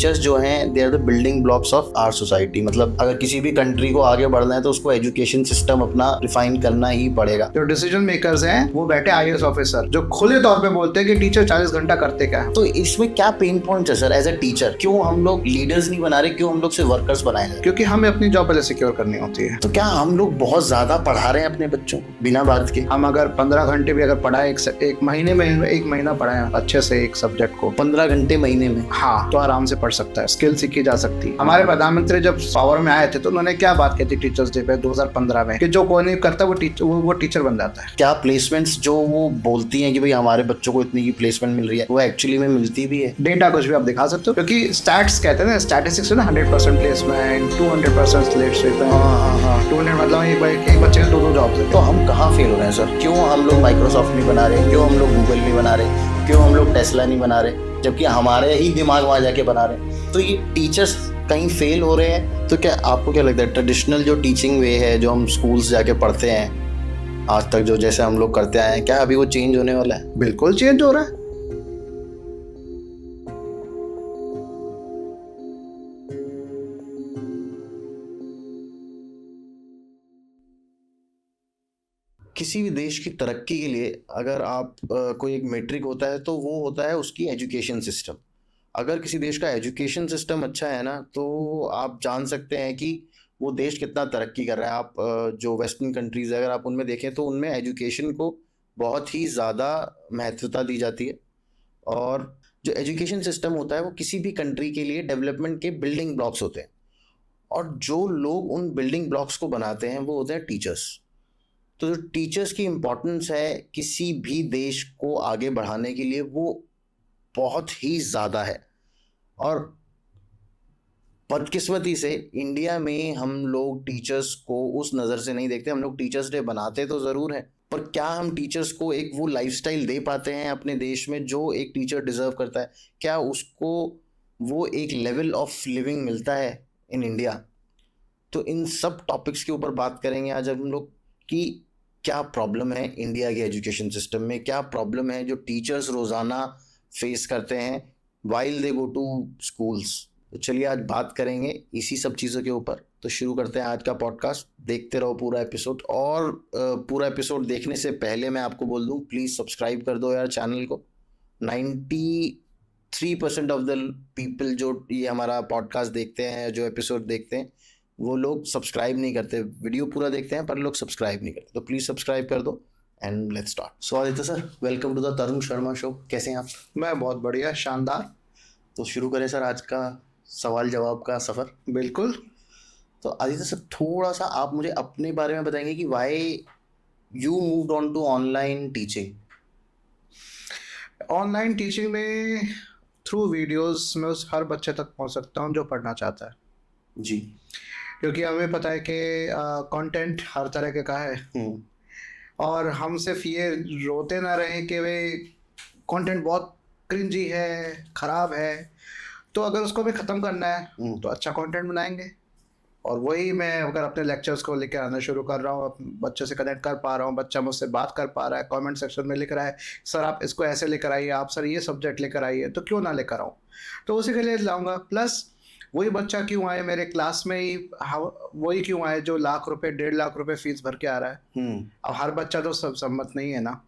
Teachers जो हैं they are the building blocks of our society. मतलब अगर किसी भी कंट्री को आगे बढ़ना है तो उसको एजुकेशन सिस्टम अपना रिफाइन करना ही पड़ेगा। जो डिसीजन मेकर्स हैं वो बैठे आईएएस ऑफिसर जो खुले तौर पे बोलते हैं कि टीचर 40 घंटा करते क्या है। तो इसमें क्या पेन पॉइंट है सर एज अ टीचर? क्यों हम लोग लीडर्स नहीं बना रहे, क्यों हम लोग सिर्फ वर्कर्स बनाए हैं? क्योंकि हमें अपनी जॉब पहले सिक्योर करनी होती है। तो क्या हम लोग बहुत ज्यादा पढ़ा रहे हैं अपने बच्चों को बिना बात के? हम अगर 15 घंटे भी अगर पढ़ाए एक महीने में एक महीना पढ़ाए अच्छे से एक सब्जेक्ट को 15 घंटे महीने में, हाँ, तो आराम से पढ़ सकता है, स्किल सीखी जा सकती है। हमारे प्रधानमंत्री जब पावर में आए थे तो उन्होंने क्या बात की थी टीचर्स डे पे 2015 में कि जो कोई नहीं करता वो टीचर बन जाता है। क्या प्लेसमेंट्स जो वो बोलती हैं कि भाई हमारे बच्चों को इतनी की प्लेसमेंट मिल रही है, वो एक्चुअली में मिलती भी है? डेटा कुछ भी आप दिखा सकते हो, क्योंकि स्टैट्स कहते हैं ना, स्टैटिस्टिक्स ना 100% प्लेसमेंट, 200% प्लेसमेंट, 200 मतलब एक बच्चे के 2 जॉब्स है। तो हम कहाँ फेल हो रहे हैं सर? क्यों हम लोग माइक्रोसॉफ्ट नहीं बना रहे? क्यों हम लोग गूगल नहीं बना रहे? क्यों हम लोग टेस्ला नहीं बना रहे, जबकि हमारे ही दिमाग वहाँ जाके बना रहे हैं? तो ये टीचर्स कहीं फेल हो रहे हैं। तो क्या आपको क्या लगता है ट्रेडिशनल जो टीचिंग वे है, जो हम स्कूल्स जाके पढ़ते हैं आज तक, जो जैसे हम लोग करते आए हैं, क्या अभी वो चेंज होने वाला है? बिल्कुल चेंज हो रहा है। किसी भी देश की तरक्की के लिए अगर आप कोई एक मेट्रिक होता है तो वो होता है उसकी एजुकेशन सिस्टम। अगर किसी देश का एजुकेशन सिस्टम अच्छा है ना, तो आप जान सकते हैं कि वो देश कितना तरक्की कर रहा है। आप जो वेस्टर्न कंट्रीज़ है अगर आप उनमें देखें तो उनमें एजुकेशन को बहुत ही ज़्यादा महत्वता दी जाती है। और जो एजुकेशन सिस्टम होता है वो किसी भी कंट्री के लिए डेवलपमेंट के बिल्डिंग ब्लॉक्स होते हैं। और जो लोग उन बिल्डिंग ब्लॉक्स को बनाते हैं वो होते हैं टीचर्स। तो जो टीचर्स की इम्पोर्टेंस है किसी भी देश को आगे बढ़ाने के लिए, वो बहुत ही ज़्यादा है। और बदकिस्मती से इंडिया में हम लोग टीचर्स को उस नज़र से नहीं देखते। हम लोग टीचर्स डे बनाते तो ज़रूर हैं, पर क्या हम टीचर्स को एक वो लाइफस्टाइल दे पाते हैं अपने देश में जो एक टीचर डिज़र्व करता है? क्या उसको वो एक लेवल ऑफ लिविंग मिलता है इन इंडिया? तो इन सब टॉपिक्स के ऊपर बात करेंगे आज हम लोग कि क्या प्रॉब्लम है इंडिया के एजुकेशन सिस्टम में, क्या प्रॉब्लम है जो टीचर्स रोज़ाना फेस करते हैं while they go to schools. तो चलिए आज बात करेंगे इसी सब चीज़ों के ऊपर। तो शुरू करते हैं आज का पॉडकास्ट। देखते रहो पूरा एपिसोड। और पूरा एपिसोड देखने से पहले मैं आपको बोल दूं, प्लीज़ सब्सक्राइब कर दो यार चैनल को। 93% ऑफ द पीपल जो ये हमारा पॉडकास्ट देखते हैं, जो एपिसोड देखते हैं, वो लोग सब्सक्राइब नहीं करते। वीडियो पूरा देखते हैं पर लोग सब्सक्राइब नहीं करते। तो प्लीज़ सब्सक्राइब कर दो and let's start. So Aditya sir, welcome to the Tarun Sharma show. कैसे हैं आप? मैं बहुत बढ़िया, शानदार। तो शुरू करें सर आज का सवाल जवाब का सफ़र। बिल्कुल। तो आदित्य सर, थोड़ा सा आप मुझे अपने बारे में बताएंगे कि why you moved on to online teaching. Online teaching में थ्रू वीडियोस में उस हर बच्चे तक पहुंच सकता हूं जो पढ़ना चाहता है जी। क्योंकि हमें पता है कि कंटेंट हर तरह के का है और हम सिर्फ ये रोते ना रहे कि भाई कंटेंट बहुत क्रिंजी है, ख़राब है। तो अगर उसको भी ख़त्म करना है तो अच्छा कंटेंट बनाएंगे। और वही मैं अगर अपने लेक्चर्स को लेकर आना शुरू कर रहा हूँ, बच्चे से कनेक्ट कर पा रहा हूँ, बच्चा मुझसे बात कर पा रहा है, कमेंट सेक्शन में लिख रहा है सर आप इसको ऐसे लेकर आइए, आप सर ये सब्जेक्ट लेकर आइए, तो क्यों ना लेकर आऊँ, तो उसी के लिए लाऊंगा। प्लस वही बच्चा क्यों आए मेरे क्लास में ही, वही क्यों आए जो लाख रुपए 1.5 लाख रुपए फीस भर के आ रहा है। अब हर बच्चा तो सब सम्मत नहीं है ना,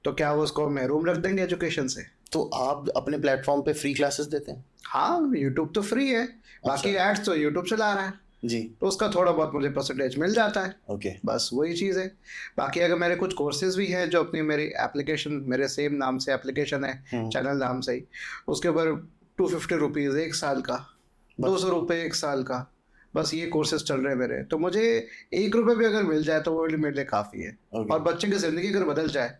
तो क्या वो उसको महरूम रख देंगे एजुकेशन से? तो आप अपने प्लेटफॉर्म पे फ्री क्लासेस देते हैं? हाँ, यूट्यूब तो फ्री है, बाकी एड्स तो यूट्यूब चला रहा है जी, तो उसका थोड़ा बहुत मुझे परसेंटेज मिल जाता है। ओके। बस वही चीज़ है। बाकी अगर मेरे कुछ कोर्सेज भी हैं जो अपनी मेरी एप्लीकेशन, मेरे सेम नाम से एप्लीकेशन है, चैनल नाम से ही, उसके ऊपर 250 रुपीज़ एक साल का, 200 रुपये एक साल का, बस ये कोर्सेज चल रहे हैं मेरे। तो मुझे 1 रुपये भी अगर मिल जाए तो वो मेरे लिए काफ़ी है। और बच्चे की ज़िंदगी अगर बदल जाए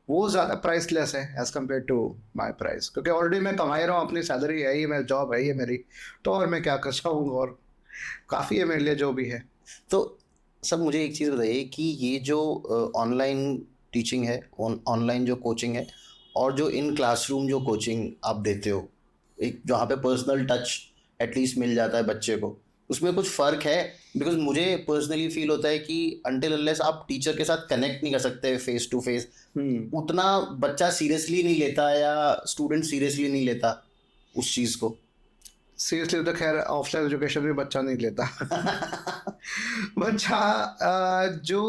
वो ज़्यादा प्राइसलेस है as compare to my price, क्योंकि ऑलरेडी मैं कमा रहा हूँ, अपनी सैलरी है ही, मेरी जॉब है ही मेरी, तो और मैं क्या कर चाहूँगा, और काफ़ी है मेरे लिए जो भी है। तो सब मुझे एक चीज़ बताइए कि ये जो ऑनलाइन टीचिंग है, ऑनलाइन जो कोचिंग है, और जो इन क्लासरूम जो कोचिंग आप देते हो, एक जहाँ पे पर्सनल टच एटलीस्ट मिल जाता है बच्चे को, उसमें कुछ फ़र्क है? बिकॉज मुझे पर्सनली फील होता है कि अनटिल अनलेस आप टीचर के साथ कनेक्ट नहीं कर सकते फेस टू फेस, उतना बच्चा सीरियसली नहीं लेता या स्टूडेंट सीरियसली नहीं लेता उस चीज़ को। सीरियसली तो खैर ऑफलाइन एजुकेशन में बच्चा नहीं लेता। बच्चा जो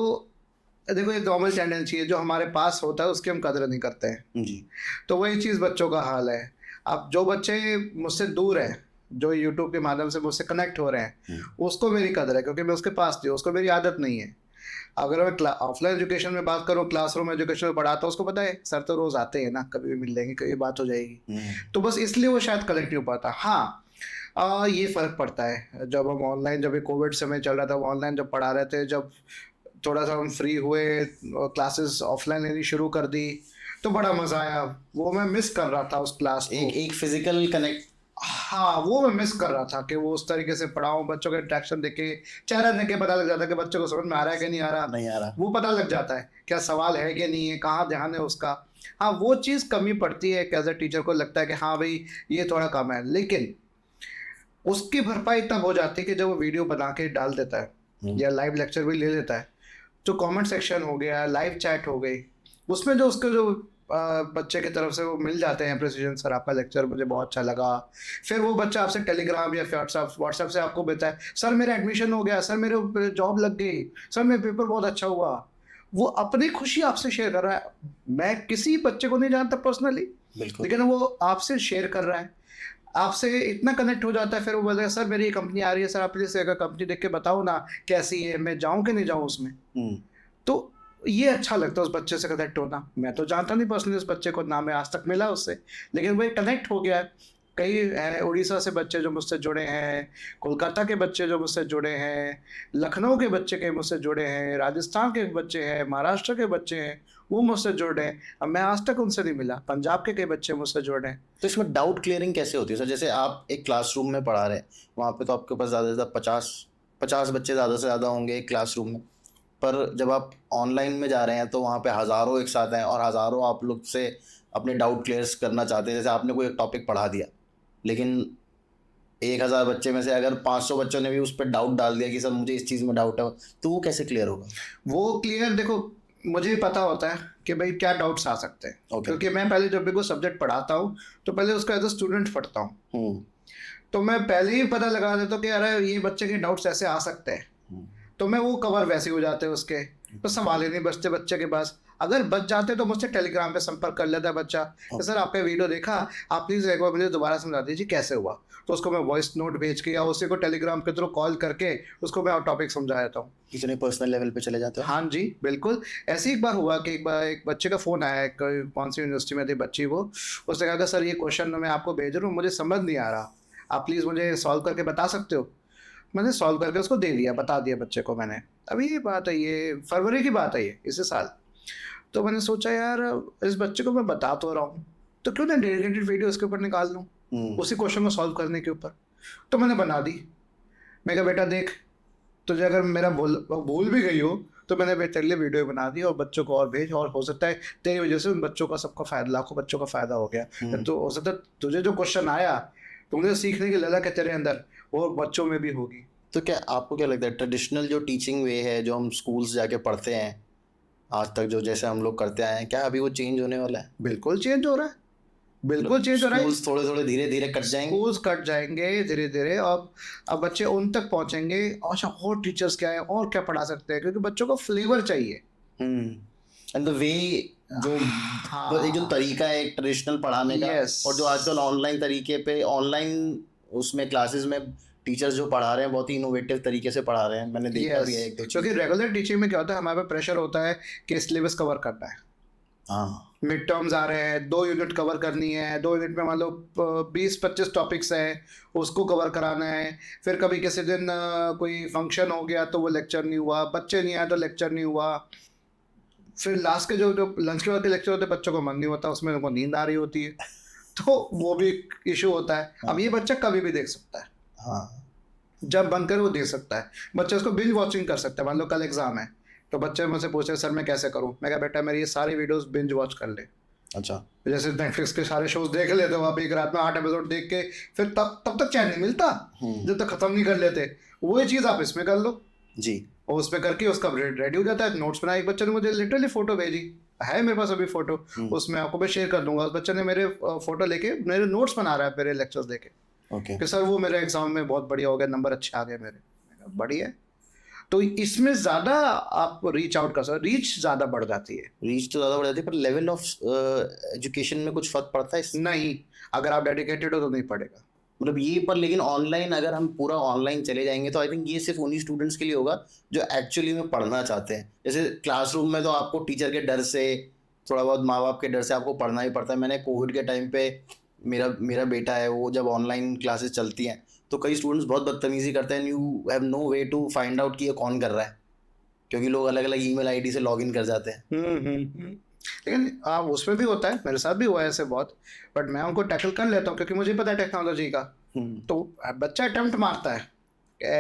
देखो एक नॉर्मल टेंडेंसी है, जो हमारे पास होता है उसकी हम कदर नहीं करते हैं जी। तो वही चीज़ बच्चों का हाल है। अब जो बच्चे मुझसे दूर हैं, जो यूट्यूब के माध्यम से मुझसे कनेक्ट हो रहे हैं, उसको मेरी कदर है क्योंकि मैं उसके पास थी, उसको मेरी आदत नहीं है। अगर मैं ऑफलाइन एजुकेशन में बात करूँ, क्लासरूम एजुकेशन में पढ़ाता हूँ, उसको पता है सर तो रोज आते हैं ना, कभी भी मिल लेंगे, कभी बात हो जाएगी। तो बस इसलिए वो शायद कनेक्ट नहीं हो पाता। हाँ, ये फर्क पड़ता है जब हम ऑनलाइन, जब ये कोविड समय चल रहा था, ऑनलाइन जब पढ़ा रहे थे, जब थोड़ा सा हम फ्री हुए, क्लासेस ऑफलाइन लेनी शुरू कर दी, तो बड़ा मजा आया। वो मैं मिस कर रहा था उस क्लास को, एक फिजिकल कनेक्ट। हाँ वो मैं मिस कर रहा था कि वो उस तरीके से पढ़ाऊं, बच्चों का इंटरेक्शन देखे, चेहरा देख के पता लग जाता है कि बच्चों को समझ में आ रहा है कि नहीं आ रहा, नहीं आ रहा, वो पता लग जाता है क्या सवाल है कि नहीं है, कहाँ ध्यान है उसका। हाँ वो चीज़ कमी पड़ती है, एज ए टीचर को लगता है कि हाँ भाई ये थोड़ा कम है, लेकिन उसकी भरपाई तब हो जाती है कि जब वो वीडियो बना के डाल देता है या लाइव लेक्चर भी ले लेता है, जो कमेंट सेक्शन हो गया, लाइव चैट हो गई, उसमें जो उसके जो बच्चे की तरफ से वो मिल जाते हैं अप्रिसिएशन, सर आपका लेक्चर मुझे बहुत अच्छा लगा। फिर वो बच्चा आपसे टेलीग्राम या व्हाट्सएप से आपको बताए, सर मेरा एडमिशन हो गया, सर मेरे जॉब लग गई, सर मेरा पेपर बहुत अच्छा हुआ। वो अपनी खुशी आपसे शेयर कर रहा है। मैं किसी बच्चे को नहीं जानता पर्सनली, लेकिन वो आपसे शेयर कर रहा है, आपसे इतना कनेक्ट हो जाता है। फिर वो बोलेगा सर मेरी कंपनी आ रही है, सर आप प्लीज़ कंपनी देख के बताओ ना कैसी है, मैं जाऊँ कि नहीं जाऊँ उसमें। तो ये अच्छा लगता है उस बच्चे से कनेक्ट होना। मैं तो जानता नहीं पर्सनली उस बच्चे को, ना मैं आज तक मिला उससे, लेकिन वो कनेक्ट हो गया है। कई है उड़ीसा से बच्चे जो मुझसे जुड़े हैं, कोलकाता के बच्चे जो मुझसे जुड़े हैं, लखनऊ के बच्चे के मुझसे जुड़े हैं, राजस्थान के बच्चे हैं, महाराष्ट्र के बच्चे हैं, वो मुझसे जुड़े हैं। अब मैं आज तक उनसे नहीं मिला, पंजाब के कई बच्चे मुझसे जुड़े हैं। तो इसमें डाउट क्लियरिंग कैसे होती है सर? जैसे आप एक क्लासरूम में पढ़ा रहे हैं, वहाँ पे तो आपके पास ज़्यादा से ज़्यादा 50 बच्चे ज़्यादा से ज़्यादा होंगे एक क्लासरूम में, पर जब आप ऑनलाइन में जा रहे हैं तो वहाँ पे हज़ारों एक साथ हैं और हज़ारों आप लोग से अपने डाउट क्लियर करना चाहते हैं। जैसे आपने कोई एक टॉपिक पढ़ा दिया, लेकिन 1000 बच्चे में से अगर 500 बच्चों ने भी उस पर डाउट डाल दिया कि सर मुझे इस चीज़ में डाउट है, तो वो कैसे क्लियर होगा? वो क्लियर देखो, मुझे पता होता है कि भाई क्या डाउट्स आ सकते हैं, क्योंकि मैं पहले जब भी कोई सब्जेक्ट पढ़ाता हूँ तो पहले उसका एज अ स्टूडेंट पढ़ता हूँ, तो मैं पहले ही पता लगा देता हूँ कि अरे ये बच्चे के डाउट्स ऐसे आ सकते हैं, तो मैं वो कवर वैसे हो जाते हैं उसके, तो सवाल ही नहीं बचते बच्चे के पास। अगर बच जाते तो मुझसे टेलीग्राम पे संपर्क कर लेता है बच्चा कि सर आपका वीडियो देखा, आप प्लीज़ एक बार मुझे दोबारा समझा दीजिए कैसे हुआ। तो उसको मैं वॉइस नोट भेज के या उसी को टेलीग्राम के थ्रू कॉल करके उसको मैं टॉपिक समझा देता हूँ। इतने पर्सनल लेवल पे चले जाते हो? हाँ जी बिल्कुल। ऐसे एक बार हुआ कि एक बच्चे का फ़ोन आया, कौन सी यूनिवर्सिटी में थी बच्ची वो, उसने कहा सर ये क्वेश्चन मैं आपको भेज रहा हूँ, मुझे समझ नहीं आ रहा, आप प्लीज़ मुझे सॉल्व करके बता सकते हो। मैंने सॉल्व करके उसको दे दिया, बता दिया बच्चे को मैंने। अभी ये बात है, ये फरवरी की बात है, ये इसी साल। तो मैंने सोचा यार इस बच्चे को मैं बता तो रहा हूँ, तो क्यों ना डेडिकेटेड वीडियो उसके ऊपर निकाल लूँ उसी क्वेश्चन को सॉल्व करने के ऊपर। तो मैंने बना दी। मैं कहा बेटा देख, तुझे अगर मेरा भूल भी गई हो तो मैंने तेरे लिए वीडियो बना दी और बच्चों को और भेज, और हो सकता है तेरी वजह से उन बच्चों का सबका फायदा, लाखों बच्चों का फायदा हो गया। तो हो सकता है तुझे जो क्वेश्चन आया तो मुझे सीखने की ललक है तेरे अंदर, वो बच्चों में भी होगी। तो क्या आपको क्या लगता है ट्रेडिशनल जो टीचिंग वे है, जो हम स्कूल्स जाके पढ़ते हैं आज तक, जो जैसे हम लोग करते आए हैं, क्या अभी वो चेंज होने वाला है? बिल्कुल चेंज हो रहा है, बिल्कुल चेंज हो रहा है। स्कूल्स थोड़े थोड़े धीरे धीरे कट जाएंगे, स्कूल्स कट जाएंगे धीरे धीरे, अब बच्चे उन तक पहुंचेंगे अच्छा और टीचर्स क्या है और क्या पढ़ा सकते हैं, क्योंकि बच्चों को फ्लेवर चाहिए। एंड द वे जो तो एक जो तरीका है ट्रेडिशनल पढ़ाने का, और जो आजकल ऑनलाइन तरीके पे, ऑनलाइन उसमें क्लासेस में टीचर्स जो पढ़ा रहे हैं बहुत ही इनोवेटिव तरीके से पढ़ा रहे हैं, मैंने देखा भी है एक दो। क्योंकि रेगुलर टीचिंग में क्या होता है, हमारे पे प्रेशर होता है कि सिलेबस कवर करना है। हाँ, मिड टर्म्स आ रहे हैं, 2 यूनिट कवर करनी है, 2 यूनिट में मान लो 20-25 टॉपिक्स हैं, उसको कवर कराना है। फिर कभी किसी दिन कोई फंक्शन हो गया तो वो लेक्चर नहीं हुआ, बच्चे नहीं आए तो लेक्चर नहीं हुआ। फिर लास्ट के जो लंच के बाद के लेक्चर होते हैं बच्चों को मन नहीं होता, उसमें उनको नींद आ रही होती है, तो वो भी इशू होता है। अब ये बच्चा कभी भी देख सकता है, हाँ, जब बंद करे वो देख सकता है। बच्चा उसको बिंज वॉचिंग कर सकता है। मान लो कल एग्जाम है तो बच्चे मुझसे पूछे सर मैं कैसे करूं, मैं कहा बेटा मेरी ये सारी वीडियोस बिंज वॉच कर ले। अच्छा, जैसे नेटफ्लिक्स के सारे शोज देख लेते हो आप, एक रात में 8 एपिसोड देख के फिर तब तक चैन नहीं मिलता जब तक खत्म नहीं कर लेते। वही चीज़ आप इसमें कर लो जी, और उसमें करके उसका रेडी हो जाता है। नोट्स बना, एक बच्चे ने मुझे लिटरली फोटो भेजी है, मेरे पास अभी फोटो, उसमें आपको मैं शेयर कर दूंगा। उस बच्चे ने मेरे फोटो लेके मेरे नोट्स बना रहा है मेरे लेक्चर्स देके। ओके कि सर वो मेरे एग्जाम में बहुत बढ़िया हो गया, नंबर अच्छे आ गए मेरे। मैंने कहा, बढ़िया है। तो इसमें ज्यादा आप रीच आउट कर सकते, रीच ज्यादा बढ़ जाती है। रीच तो ज़्यादा बढ़ जाती है, पर लेवल ऑफ एजुकेशन में कुछ फर्क पड़ता है नहीं, अगर आप डेडिकेटेड हो तो नहीं पड़ेगा। मतलब ये पर लेकिन ऑनलाइन अगर हम पूरा ऑनलाइन चले जाएंगे तो आई थिंक ये सिर्फ उन्हीं स्टूडेंट्स के लिए होगा जो एक्चुअली में पढ़ना चाहते हैं। जैसे क्लासरूम में तो आपको टीचर के डर से, थोड़ा बहुत माँ बाप के डर से आपको पढ़ना ही पड़ता है। मैंने कोविड के टाइम पे मेरा मेरा बेटा है, वो जब ऑनलाइन क्लासेस चलती हैं तो कई स्टूडेंट्स बहुत बदतमीजी करते हैं, you have no way to find out कि ये कौन कर रहा है, क्योंकि लोग अलग अलग ईमेल आईडी से लॉगिन कर जाते हैं। लेकिन उसमें भी होता है, मेरे साथ भी हुआ है ऐसे बहुत, बट मैं उनको टैकल कर लेता हूँ क्योंकि मुझे पता है टेक्नोलॉजी का। तो बच्चा अटेम्प्ट मारता है,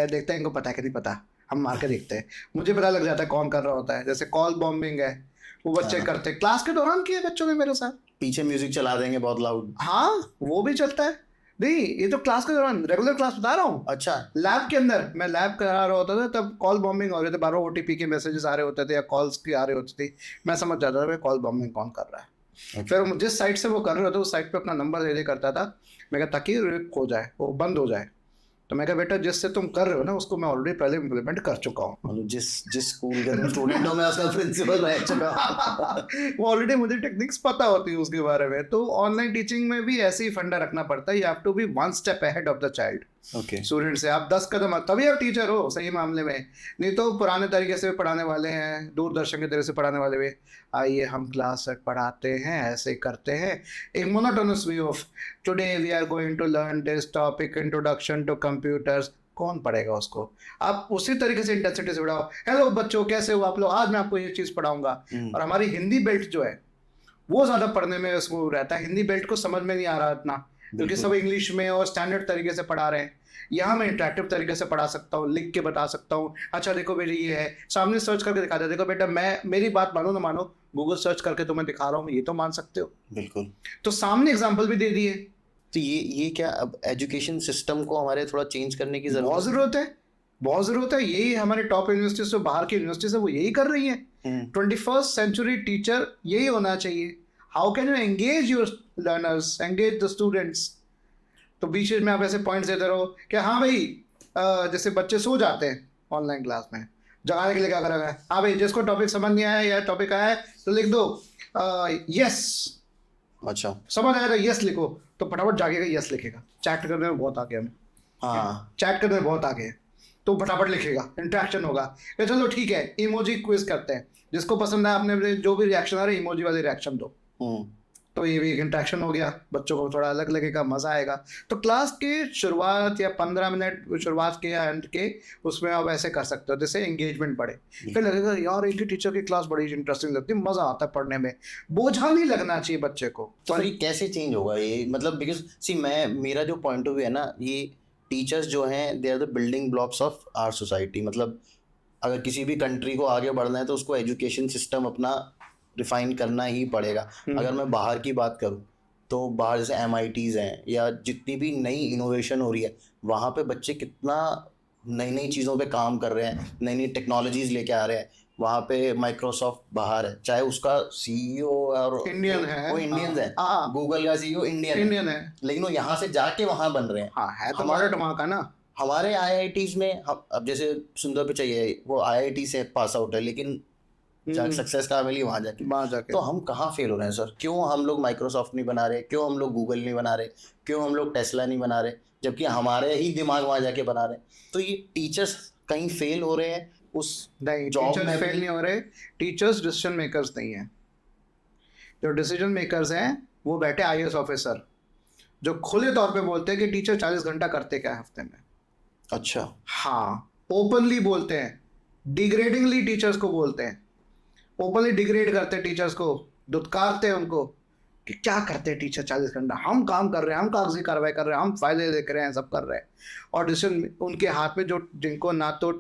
देखते हैं इनको पता है कि नहीं पता, हम मार के देखते हैं, मुझे पता लग जाता है कौन कर रहा होता है। जैसे कॉल बॉम्बिंग है, वो बच्चे करते हैं, क्लास के दौरान किए बच्चों ने मेरे साथ। पीछे म्यूजिक चला देंगे बहुत लाउड। हाँ, वो भी चलता है। नहीं, ये तो क्लास के दौरान, रेगुलर क्लास बता रहा हूँ। अच्छा, लैब के अंदर, मैं लैब करा रहा होता था तब कॉल बॉम्बिंग हो रहे थे, 12 OTP के मैसेजेस आ रहे होते थे या कॉल्स की आ रहे होती थी। मैं समझ जाता था कॉल बॉम्बिंग कौन कर रहा है। फिर जिस साइट से वो कर रहे होते उस साइट पे अपना नंबर दे करता था मैं, कहा ताकि हो जाए, वो बंद हो जाए। तो मैं कहा बेटा जिससे तुम कर रहे हो ना उसको मैं ऑलरेडी पहले इम्प्लीमेंट कर चुका हूँ। मतलब जिस स्कूल के तुम स्टूडेंट हो मैं उसका प्रिंसिपल रह चुका हूँ। वो ऑलरेडी मुझे टेक्निक्स पता होती है उसके बारे में। तो ऑनलाइन टीचिंग में भी ऐसे ही फंडा रखना पड़ता है, you have to be one step ahead of the child. Okay, student से आप 10 कदम, तभी आप टीचर हो सही मामले में। नहीं तो पुराने तरीके से पढ़ाने वाले हैं, दूरदर्शन के तरह से पढ़ाने वाले हुए, आइए हम क्लास पढ़ाते हैं, ऐसे करते हैं, एक monotonous way of today we are going to learn this topic, introduction to computers. कौन पढ़ेगा उसको? आप उसी तरीके से इंटेंसिटी से पढ़ाओ, हेलो बच्चों कैसे हो आप लोग, आज मैं आपको ये चीज़ पढ़ाऊंगा। और हमारी हिंदी बेल्ट जो है वो ज़्यादा पढ़ने में उसको रहता है, हिंदी बेल्ट को समझ में नहीं आ रहा इतना, क्योंकि सब इंग्लिश में और स्टैंडर्ड तरीके से पढ़ा रहे हैं। यहाँ मैं इंटरेक्टिव तरीके से पढ़ा सकता हूँ, लिख के बता सकता हूँ, अच्छा देखो बेटा ये है, सामने सर्च करके दिखा दे, देखो बेटा मैं, मेरी बात मानो ना मानो, गूगल सर्च करके तुम्हें दिखा रहा हूँ, ये तो मान सकते हो। बिल्कुल। तो सामने एग्जाम्पल भी दे दिए। तो ये क्या अब एजुकेशन सिस्टम को हमारे थोड़ा चेंज करने की बहुत ज़रूरत है, बहुत ज़रूरत है। यही हमारे टॉप यूनिवर्सिटीज से, बाहर की यूनिवर्सिटीज है, वो यही कर रही हैं। 21st सेंचुरी टीचर यही होना चाहिए। How can you engage your learners, engage the students. तो बीच में आप ऐसे पॉइंट्स देते रहो कि हाँ भाई, जैसे बच्चे सो जाते हैं ऑनलाइन क्लास में, जगाने के लिए क्या करा है, हाँ भाई जिसको टॉपिक समझ नहीं आया या टॉपिक आया है तो लिख दो यस। अच्छा, समझ आया तो यस लिखो, तो फटाफट जागेगा, यस लिखेगा। चैट करने में बहुत आगे हमें, हाँ चैट करने में बहुत आगे है, तो फटाफट लिखेगा, इंटरेक्शन होगा। तो चलो ठीक है, इमोजी क्विज करते हैं, जिसको पसंद है आपने जो भी रिएक्शन आ रहा है इमोजी वाले रिएक्शन दो। तो ये भी एक इंटरेक्शन हो गया, बच्चों को थोड़ा अलग लगेगा, मज़ा आएगा। तो क्लास के शुरुआत या 15 मिनट शुरुआत के या एंड के, उसमें आप ऐसे कर सकते हो जिससे एंगेजमेंट बढ़े। फिर लगेगा यार एक ही टीचर की क्लास बड़ी इंटरेस्टिंग लगती है, मज़ा आता है पढ़ने में, बोझा नहीं लगना चाहिए बच्चे को। तो ये कैसे चेंज होगा ये, मतलब बिकॉज सी मेरा जो पॉइंट ऑफ व्यू है ना, ये टीचर्स जो हैं they are the building blocks of our society. मतलब अगर किसी भी कंट्री को आगे बढ़ना है तो उसको एजुकेशन सिस्टम अपना रिफाइन करना ही पड़ेगा। अगर मैं बाहर की बात करूं तो बाहर जैसे MITs हैं या जितनी भी नई इनोवेशन हो रही है, वहाँ पे बच्चे कितना नई नई चीज़ों पे काम कर रहे हैं, नई नई टेक्नोलॉजीज लेके आ रहे हैं। वहाँ पे माइक्रोसॉफ्ट बाहर है, चाहे उसका CEO और इंडियन है, वो इंडियंस है, गूगल का CEO इंडियन है, लेकिन वो यहाँ से जाके वहाँ बन रहे हैं। हाँ, है तो हमारे वहाँ का ना। हमारे IITs में अब जैसे सुंदर पिचाई है, वो IIT से पास आउट है, लेकिन सक्सेस कहाँ मिली वहाँ जाके। तो हम कहाँ फेल हो रहे हैं सर? क्यों हम लोग माइक्रोसॉफ्ट नहीं बना रहे, क्यों हम लोग गूगल नहीं बना रहे, क्यों हम लोग टेस्ला नहीं बना रहे, जबकि हमारे ही दिमाग वहाँ जाके बना रहे हैं? तो ये टीचर्स कहीं फेल हो रहे हैं उस नहीं, टीचर्स फेल नहीं हो रहे, टीचर्स डिसीजन मेकर्स नहीं है। जो डिसीजन मेकर्स हैं वो बैठे IAS ऑफिसर, जो खुले तौर पे बोलते हैं कि टीचर 40 घंटा करते क्या हफ्ते में। अच्छा, हाँ, ओपनली बोलते हैं, डिग्रेडिंगली टीचर्स को बोलते हैं, ओपनली डिग्रेड करते हैं टीचर्स को, दुत्कारते हैं उनको कि क्या करते हैं टीचर 40 घंटा, हम काम कर रहे हैं, हम कागजी कार्रवाई कर रहे हैं, हम फायदे देख रहे हैं, सब कर रहे हैं। और डिसीजन उनके हाथ में, जो जिनको ना तो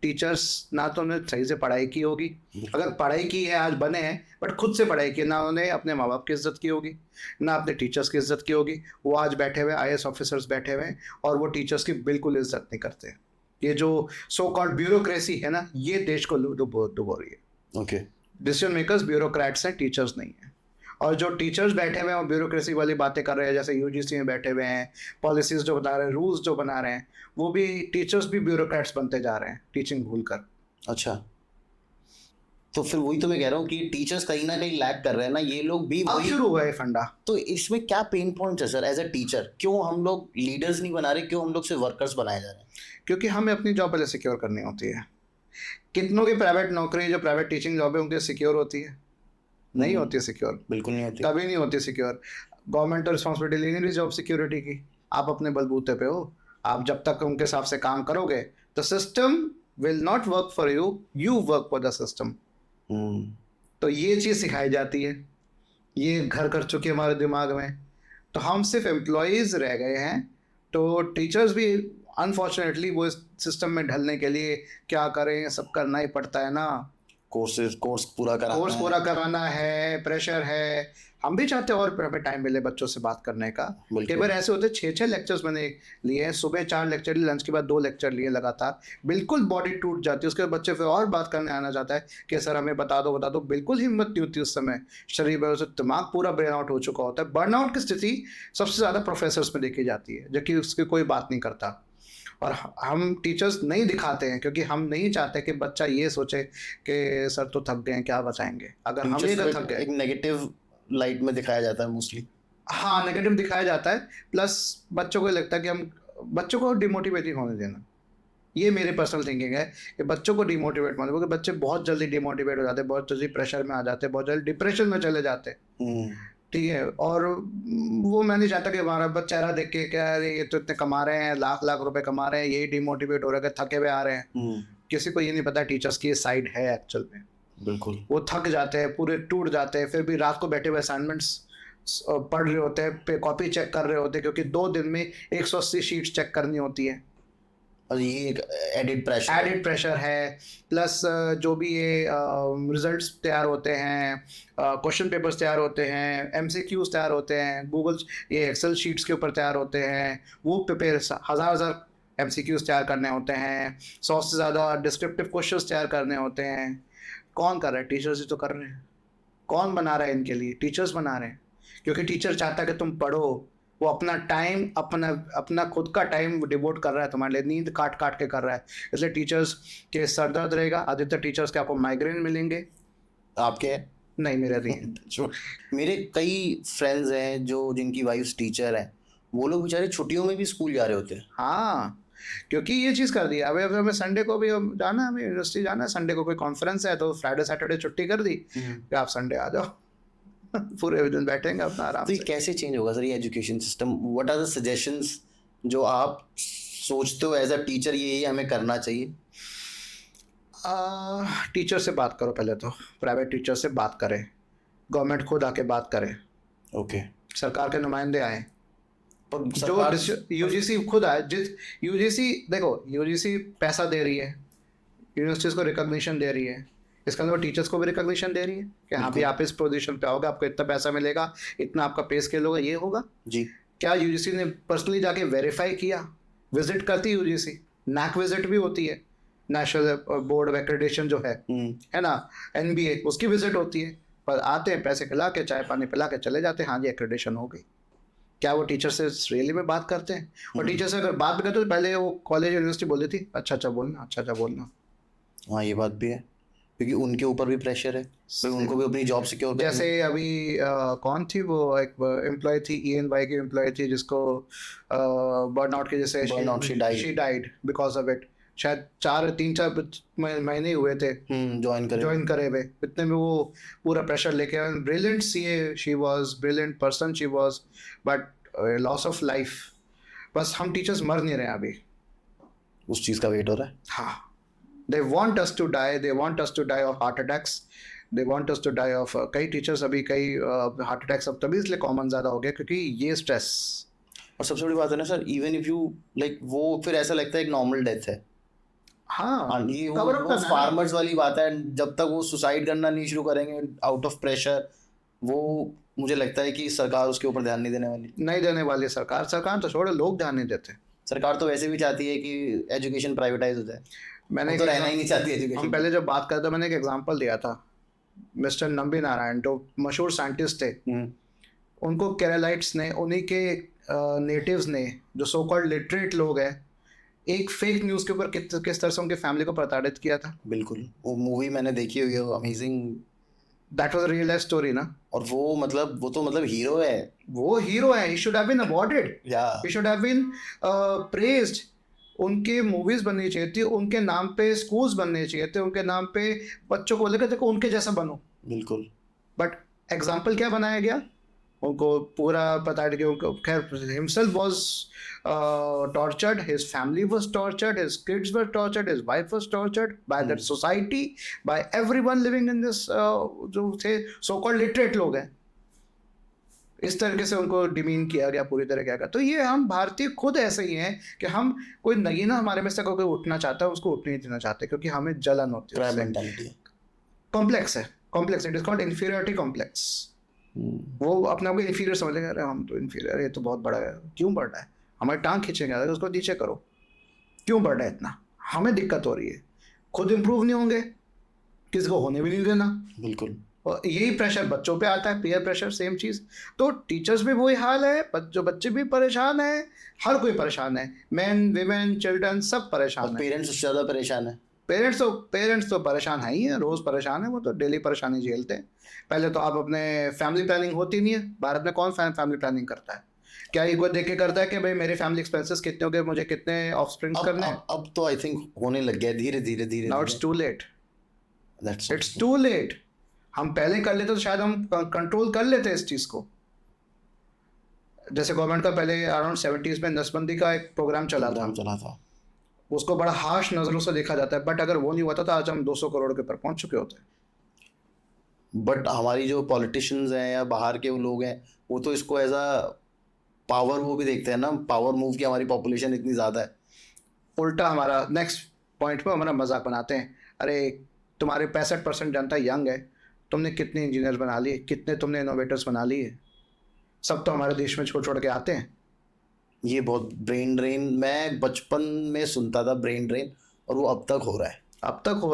टीचर्स, ना तो उन्होंने सही से पढ़ाई की होगी, अगर पढ़ाई की है आज बने हैं, बट खुद से पढ़ाई की, ना उन्होंने अपने माँ बाप की इज्जत की होगी, ना अपने टीचर्स की इज्जत की होगी। वो आज बैठे हुए IAS ऑफिसर्स बैठे हुए हैं और वो टीचर्स की बिल्कुल इज्जत नहीं करते। ये जो सो कॉल्ड ब्यूरोक्रेसी है ना, ये देश को डुबो रही है। ओके, डिसीजन मेकर्स ब्यूरोक्रेट्स हैं, टीचर्स नहीं हैं। और जो टीचर्स बैठे हुए हैं वो ब्यूरोक्रेसी वाली बातें कर रहे हैं, जैसे यूजीसी में बैठे हुए हैं, पॉलिसीज जो बता रहे हैं, रूल्स जो बना रहे हैं, वो भी टीचर्स भी ब्यूरोक्रेट्स बनते जा रहे हैं टीचिंग भूल कर। अच्छा, तो फिर वही तो मैं कह रहा हूँ कि टीचर्स कहीं ना कहीं लैग कर रहे हैं ना, ये लोग भी अब वही। शुरू हुआ है फंडा। तो इसमें क्या पेन पॉइंट है सर एज अ टीचर, क्यों हम लोग लीडर्स नहीं बना रहे, क्यों हम लोग सिर्फ वर्कर्स बनाए जा रहे हैं? क्योंकि हमें अपनी जॉब पहले सिक्योर करनी होती है। कितनों की प्राइवेट नौकरी, जो प्राइवेट टीचिंग जॉब है, उनकी सिक्योर होती है? नहीं होती सिक्योर, बिल्कुल नहीं होती। कभी नहीं होती सिक्योर। गवर्नमेंट तो रिस्पॉन्सिबिलिटी लेनी रही जॉब सिक्योरिटी की। आप अपने बलबूते पे हो, आप जब तक उनके हिसाब से काम करोगे तो system will not work for you, you work for the system. तो ये चीज़ सिखाई जाती है, ये घर कर चुके हमारे दिमाग में। तो हम सिर्फ एम्प्लॉयज़ रह गए हैं। तो टीचर्स भी अनफॉर्चुनेटली वो इस सिस्टम में ढलने के लिए क्या करें, सब करना ही पड़ता है ना। कोर्स पूरा कराना है, प्रेशर है। हम भी चाहते हैं और हमें टाइम मिले बच्चों से बात करने का। कई बार ऐसे होते 6-6 लेक्चर्स मैंने लिए हैं, सुबह 4 लेक्चर लिए, लंच के बाद 2 लेक्चर लिए लगातार। बिल्कुल बॉडी टूट जाती है, उसके बाद बच्चे फिर और बात करने आना चाहता है कि सर हमें बता दो। बिल्कुल हिम्मत नहीं होती उस समय, शरीर में दिमाग पूरा बर्न आउट हो चुका होता है। बर्न आउट की स्थिति सबसे ज़्यादा प्रोफेसर्स में देखी जाती है, जबकि उसकी कोई बात नहीं करता। और हम टीचर्स नहीं दिखाते हैं क्योंकि हम नहीं चाहते कि बच्चा ये सोचे कि सर तो थक गए हैं, क्या बचाएंगे। अगर हम ही थक गए, एक नेगेटिव लाइट में दिखाया जाता है मोस्टली। हाँ, नेगेटिव दिखाया जाता है। प्लस बच्चों को लगता है कि हम बच्चों को डिमोटिवेट नहीं होने देना। ये मेरे पर्सनल थिंकिंग है कि बच्चों को डिमोटिवेट मत, क्योंकि बच्चे बहुत जल्दी डिमोटिवेट हो जाते हैं, बहुत जल्दी प्रेशर में आ जाते हैं, बहुत जल्दी डिप्रेशन में चले जाते हैं। ठीक है, और वो मैं नहीं चाहता कि हमारा चेहरा देख के क्या ये तो इतने कमा रहे हैं, लाख लाख रुपए कमा रहे हैं, यही डिमोटिवेट हो रहा है कि थके हुए आ रहे हैं। किसी को ये नहीं पता टीचर्स की ये साइड है एक्चुअल में। बिल्कुल, वो थक जाते हैं, पूरे टूट जाते हैं, फिर भी रात को बैठे हुए असाइनमेंट्स पढ़ रहे होते हैं, पे कॉपी चेक कर रहे होते हैं, क्योंकि 2 दिन में 180 शीट्स चेक करनी होती है। और ये एक एडिड प्रेशर है। प्लस जो भी ये रिजल्ट्स तैयार होते हैं, क्वेश्चन पेपर्स तैयार होते हैं, एमसीक्यूज तैयार होते हैं, गूगल ये एक्सेल शीट्स के ऊपर तैयार होते हैं, वो पेपर हज़ार एमसीक्यूज तैयार करने होते हैं, 100 से ज़्यादा डिस्क्रिप्टिव क्वेश्चंस तैयार करने होते हैं। कौन कर रहा है? टीचर्स ही तो कर रहे हैं। कौन बना रहा है इनके लिए? टीचर्स बना रहे हैं, क्योंकि टीचर चाहता है कि तुम पढ़ो। वो अपना टाइम, अपना खुद का टाइम डिवोट कर रहा है तुम्हारे लिए, नींद काट के कर रहा है। इसलिए टीचर्स के सर दर्द रहेगा, अधिकतर टीचर्स के आपको माइग्रेन मिलेंगे। आपके? नहीं, मेरे नहीं। मेरे कई फ्रेंड्स हैं जिनकी वाइफ्स टीचर हैं, वो लोग बेचारे छुट्टियों में भी स्कूल जा रहे होते हैं। हाँ, क्योंकि ये चीज़ कर दी। अब हमें संडे को भी जाना है, हमें यूनिवर्सिटी जाना है, संडे को कोई कॉन्फ्रेंस है तो फ्राइडे सैटरडे छुट्टी कर दी कि आप संडे आ जाओ। पूरे दिन बैठेंगे अपना आराम से। तो ये कैसे चेंज होगा सर ये education system? What are the suggestions जो आप सोचते हो एज अ टीचर ये हमें करना चाहिए? टीचर से बात करो पहले तो, प्राइवेट टीचर से बात करें, गवर्नमेंट खुद आके बात करे, ओके, सरकार के नुमाइंदे आए, सरकार... जो यूजीसी खुद आए। यूजीसी देखो, यूजीसी पैसा दे रही है, यूनिवर्सिटीज़ को रिकॉग्निशन दे रही है, इसका मतलब टीचर्स को भी रिकॉग्निशन दे रही है कि हाँ भी आप इस पोजीशन पे आओगे, आपको इतना पैसा मिलेगा, इतना आपका पे स्केल होगा, ये होगा जी। क्या यूजीसी ने पर्सनली जाके वेरीफाई किया? विजिट करती है यूजीसी, नैक विजिट भी होती है, नेशनल बोर्ड ऑफ एक्रेडिटेशन जो है ना, एनबीए, उसकी विजिट होती है। पर आते हैं, पैसे खिला के, चाय पानी पिला के चले जाते हैं, हाँ जी एक्रेडिटेशन हो गई। क्या वो टीचर से रियली में बात करते हैं? और टीचर से अगर बात भी करते तो पहले वो कॉलेज यूनिवर्सिटी बोलती थी अच्छा बोलना। हाँ, ये बात भी है, क्योंकि उनके ऊपर भी प्रेशर है, तो उनको भी अपनी जॉब सिक्योर करनी है। जैसे अभी कौन थी वो, एक एम्प्लॉय थी, ENY की एम्प्लॉय थी, जिसको बर्नआउट की जैसे she died because of it. शायद 3-4 महीने हुए थे ज्वाइन करे हुए, इतने में वो पूरा प्रेशर लेके। Brilliant CA she was, brilliant person she was, but loss of life. बस हम टीचर्स मर नहीं रहे अभी, उस चीज़ का वेट हो रहा है। हाँ, they want us to die, they want us to die of heart attacks, they want us to die of कई टीचर्स अभी कई हार्ट अटैक्स अब तभी इसलिए कॉमन ज़्यादा हो गया क्योंकि ये स्ट्रेस। और सबसे बड़ी बात है ना sir, even if you like, वो फिर ऐसा लगता है एक नॉर्मल डेथ है। हाँ, ये वो फार्मर्स वाली बात है, जब तक वो सुसाइड करना नहीं शुरू करेंगे आउट ऑफ प्रेशर, वो मुझे लगता है कि सरकार उसके ऊपर ध्यान नहीं देने वाली। सरकार तो छोड़ो, लोग ध्यान नहीं देते। सरकार तो वैसे भी चाहती है कि एजुकेशन प्राइवेटाइज हो जाए, मैंने तो रहना ही नहीं चाहती एजुकेशन। हम पहले जब बात करते मैंने एक एग्जांपल दिया था मिस्टर नंबी नारायण जो मशहूर साइंटिस्ट थे, उनको केरलाइट्स ने, उन्हीं के नेटिव्स ने, जो सो कॉल्ड लिटरेट लोग हैं, एक फेक न्यूज़ के ऊपर किस तरह से उनके फैमिली को प्रताड़ित किया था। बिल्कुल, वो मूवी मैंने देखी हुई है, amazing. That was a real life story ना। और वो तो मतलब हीरो है। वो हीरो है, he should have been awarded, या he should have been praised. उनके मूवीज बननी चाहिए थी, उनके नाम पे स्कूल्स बनने चाहिए थे, उनके नाम पे बच्चों को बोले देखो उनके जैसा बनो। बिल्कुल। बट एग्जाम्पल क्या बनाया गया, उनको पूरा पता है कि उनको, खैर himself was tortured, his family was tortured, his kids were tortured, his wife was tortured by that society, by everyone living in this जो थे so called literate लोग हैं। इस तरीके से उनको डिमीन किया गया, पूरी तरह किया गया। तो ये हम भारतीय खुद ऐसे ही हैं कि हम कोई नगीना हमारे में से कोई उठना चाहता है, उसको उठने नहीं देना चाहते, क्योंकि हमें जलन होती है। मेंटालिटी कॉम्प्लेक्स है, complex, it is called inferiority complex. वो अपने आप को इन्फीरियर समझेंगे, अरे हम तो इन्फीरियर, ये तो बहुत बड़ा है, क्यों बढ़ रहा है, हमारी टांग खींचेंगे, अगर उसको नीचे करो, क्यों बढ़ रहा है इतना, हमें दिक्कत हो रही है, खुद इम्प्रूव नहीं होंगे, किसी को होने भी नहीं देना। बिल्कुल। और यही प्रेशर बच्चों पे आता है, पीयर प्रेशर, सेम चीज़। तो टीचर्स भी वही हाल है, जो बच्चे भी परेशान हैं, हर कोई परेशान है, मैन विमेन चिल्ड्रन सब परेशान है। पेरेंट्स उससे ज़्यादा परेशान है। पेरेंट्स तो परेशान है ही है, रोज़ परेशान है, वो तो डेली परेशानी झेलते हैं। पहले तो आप अपने फैमिली प्लानिंग होती नहीं है, भारत में कौन फैमिली प्लानिंग करता है? क्या ये कोई देख के करता है कि भाई मेरे फैमिली एक्सपेंसेस कितने हो गए, मुझे कितने ऑफस्प्रिंग्स करने हैं? अब तो आई थिंक होने लग गया धीरे धीरे। Now it's too late, that's it's too late. हम पहले कर लेते तो शायद हम कंट्रोल कर लेते इस चीज़ को। जैसे गवर्नमेंट का पहले अराउंड 70s में नसबंदी का एक प्रोग्राम चला था, उसको बड़ा हार्श नज़रों से देखा जाता है, बट अगर वो नहीं हुआ था तो आज हम 200 करोड़ के ऊपर पहुंच चुके होते हैं। बट हमारी जो पॉलिटिशियंस हैं या बाहर के वो लोग हैं, वो तो इसको एज अ पावर वो भी देखते हैं ना, पावर मूव की हमारी पॉपुलेशन इतनी ज़्यादा है। उल्टा हमारा नेक्स्ट पॉइंट पे हमारा मजाक बनाते हैं, अरे तुम्हारे 65% जनता यंग है, तुमने कितने इंजीनियर बना लिए, कितने तुमने इनोवेटर्स बना लिए, सब तो हमारे देश में छोड़ के आते हैं। ये बहुत ब्रेन ड्रेन, मैं बचपन में सुनता था ब्रेन ड्रेन, और वो अब तक हो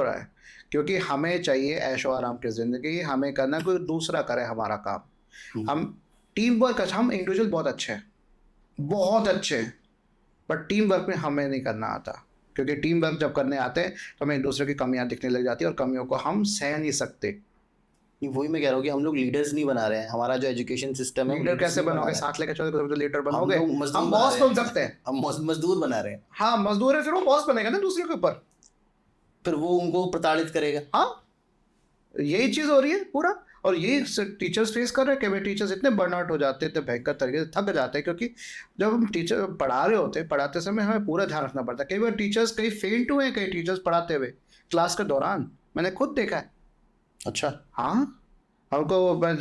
रहा है, क्योंकि हमें चाहिए ऐशो आराम की ज़िंदगी, हमें करना कोई दूसरा करे हमारा काम। हम टीम वर्क, हम इंडिविजुअल बहुत अच्छे हैं, बट टीम वर्क में हमें नहीं करना आता, क्योंकि टीम वर्क जब करने आते हैं तो हमें एक दूसरे की कमियां दिखने लग जाती है, और कमियों को हम सह नहीं सकते। वही मैं कह रहा हूँ कि हम लोग लीडर्स नहीं बना रहे हैं। हमारा जो एजुकेशन सिस्टम है, लीडर कैसे बनोगे? साथ लेकर चलोगे तो लीडर बनोगे। हम बॉस बन सकते हैं, हम मजदूर बना रहे हैं। हाँ मजदूर है, फिर वो बॉस बनेगा ना दूसरे के ऊपर, फिर वो उनको प्रताड़ित करेगा। हाँ यही चीज़ हो रही है पूरा। और ये टीचर्स फेस कर रहे हैं कि भाई टीचर्स इतने बर्नआउट हो जाते हैं, इतने भयंकर तरीके से थक जाते हैं, क्योंकि जब हम टीचर पढ़ा रहे होते हैं, पढ़ाते समय हमें पूरा ध्यान रखना पड़ता है। कई बार टीचर्स कई फेंट हुए हैं, कई टीचर्स पढ़ाते हुए क्लास के दौरान, मैंने खुद देखा है। अच्छा। हाँ, हमको, मैं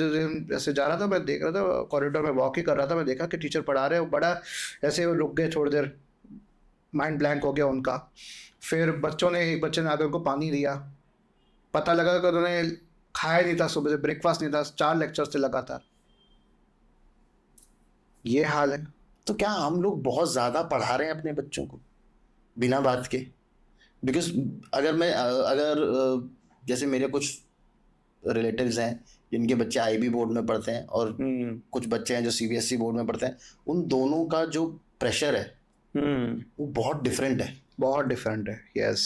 जैसे जा रहा था, मैं देख रहा था कॉरिडोर में, वॉक ही कर रहा था, मैं देखा कि टीचर पढ़ा रहे हो, बड़ा ऐसे रुक गए थोड़ी देर, माइंड ब्लैंक हो गया उनका। फिर एक बच्चे ने आगे उनको पानी दिया, पता लगा कि उन्होंने खाया नहीं था, सुबह से ब्रेकफास्ट नहीं था, 4 लेक्चर्स थे लगातार। ये हाल है। तो क्या हम लोग बहुत ज़्यादा पढ़ा रहे हैं अपने बच्चों को बिना बात के? बिकॉज अगर जैसे मेरे कुछ रिलेटिव्स हैं जिनके बच्चे IB बोर्ड में पढ़ते हैं, और कुछ बच्चे हैं जो CBSE बोर्ड में पढ़ते हैं, उन दोनों का जो प्रेशर है वो बहुत डिफरेंट है। यस,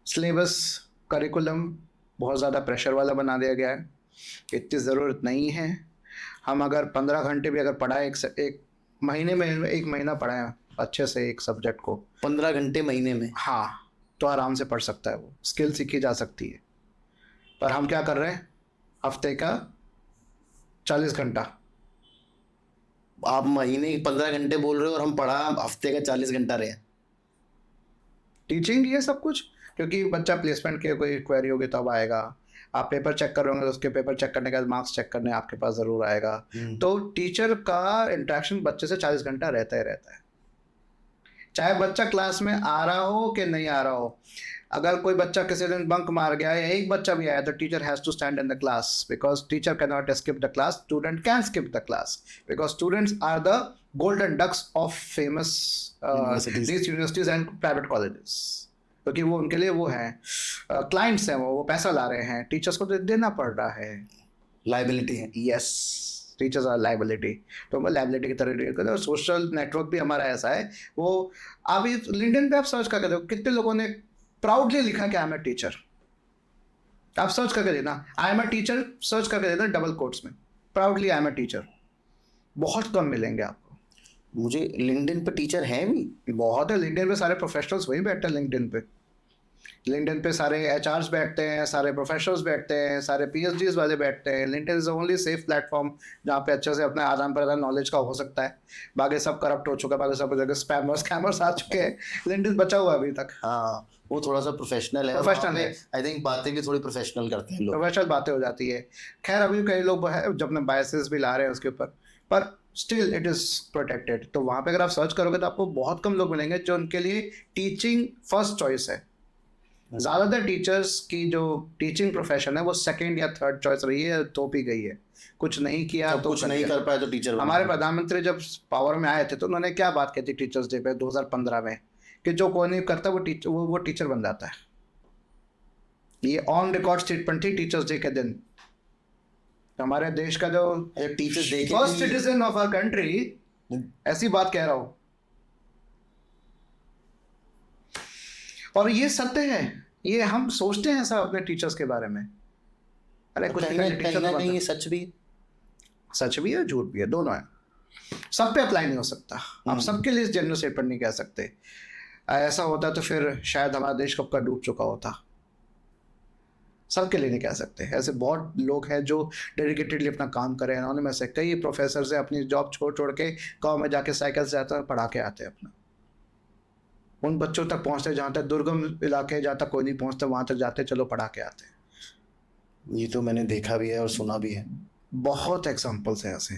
सिलेबस, करिकुलम बहुत ज़्यादा प्रेशर वाला बना दिया गया है, इतनी ज़रूरत नहीं है। हम अगर 15 घंटे भी अगर पढ़ाएं, एक महीने में 1 महीना पढ़ाएं अच्छे से एक सब्जेक्ट को, 15 घंटे महीने में, हाँ, तो आराम से पढ़ सकता है, वो स्किल सीखी जा सकती है। पर हम क्या कर रहे हैं, हफ्ते का 40 घंटा। आप महीने 15 घंटे बोल रहे हो और हम पढ़ा हफ्ते का 40 घंटा रहे हैं। टीचिंग ये सब कुछ, क्योंकि बच्चा प्लेसमेंट के कोई क्वेरी होगी तब आएगा, आप पेपर चेक कर रहे होंगे तो उसके पेपर चेक करने के बाद मार्क्स चेक करने आपके पास ज़रूर आएगा। तो टीचर का इंटरेक्शन बच्चे से 40 घंटा रहता ही रहता है, चाहे बच्चा क्लास में आ रहा हो कि नहीं आ रहा हो। अगर कोई बच्चा किसी दिन बंक मार गया या एक बच्चा भी आया तो teacher has to stand in the class, because teacher can not skip the class, student can skip the class, because students are the golden ducks of famous these universities and private colleges, क्योंकि वो उनके लिए वो है clients हैं, वो पैसा ला रहे हैं, टीचर्स को तो देना पड़ रहा है, लाइबिलिटी है। Yes, teachers are liability. तो मैं लाइबिलिटी की तरह डील करते हैं। सोशल नेटवर्क भी हमारा ऐसा है, वो आप लिंक्डइन पे आप सर्च करके देखो कितने लोगों ने प्राउडली लिखा कि आई एम ए टीचर। आप सर्च करके देना I am a teacher, search करके देना डबल कोट्स में, proudly I am a teacher, बहुत कम मिलेंगे आपको। मुझे लिंक्डइन पे टीचर हैं भी बहुत है, लिंक्डइन पे सारे प्रोफेशनल्स वही बैठते हैं। लिंक्डइन पे सारे एचआरस बैठते हैं, सारे प्रोफेशनल्स बैठते हैं, सारे पीएचडीज वाले बैठते हैं। LinkedIn is only safe platform जहाँ पे अच्छे से अपना आदान प्रदान नॉलेज का हो सकता है। बाकी सब करप्ट हो चुका है, बाकी सब जगह स्पैमर्स स्कैमर्स आ चुके हैं, लिंक्डइन बचा हुआ है अभी तक। हाँ, वो थोड़ा सा प्रोफेशनल है, प्रोफेशनल है, आई थिंक बातें भी थोड़ी प्रोफेशनल करते हैं लोग, प्रोफेशनल बातें हो जाती है। खैर अभी कई लोग जब अपने बायसेस भी ला रहे हैं उसके ऊपर, पर स्टिल इट इज प्रोटेक्टेड। तो वहाँ पे अगर आप सर्च करोगे तो आपको बहुत कम लोग मिलेंगे जो उनके लिए टीचिंग फर्स्ट चॉइस है। ज़्यादातर टीचर्स की जो टीचिंग प्रोफेशन है वो सेकंड या थर्ड चॉइस रही है, तो भी गई है। कुछ नहीं किया तो कुछ नहीं कर पाए तो टीचर। हमारे प्रधानमंत्री जब पावर में आए थे तो उन्होंने क्या बात की थी टीचर्स डे पे 2015 में, कि जो कोई नहीं करता वो टीचर बन जाता है। ये ऑन रिकॉर्ड स्टेटमेंट थी टीचर्स डे के दिन। हमारे देश का जो teachers day first citizen of our country ऐसी बात कह रहा हूं, और ये सत्य है। ये हम सोचते हैं ऐसा अपने टीचर्स के बारे में, अरे कुछ कहीं ना कहीं ये सच भी है झूठ भी है, दोनों है। सब पे अप्लाई नहीं हो सकता, आप सबके लिए जनरल स्टेटमेंट नहीं कह सकते। ऐसा होता तो फिर शायद हमारा देश कब का डूब चुका होता। सबके लिए नहीं कह सकते। ऐसे बहुत लोग हैं जो डेडिकेटेडली अपना काम कर रहे हैं। उनमें से कई प्रोफेसर से अपनी जॉब छोड़ के गांव में जाके साइकिल से जाते हैं, पढ़ा के आते हैं अपना। उन बच्चों तक पहुंचते जहाँ तक दुर्गम इलाके, जहाँ तक कोई नहीं पहुंचता वहाँ तक जाते, चलो पढ़ा के आते हैं। ये तो मैंने देखा भी है और सुना भी है, बहुत एग्जाम्पल्स हैं ऐसे।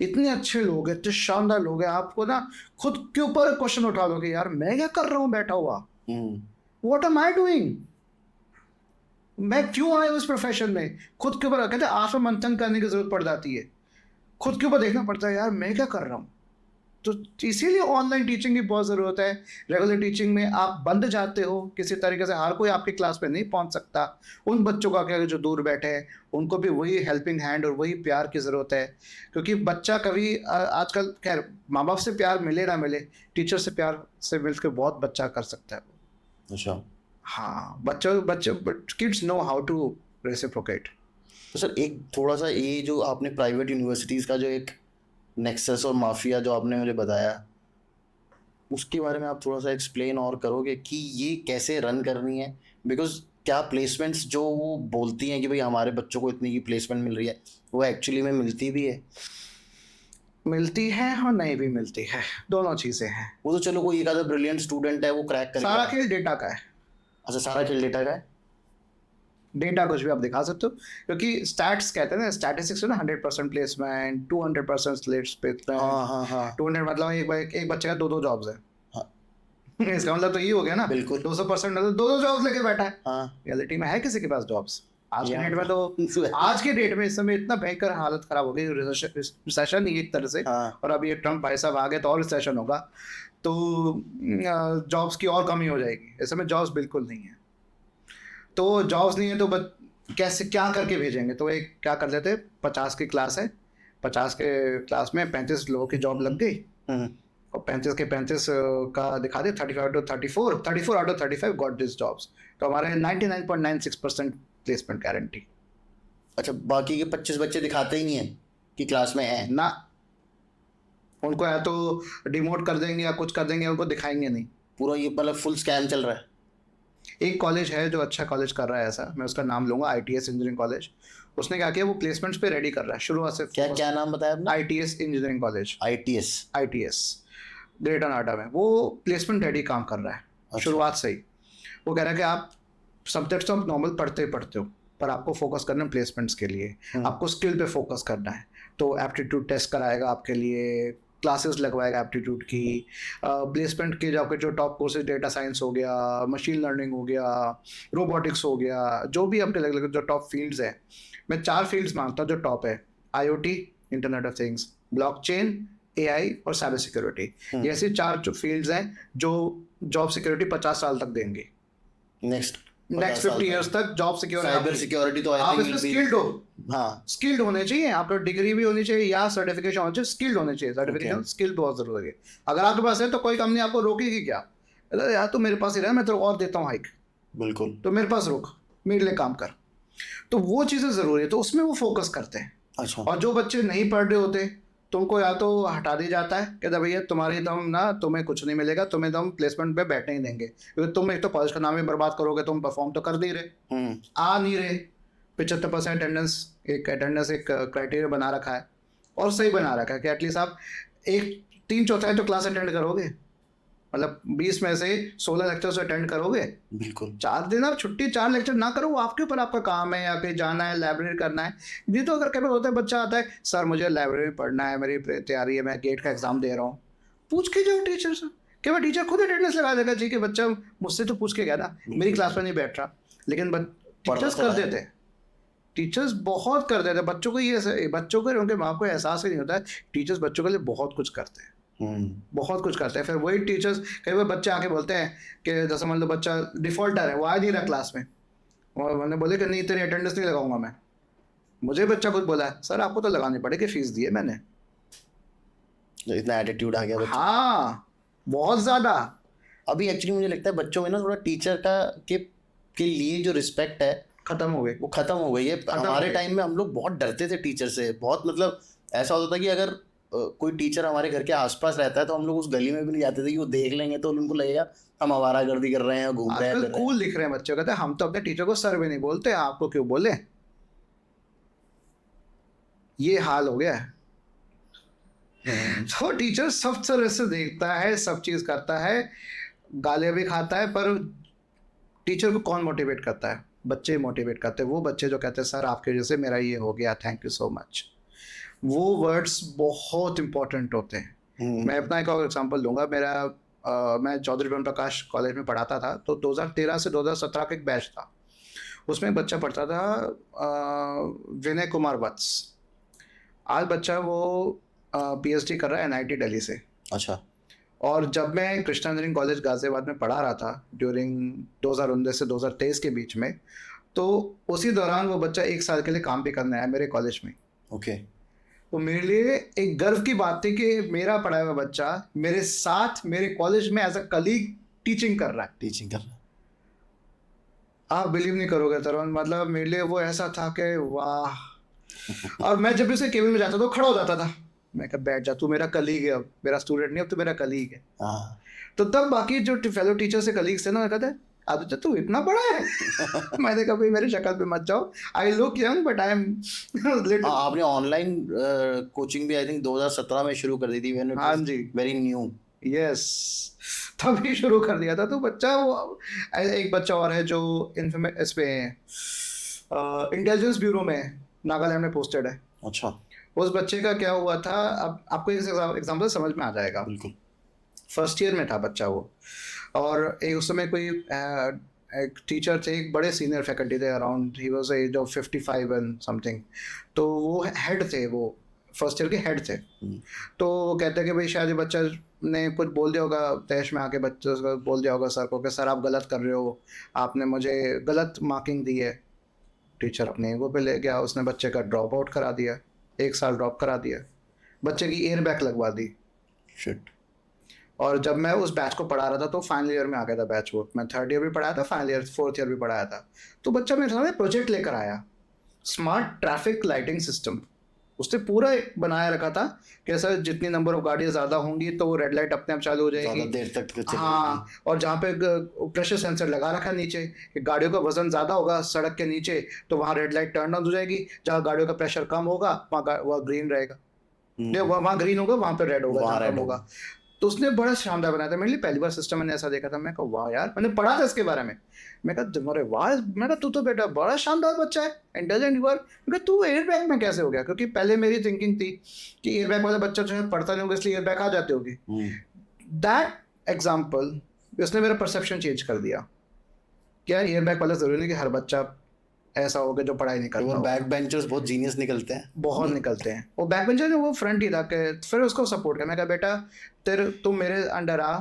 इतने अच्छे लोग हैं, इतने शानदार लोग हैं, आपको ना खुद के ऊपर क्वेश्चन उठा दोगे, यार मैं क्या कर रहा हूँ बैठा हुआ, व्हाट एम आई डूइंग, मैं क्यों आया उस प्रोफेशन में। खुद के ऊपर कहते हैं आत्ममंथन करने की जरूरत पड़ जाती है, खुद के ऊपर देखना पड़ता है यार मैं क्या कर रहा हूँ। तो इसीलिए ऑनलाइन टीचिंग की बहुत ज़रूरत है। रेगुलर टीचिंग में आप बंद जाते हो किसी तरीके से, हर कोई आपकी क्लास में नहीं पहुंच सकता। उन बच्चों का क्या जो दूर बैठे हैं उनको भी वही हेल्पिंग हैंड और वही प्यार की ज़रूरत है। क्योंकि बच्चा कभी आजकल खैर माँ बाप से प्यार मिले ना मिले, टीचर से प्यार से मिलकर बहुत बच्चा कर सकता है। अच्छा, हाँ, बच्चे kids know how to reciprocate. तो सर एक थोड़ा सा ये जो आपने प्राइवेट यूनिवर्सिटीज़ का जो एक नेक्सस और माफिया जो आपने मुझे बताया, उसके बारे में आप थोड़ा सा एक्सप्लेन और करोगे कि ये कैसे रन करनी है। बिकॉज क्या प्लेसमेंट्स जो वो बोलती हैं कि भाई हमारे बच्चों को इतनी की प्लेसमेंट मिल रही है, वो एक्चुअली में मिलती भी है? मिलती है और नहीं भी मिलती है, दोनों चीज़ें हैं। वो तो चलो कोई एक आधा ब्रिलियंट स्टूडेंट है वो क्रैक कर, सारा खेल डेटा का है। अच्छा, सारा खेल डेटा का है। डेटा कुछ भी आप दिखा सकते हो, क्योंकि स्टैट्स कहते हैं ना, स्टैटिस्टिक्स ना 100% प्लेसमेंट, 200% स्लेट्स पे, 200 मतलब एक बच्चे का 2 जॉब्स है। इसका मतलब तो ये हो गया ना, बिल्कुल 200% मतलब 2 जॉब्स लेके बैठा है। हाँ, रियलिटी में है किसी के पास जॉब्स आज के डेट में? तो आज के डेट में इस समय इतना भयंकर हालत खराब हो गई, रिसेशन ही एक तरह से। और अभी ये ट्रम्प भाई साहब आ गए तो और रिसेशन होगा, तो जॉब्स की और कमी हो जाएगी। इस समय जॉब्स बिल्कुल नहीं है। तो जॉब्स नहीं है तो कैसे क्या करके भेजेंगे? तो एक क्या कर लेते, 50 की क्लास है, 50 के क्लास में 35 लोगों की जॉब लग गई, और 35 के 35 का दिखा दे 34 out of 35 got this jobs. तो हमारे 99.96% प्लेसमेंट गारंटी। अच्छा, बाकी के 25 बच्चे दिखाते ही नहीं है कि क्लास में है ना, उनको या तो डिमोट कर देंगे या कुछ कर देंगे, उनको दिखाएंगे नहीं। पूरा ये मतलब फुल स्कैम चल रहा है। एक कॉलेज है जो अच्छा कॉलेज कर रहा है ऐसा, मैं उसका नाम लूंगा, ITS इंजीनियरिंग कॉलेज। उसने क्या किया, वो प्लेसमेंट्स पे रेडी कर रहा है शुरुआत से। क्या नाम बताया आपने? ITS engineering college. ITS greater Noida में वो प्लेसमेंट रेडी काम कर रहा है। अच्छा। शुरुआत से ही वो कह रहा है कि आप सब्जेक्ट्स तो आप नॉर्मल पढ़ते हो, पर आपको फोकस करना है प्लेसमेंट्स के लिए, आपको स्किल पे फोकस करना है। तो एप्टीट्यूड टेस्ट कराएगा आपके लिए, क्लासेस लगवाएगा एप्टीट्यूड की, प्लेसमेंट के जो आपके जो टॉप कोर्सेज, डेटा साइंस हो गया, मशीन लर्निंग हो गया, रोबोटिक्स हो गया, जो भी आपके अलग जो टॉप फील्ड्स हैं। मैं 4 फील्ड्स मानता हूँ जो टॉप है: IoT, internet of things, blockchain, AI और साइबर सिक्योरिटी। ये ऐसी 4 जो फील्ड्स हैं जो जॉब सिक्योरिटी 50 साल तक देंगे। नेक्स्ट 50 इयर्स तक जॉब सिक्योर है। साइबर सिक्योरिटी तो आई आप थिंक इसमें विल बी, स्किल्ड हो, हाँ स्किल्ड होने चाहिए, आपको डिग्री भी होनी चाहिए या सर्टिफिकेशन होना चाहिए, स्किल्ड होने चाहिए। सर्टिफिकेशन स्किल बहुत जरूरी है। अगर आपके पास है तो कोई कंपनी आपको रोकेगी क्या? अरे यार तू मेरे पास ही रह, मैं तेरे को और देता हूँ हाइक, बिल्कुल। तो मेरे पास रुक, मेरे लिए काम कर। तो वो चीज़ें ज़रूरी है, तो उसमें वो फोकस करते हैं। अच्छा, और जो बच्चे नहीं पढ़ रहे होते, तुमको या तो हटा दिया जाता है कि भैया तुम्हारी दम ना, तुम्हें कुछ नहीं मिलेगा, तुम्हें दम प्लेसमेंट पे बैठने ही देंगे, क्योंकि तुम एक तो कॉलेज का नाम ही बर्बाद करोगे, तुम परफॉर्म तो कर नहीं रहे, आ नहीं रहे। 75% अटेंडेंस एक क्राइटेरिया बना रखा है, और सही बना रखा है कि एटलीस्ट आप एक 3/4 तो क्लास अटेंड करोगे, मतलब 20 में से 16 लेक्चर्स अटेंड करोगे। बिल्कुल। 4 दिन आप छुट्टी 4 लेक्चर ना करो, वो आपके ऊपर, आपका काम है, या कहीं जाना है, लाइब्रेरी करना है। ये तो अगर कभी होता है बच्चा आता है, सर मुझे लाइब्रेरी में पढ़ना है, मेरी तैयारी है, मैं गेट का एग्जाम दे रहा हूँ, पूछ के जाओ टीचर से। क्या मैं टीचर खुद अटेंडेंस लगा देगा जी कि बच्चा मुझसे तो पूछ के गया ना, मेरी क्लास में नहीं बैठ रहा, लेकिन टीचर्स कर देते, टीचर्स बहुत कर देते बच्चों को। ये बच्चों को, उनके माँ को एहसास ही नहीं होता है, टीचर्स बच्चों के लिए बहुत कुछ करते हैं, बहुत कुछ करते हैं। फिर वही टीचर्स, कई बार बच्चे आके बोलते हैं कि जैसे मान लो बच्चा डिफॉल्टर है, वो आ नहीं रहा क्लास में, और मैंने बोले कि नहीं तेरी अटेंडेंस नहीं लगाऊंगा मैं। मुझे बच्चा खुद बोला है, सर आपको तो लगानी पड़ेगी, फीस दी है मैंने। इतना एटीट्यूड आ गया बच्चे। हाँ, बहुत ज्यादा। अभी एक्चुअली मुझे लगता है बच्चों में ना थोड़ा टीचर के लिए जो रिस्पेक्ट है खत्म हो गई, वो खत्म हो गई है। हमारे टाइम में हम लोग बहुत डरते थे टीचर से, बहुत, मतलब ऐसा होता था कि अगर कोई टीचर हमारे घर के आसपास रहता है तो हम लोग उस गली में भी नहीं जाते थे कि वो देख लेंगे तो उनको लगेगा हम आवारागर्दी कर रहे हैं, घूम रहे हैं। आजकल कूल दिख रहे हैं बच्चे, कहते हैं हम तो अपने टीचर को सर भी नहीं बोलते, आपको क्यों बोले। ये हाल हो गया है। तो टीचर सब तरह से देखता है, सब चीज करता है, गालियां भी खाता है, पर टीचर को कौन मोटिवेट करता है? बच्चे मोटिवेट करते हैं। वो बच्चे जो कहते हैं सर आपकी वजह से मेरा ये हो गया, थैंक यू सो मच, वो वर्ड्स बहुत इंपॉर्टेंट होते हैं। मैं अपना एक और एग्जांपल दूंगा। मैं चौधरी ब्रह्म प्रकाश कॉलेज में पढ़ाता था, तो 2013 से 2017 का एक बैच था, उसमें एक बच्चा पढ़ता था विनय कुमार वत्स। आज बच्चा वो PhD कर रहा है NIT दिल्ली से। अच्छा। और जब मैं कृष्णा इंजीनियरिंग कॉलेज गाजियाबाद में पढ़ा रहा था ड्यूरिंग 2019 से 2023 के बीच में, तो उसी दौरान वो बच्चा 1 साल के लिए काम भी करने आया मेरे कॉलेज में। ओके। तो मेरे लिए एक गर्व की बात थी कि मेरा पढ़ाया हुआ बच्चा मेरे साथ मेरे कॉलेज में एज अ कलीग टीचिंग कर रहा है। आप बिलीव नहीं करोगे तरुण, मतलब मेरे लिए वो ऐसा था कि वाह। और मैं जब भी उसे केबिन में जाता था तो खड़ा हो जाता था, मैं कहा बैठ जा, तू मेरा कलीग है, अब मेरा स्टूडेंट नहीं, अब तू मेरा कलीग है। तो तब बाकी जो फेलो टीचर से कलीग्स थे ना, कहते आदित्य तू इतना बड़ा है। मैंने कहा भाई मेरी शक्ल पे मत जाओ, I look young but I am little. आपने ऑनलाइन कोचिंग भी आई थिंक 2017 में शुरू कर दी थी। हाँ जी, वेरी न्यू। यस, तभी शुरू कर दिया था। तो बच्चा, वो एक बच्चा और है जो इस पे इंटेलिजेंस ब्यूरो में नागालैंड में पोस्टेड है। अच्छा। उस बच्चे का क्या हुआ था, अब आपको एक एग्जाम्पल समझ में आ जाएगा। बिल्कुल। फर्स्ट ईयर में था बच्चा वो, और एक उस समय कोई एक टीचर थे, एक बड़े सीनियर फैकल्टी थे, अराउंड ही was age of 55 and something. तो वो हेड थे, वो फर्स्ट ईयर के हेड थे। तो वो कहते हैं कि भाई शायद ये बच्चा ने कुछ बोल दिया होगा, तैश में आके बच्चे को बोल दिया होगा सर को कि सर आप गलत कर रहे हो, आपने मुझे गलत मार्किंग दी है। टीचर अपने ईगो पे ले गया, उसने बच्चे का ड्रॉप आउट करा दिया, 1 साल ड्रॉप करा दिया, बच्चे की एयर बैग लगवा दी। शिट। और जब मैं उस बैच को पढ़ा रहा था तो फाइनल ईयर में आ गया था बैच वो, मैं 3rd ईयर भी पढ़ाया था, फाइनल ईयर 4th ईयर भी पढ़ाया था। तो बच्चा मेरे सामने प्रोजेक्ट लेकर आया, स्मार्ट ट्रैफिक लाइटिंग सिस्टम। उसने पूरा एक बनाया रखा था कि सर जितनी नंबर ऑफ गाड़ियाँ ज़्यादा होंगी तो वो रेड लाइट अपने आप चालू हो जाएगी, देर तक चलेगी। हाँ, और जहाँ पे प्रेशर सेंसर लगा रखा है नीचे कि गाड़ियों का वजन ज़्यादा होगा सड़क के नीचे तो वहाँ रेड लाइट टर्न ऑन हो जाएगी, जहाँ गाड़ियों का प्रेशर कम होगा वहाँ ग्रीन रहेगा, वहाँ ग्रीन होगा वहाँ पे रेड होगा, जहाँ कम होगा। तो उसने बड़ा शानदार बनाया था। मेरे लिए पहली बार सिस्टम मैंने ऐसा देखा था। मैं कहा वाह यार, मैंने पढ़ा था इसके बारे में। मैं कहा अरे वाह, मैं कहा तू तो बेटा बड़ा शानदार बच्चा है, इंटेलिजेंट यू आर। मैं कहा तू एयर बैग में कैसे हो गया? क्योंकि पहले मेरी थिंकिंग थी कि एयर बैग वाला बच्चा जो है पढ़ता नहीं होगा इसलिए एयर बैग आ जाते होगी। दैट एग्जाम्पल उसने मेरा परसेप्शन चेंज कर दिया कि यार एयर बैग वाला जरूरी नहीं कि हर बच्चा ऐसा होगा जो पढ़ाई नहीं करता। वो बैक बेंचर्स बहुत जीनियस निकलते हैं, बहुत निकलते हैं। वो बैक बेंचर वो फ्रंट ही था कि फिर उसको सपोर्ट किया। मैं कहा बेटा तुम मेरे अंडर आ,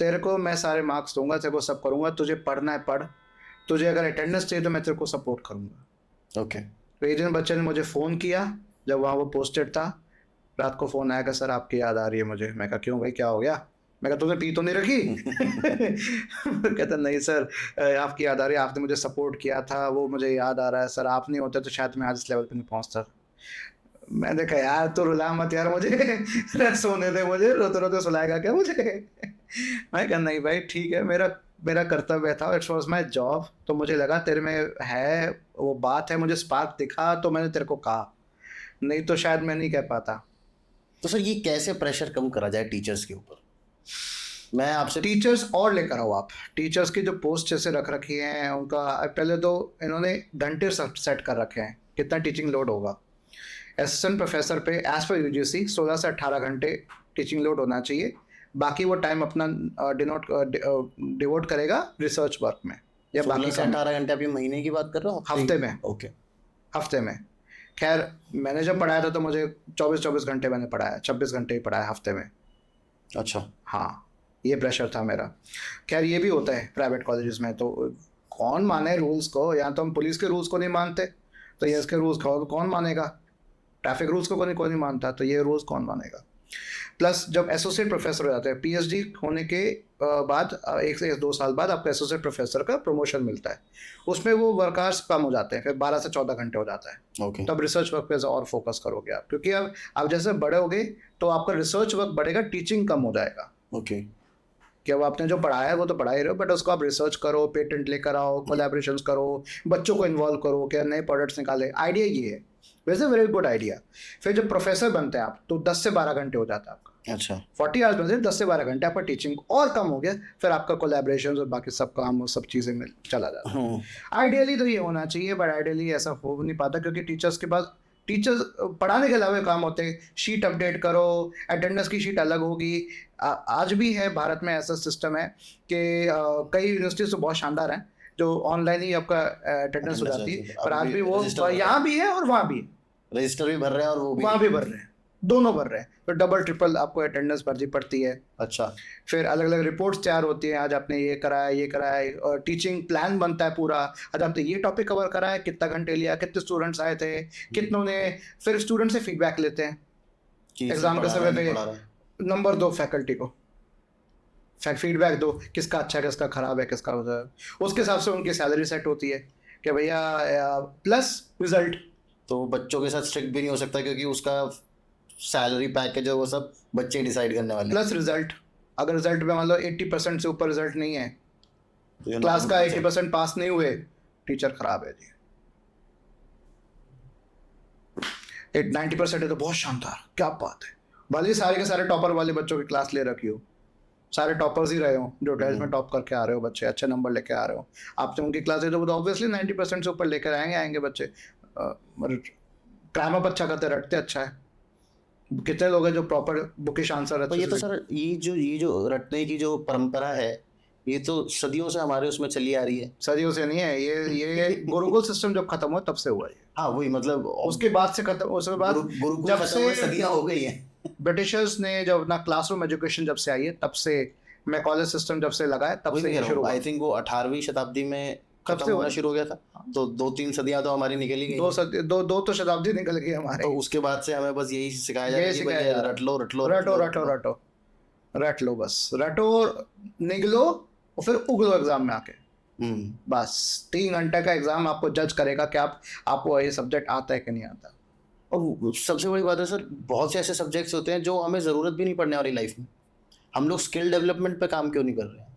तेरे को मैं सारे मार्क्स दूंगा, तेरे को सब करूंगा, तुझे पढ़ना है पढ़, तुझे अगर अटेंडेंस चाहिए तो मैं तेरे को सपोर्ट करूंगा। ओके। तो एक दिन बच्चे ने मुझे फ़ोन किया जब वहाँ वो पोस्टेड था, रात को फ़ोन आया कि सर आपकी याद आ रही है मुझे। मैं कहा क्यों भाई, क्या हो गया? मैं कहा तुमने पी तो नहीं रखी? कहता नहीं सर, आपकी याद आ रही है, आपने मुझे सपोर्ट किया था, वो मुझे याद आ रहा है सर, आप नहीं होते तो शायद मैं आज इस लेवल पे नहीं पहुंचता। मैंने कहा यार तो रुला मत यार मुझे, सोने दे मुझे, रोते रोते सुलाएगा क्या मुझे? मैं कहा नहीं भाई ठीक है, मेरा मेरा कर्तव्य था, इट्स वॉज माई जॉब, तो मुझे लगा तेरे में है वो बात है, मुझे स्पार्क दिखा तो मैंने तेरे को कहा, नहीं तो शायद मैं नहीं कह पाता। तो सर ये कैसे प्रेशर कम करा जाए टीचर्स के ऊपर? मैं आपसे टीचर्स और लेकर आओ आप, टीचर्स की जो पोस्ट जैसे रख रखी हैं उनका पहले तो इन्होंने घंटे सेट कर रखे हैं कितना टीचिंग लोड होगा। असिस्टेंट प्रोफेसर पे एज पर यूजीसी 16 से 18 घंटे टीचिंग लोड होना चाहिए, बाकी वो टाइम अपना डिवोट करेगा रिसर्च वर्क में या 16 बाकी से 18 घंटे, आप ये महीने की बात कर रहे हो? हफ्ते में। ओके। हफ्ते में। खैर मैंने जब पढ़ाया था तो मुझे 24 घंटे मैंने पढ़ाया, 26 घंटे ही पढ़ाया हफ्ते में। अच्छा। हाँ ये प्रेशर था मेरा। खैर ये भी होता है प्राइवेट कॉलेजेस में, तो कौन माने रूल्स को, या तो हम पुलिस के रूल्स को नहीं मानते तो ये इसके रूल्स को कौन मानेगा, ट्रैफिक रूल्स को कोई नहीं मानता तो ये रूल्स कौन मानेगा। प्लस जब एसोसिएट प्रोफेसर हो जाते हैं, पीएचडी होने के बाद 1 से 2 साल बाद आपको एसोसिएट प्रोफेसर का प्रमोशन मिलता है, उसमें वो वर्क आवर्स कम हो जाते हैं, फिर 12 से 14 घंटे हो जाता है। ओके। तब रिसर्च वर्क पे और फोकस करोगे आप, क्योंकि अब आप जैसे बड़े होगे तो आपका रिसर्च वर्क बढ़ेगा, टीचिंग कम हो जाएगा। ओके। कि अब आपने जो पढ़ाया है वो तो पढ़ा ही रहे हो, बट उसको आप रिसर्च करो, पेटेंट लेकर आओ, कोलैबोरेशंस करो, बच्चों को इन्वॉल्व करो, क्या नए प्रोडक्ट्स निकाले। आइडिया ये है, वैसे वेरी गुड आइडिया। फिर जब प्रोफेसर बनते हैं आप तो 10 से 12 घंटे हो जाता है आपका। अच्छा। 40 आवर्स में से 10 से 12 घंटे आपका टीचिंग और कम हो गया, फिर आपका कोलैबोरेशंस और बाकी सब काम और सब चीज़ें में चला जाता है। आइडियली तो ये होना चाहिए, बट आइडियली ऐसा हो नहीं पाता, क्योंकि टीचर्स के पास टीचर्स पढ़ाने के अलावा काम होते हैं, शीट अपडेट करो, अटेंडेंस की शीट अलग होगी। आज भी है भारत में ऐसा सिस्टम है कि कई यूनिवर्सिटीज तो बहुत शानदार हैं जो ऑनलाइन ही आपका अटेंडेंस हो जाती है, पर आज भी वो यहाँ भी है और वहाँ भी रजिस्टर भी भर रहे हैं और वो भी वहाँ भी भर रहे हैं, दोनों भर रहे हैं, तो डबल ट्रिपल आपको अटेंडेंस भरनी पड़ती है। अच्छा। फिर अलग अलग रिपोर्ट्स तैयार होती हैं, आज आपने ये कराया और टीचिंग प्लान बनता है पूरा, आज आपने ये टॉपिक कवर करा है, कितना घंटे लिया, कितने स्टूडेंट्स आए थे, कितनों ने, फिर स्टूडेंट से फीडबैक लेते हैं एग्जाम के समय पे, नंबर दो फैकल्टी को, फीडबैक दो, किसका अच्छा है, किसका खराब है, किसका उसके हिसाब से उनकी सैलरी सेट होती है कि भैया प्लस रिजल्ट। तो बच्चों के साथ स्ट्रिक्ट भी नहीं हो सकता क्योंकि उसका सैलरी पैकेज है वो सब बच्चे डिसाइड करने वाले। प्लस रिजल्ट, अगर रिजल्ट में मान लो 80% से ऊपर रिजल्ट नहीं है, तो क्लास का 80% पास नहीं हुए, टीचर खराब है जी। 90% है तो बहुत शानदार, क्या बात है, भले सारे के सारे टॉपर वाले बच्चों की क्लास ले रखी हो, सारे टॉपर्स ही रहे हो, जो 12th में टॉप करके आ रहे हो बच्चे, अच्छे नंबर लेके आ रहे हो, आपने उनकी क्लास दे दो तो ऑब्वियसली 90% से ऊपर लेकर आएंगे बच्चे। क्रैम अप अच्छा करते, रटते अच्छा है, कितने लोग हैं जो प्रॉपर बुकिश आंसर रहते हैं। ये तो सर ये जो रटने की जो परंपरा है ये तो सदियों से हमारे उसमें चली आ रही है। सदियों से नहीं है ये गुरुकुल सिस्टम जब खत्म हुआ तब से हुआ है। हाँ वही, मतलब उसके बाद से खत्म, उसके बाद जब से सदियां हो गई हैं। ब्रिटिशर्स ने जब अपना क्लासरूम एजुकेशन जब से आई है तब से, मैं कॉलेज सिस्टम जब से लगाया तब से शुरू, आई थिंक वो 18वीं शताब्दी में खत्म होना शुरू हो गया था, तो 2-3 सदियां तो हमारी निकल ही गई। दो तो शताब्दी निकल गई हमारे। तो उसके बाद से हमें बस यही सिखाया जाए कि भाई रट लो रट लो रटो रटो रटो रट लो, बस रटो, निगलो और फिर उगलो एग्जाम में आके। बस 3 घंटे का एग्जाम आपको जज करेगा कि आपको ये सब्जेक्ट आता है कि नहीं आता। और सबसे बड़ी बात है सर, बहुत से ऐसे सब्जेक्ट्स होते हैं जो हमें ज़रूरत भी नहीं पड़ने वाली लाइफ में, हम लोग स्किल डेवलपमेंट पे काम क्यों नहीं कर रहे हैं?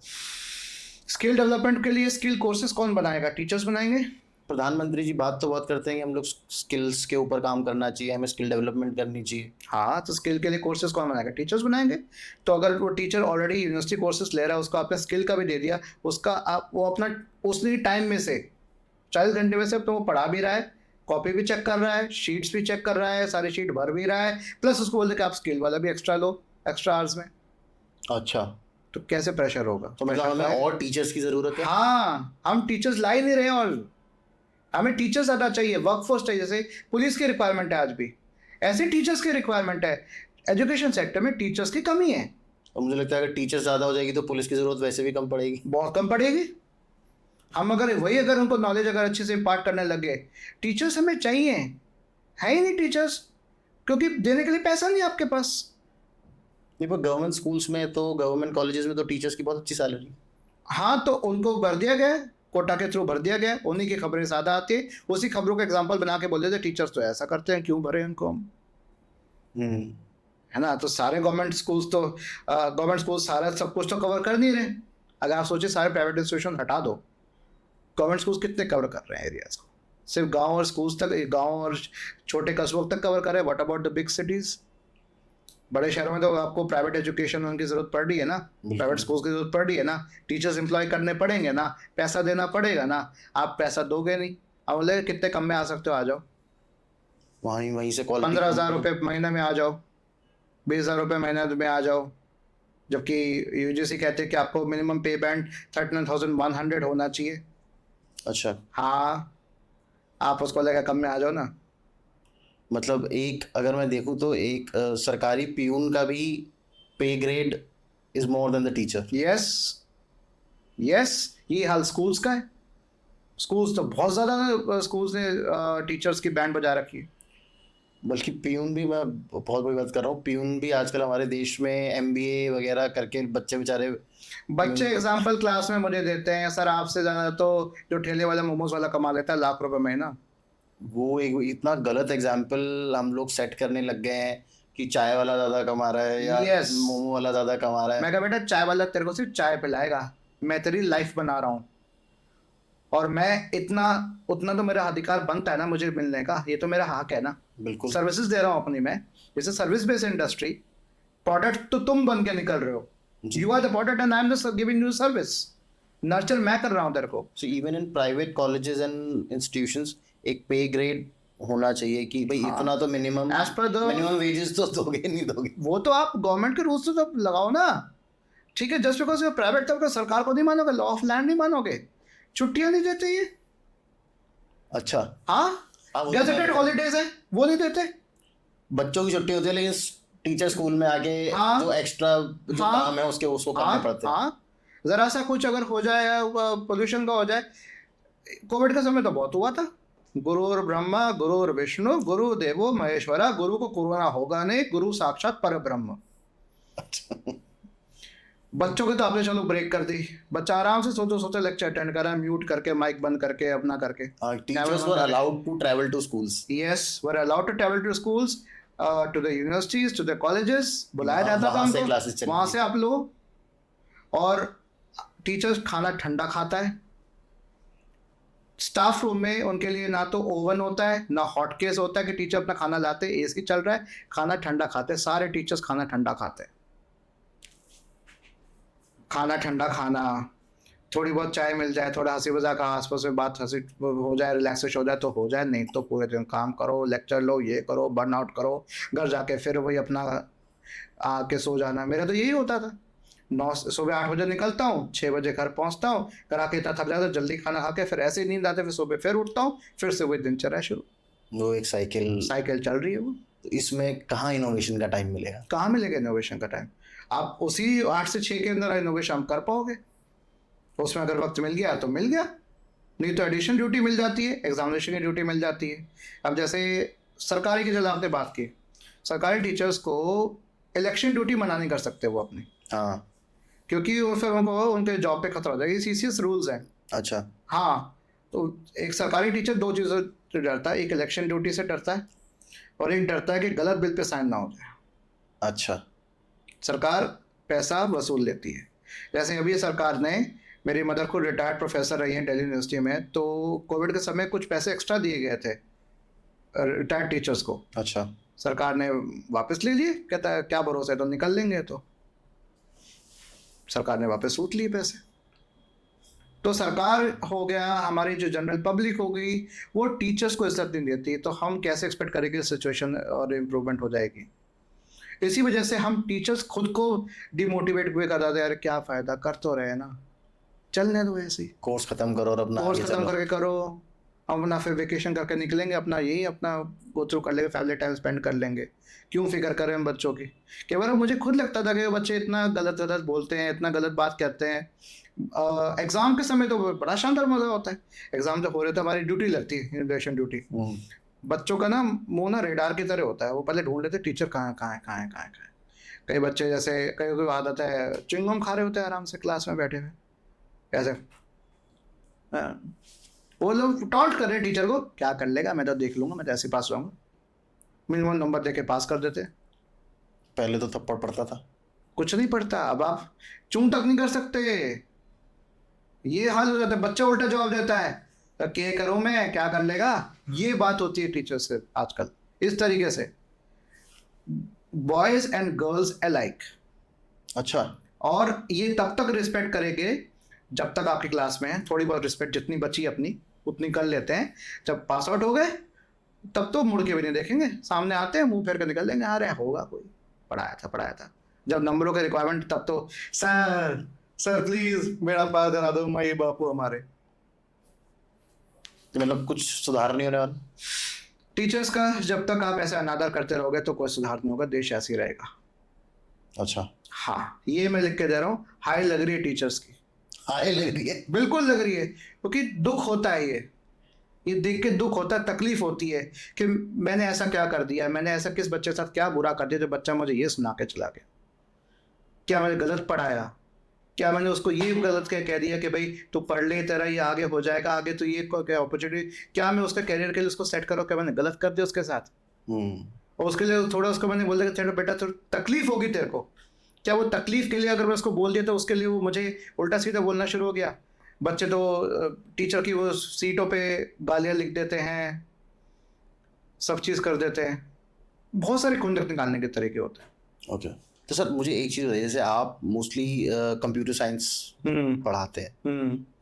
स्किल डेवलपमेंट के लिए स्किल कोर्सेज कौन बनाएगा? टीचर्स बनाएंगे। प्रधानमंत्री जी बात तो बहुत करते हैं कि हम लोग स्किल्स के ऊपर काम करना चाहिए, हमें स्किल डेवलपमेंट करनी चाहिए। हाँ तो स्किल के लिए कोर्सेज कौन बनाएगा? टीचर्स बनाएंगे। तो अगर वो टीचर ऑलरेडी यूनिवर्सिटी कोर्सेज ले रहा है, उसको आपने स्किल का भी दे दिया, उसका आप वो अपना उसी टाइम में से 40 घंटे में से तो वो पढ़ा भी रहा है, कॉपी भी चेक कर रहा है, शीट्स भी चेक कर रहा है, सारी शीट भर भी रहा है, प्लस उसको बोलते कि आप स्किल वाला भी एक्स्ट्रा लो, एक्स्ट्रा आवर्स में। अच्छा, तो कैसे प्रेशर होगा? तो मतलब हमें और टीचर्स की जरूरत है। हाँ हम टीचर्स ला ही नहीं रहे, और हमें टीचर्स ज़्यादा चाहिए, वर्कफोर्स चाहिए। जैसे पुलिस की रिक्वायरमेंट है आज भी, ऐसे टीचर्स की रिक्वायरमेंट है। एजुकेशन सेक्टर में टीचर्स की कमी है। और मुझे लगता है अगर टीचर ज़्यादा हो जाएगी तो पुलिस की ज़रूरत वैसे भी कम पड़ेगी। बहुत कम पड़ेगी। हम अगर उनको नॉलेज अगर अच्छे से इम्पार्ट करने लगे, टीचर्स हमें चाहिए, है ही नहीं टीचर्स, क्योंकि देने के लिए पैसा नहीं आपके पास। नहीं, पर गवर्नमेंट स्कूल्स में तो, गवर्नमेंट कॉलेजेस में तो टीचर्स की बहुत अच्छी सैलरी। हाँ, तो उनको भर दिया गया है, कोटा के थ्रू भर दिया गया है, उन्हीं की खबरें ज़्यादा आती है, उसी खबरों का एग्जाम्पल बना के बोल देते टीचर्स तो ऐसा करते हैं, क्यों भरे इनको हम, है ना। तो सारे गवर्नमेंट स्कूल सारा सब कुछ तो कवर कर नहीं रहे। अगर आप सोचिए सारे प्राइवेट इंस्टीट्यूशन हटा दो, गवर्नमेंट स्कूल्स कितने कवर कर रहे हैं एरियाज को? सिर्फ गांव और स्कूल्स तक, गांव और छोटे कस्बों तक कवर कर रहे हैं। What about the big cities? बड़े शहरों में तो आपको प्राइवेट एजुकेशन की जरूरत पड़ रही है ना, प्राइवेट स्कूल्स की जरूरत पड़ रही है ना, टीचर्स एम्प्लॉय करने पड़ेंगे ना, पैसा देना पड़ेगा ना। आप पैसा दोगे नहीं, अब बोले कितने कम में आ सकते हो, आ जाओ, वहीं से 15,000 रुपये महीने में आ जाओ, 20,000 रुपये महीने में आ जाओ। जबकि यूजीसी कहते हैं कि आपको मिनिमम पे बैंड 39,100 होना चाहिए। अच्छा, हाँ, आप उसको लेकर कम में आ जाओ ना। मतलब एक अगर मैं देखूँ तो एक सरकारी पियून का भी पे grade is more than the teacher. Yes, ये हाल स्कूल्स का है। स्कूल्स तो बहुत ज़्यादा, स्कूल्स ने टीचर्स की बैंड बजा रखी है। बल्कि पियून भी, मैं बहुत बड़ी बात कर रहा हूँ, पियून भी आजकल हमारे देश में एमबीए वगैरह करके बच्चे बच्चे एग्जाम्पल क्लास में मुझे देते हैं, सर आपसे ज़्यादा तो जो ठेले वाला मोमोज वाला कमा लेता है लाख रुपए महीना। वो एक इतना गलत एग्जाम्पल हम लोग सेट करने लग गए हैं कि चाय वाला ज़्यादा कमा रहा है या Yes. मोमो वाला ज़्यादा कमा रहा है। मैं कहा बेटा चाय वाला तेरे को सिर्फ चाय पिलाएगा, मैं तेरी लाइफ बना रहा हूँ, और मैं उतना तो मेरा अधिकार बनता है ना मुझे मिलने का, ये तो मेरा हक है ना। बिल्कुल। सर्विसेज दे रहा हूँ अपनी मैं, जैसे सर्विस बेस्ड इंडस्ट्री, प्रोडक्ट तो तुम बन के निकल रहे हो, you are the product and I am just giving you service, nurture मैं कर रहा हूँ तेरे को। So even in private colleges and institutions एक पे ग्रेड होना चाहिए कि भाई इतना तो minimum, as per the minimum wages तो दोगे नहीं दोगे। वो तो आप गवर्नमेंट के रूल्स तो लगाओ ना, ठीक है। जस्ट बिकॉज प्राइवेट तब सरकार को नहीं मानोगे, लॉ ऑफ लैंड नहीं मानोगे, छुट्टियां नहीं देते ये। अच्छा, हाँ, गैजेटेड हॉलीडेज है वो नहीं देते। बच्चों की छुट्टी होती है लेकिन टीचर स्कूल में आके हाँ, जो एक्स्ट्रा जो काम है उसको करने पड़ते हैं। हाँ, जरा सा कुछ अगर हो जाए, पोल्यूशन का हो जाए, कोविड का समय तो बहुत हुआ था, गुरुर ब्रह्मा गुरुर विष्णु गुरु देवो महेश्वरा, गुरु को कोरोना होगा नहीं, गुरु साक्षात पर ब्रह्म। बच्चों की तो आपने चलो ब्रेक कर दी, बच्चा आराम से सोचो लेक्चर अटेंड कर रहा है, म्यूट करके माइक बंद करके अपना करके। Teachers were allowed to travel to schools. Yes, were allowed to travel to schools, to the universities, to the colleges, बुलाया जाता था हमको, वहां से आप लो। और टीचर्स खाना ठंडा खाता है, स्टाफ रूम में उनके लिए ना तो ओवन होता है ना हॉट केस होता है कि टीचर अपना खाना लाते, एसी चल रहा है, खाना ठंडा खाते हैं, सारे टीचर्स खाना ठंडा खाते हैं। खाना ठंडा खाना, थोड़ी बहुत चाय मिल जाए, थोड़ा हंसी मजाक का आसपास में बात हंसी हो जाए, रिलैक्सेशन हो जाए तो हो जाए, नहीं तो पूरे दिन काम करो, लेक्चर लो, ये करो, बर्न आउट करो, घर जाके फिर वही अपना आके सो जाना। मेरा तो यही होता था, सुबह 8 बजे निकलता हूँ, 6 बजे घर पहुँचता हूँ, घर आके इतना थक जाता, जल्दी खाना खा के फिर ऐसे ही नींद आते, फिर सुबह फिर उठता हूँ, फिर से वही दिनचर्या शुरू। वो एक साइकिल चल रही है वो। इसमें कहाँ इनोवेशन का टाइम मिलेगा? कहाँ मिलेगा इनोवेशन का टाइम? आप उसी 8 से 6 के अंदर इनोवेशन कर पाओगे, उसमें अगर वक्त मिल गया तो मिल गया, नहीं तो एडिशन ड्यूटी मिल जाती है, एग्जामिनेशन की ड्यूटी मिल जाती है। अब जैसे सरकारी की जब आपने बात की, सरकारी टीचर्स को इलेक्शन ड्यूटी मना नहीं कर सकते वो अपनी, हाँ, क्योंकि वो फिर उनको उनके जॉब पे खतरा हो जाएगा, सीसीएस रूल्स हैं। अच्छा, हाँ, तो एक सरकारी टीचर 2 चीज़ों से डरता है, एक इलेक्शन ड्यूटी से डरता है और एक डरता है कि गलत बिल पे साइन ना हो जाए। अच्छा, सरकार पैसा वसूल लेती है। जैसे अभी सरकार ने, मेरी मदर को रिटायर्ड प्रोफेसर रही हैं दिल्ली यूनिवर्सिटी में, तो कोविड के समय कुछ पैसे एक्स्ट्रा दिए गए थे रिटायर्ड टीचर्स को। अच्छा, सरकार ने वापस ले लिए, कहता है क्या भरोसा है, तो निकल लेंगे, तो सरकार ने वापस सूट लिए पैसे। तो सरकार हो गया, हमारी जो जनरल पब्लिक हो गई, वो टीचर्स को इज्जत नहीं देती, तो हम कैसे एक्सपेक्ट करेंगे सिचुएशन और इम्प्रूवमेंट हो जाएगी? इसी वजह से हम टीचर्स खुद को डिमोटिवेट हुए कर देते, यार क्या फ़ायदा, कर तो रहे ना, चलने दो ऐसे ही, कोर्स खत्म करो और अपना कोर्स खत्म करके करो, हम अपना फिर वेकेशन करके निकलेंगे, अपना यही अपना गो थ्रू कर लेंगे, फैमिली टाइम स्पेंड कर लेंगे। क्यों फिक्र करें हम बच्चों की? कई बार मुझे खुद लगता था कि बच्चे इतना गलत गलत बोलते हैं, इतना गलत बात कहते हैं। एग्ज़ाम के समय तो बड़ा शानदार मज़ा होता है। एग्ज़ाम जब हो रहे तो हमारी ड्यूटी लगती है, इमिग्रेशन ड्यूटी। बच्चों का ना मुंह ना रेडार की तरह होता है, वो पहले ढूंढ लेते टीचर कहाँ है कहाँ है कहाँ है कहाँ है कहाँ है। कई बच्चे जैसे कई कोई आदत है च्युइंगम खा रहे होते हैं आराम से क्लास में बैठे हुए ऐसे, वो लोग टॉन्ट कर रहे हैं टीचर को, क्या कर लेगा, मैं तो देख लूंगा, मैं तो ऐसे पास होऊंगा। मिनिमम नंबर देके पास कर देते। पहले तो थप्पड़ पड़ता था। कुछ नहीं पड़ता, अब आप चूं तक नहीं कर सकते, ये हाल हो जाता है। बच्चा उल्टा जवाब देता है, तो क्या करूं मैं, क्या कर लेगा, ये बात होती है टीचर से आजकल इस तरीके से, बॉयज एंड गर्ल्स अलाइक। अच्छा। और ये तब तक रिस्पेक्ट करेंगे जब तक आपकी क्लास में है, थोड़ी बहुत रिस्पेक्ट जितनी बची अपनी उतनी कर लेते हैं। जब पास आउट हो गए तब तो मुड़ के भी नहीं देखेंगे, सामने आते हैं मुंह फेर कर निकल देंगे, अरे होगा कोई, पढ़ाया था। जब नंबरों के रिक्वायरमेंट तब तो सर प्लीज मेरा पास करा दो, माई बापू हमारे। तो मतलब कुछ सुधार नहीं होने वाला। टीचर्स का जब तक आप ऐसा अनादर करते रहोगे तो कोई सुधार नहीं होगा, देश ऐसे ही रहेगा। अच्छा। हाँ, ये मैं लिख के दे रहा हूँ, हाई लग रही है टीचर्स की, हाय लग रही है। बिल्कुल लग रही है, क्योंकि दुख होता है, ये देख के दुख होता है, तकलीफ होती है कि मैंने ऐसा क्या कर दिया, मैंने ऐसा किस बच्चे के साथ क्या बुरा कर दिया जो बच्चा मुझे ये सुना के चला गया। क्या मैंने गलत पढ़ाया, क्या मैंने उसको ये गलत कह दिया कि भाई तू पढ़ ले, तेरा ये आगे हो जाएगा, आगे तो ये क्या अपॉर्चुनिटी, क्या मैं उसके करियर के लिए उसको सेट करो, क्या मैंने गलत कर दिया उसके साथ। और उसके लिए थोड़ा उसको मैंने बोल दिया तेरा बेटा तो तकलीफ होगी तेरे को, क्या वो तकलीफ के लिए अगर मैं उसको बोल दिया तो उसके लिए वो मुझे उल्टा सीधा बोलना शुरू हो गया। बच्चे तो टीचर की वो सीटों पे गालियाँ लिख देते हैं, सब चीज़ कर देते हैं, बहुत सारे खुंदक निकालने के तरीके होते हैं। ओके। तो सर मुझे एक चीज़ बताइए, जैसे आप मोस्टली कंप्यूटर साइंस पढ़ाते हैं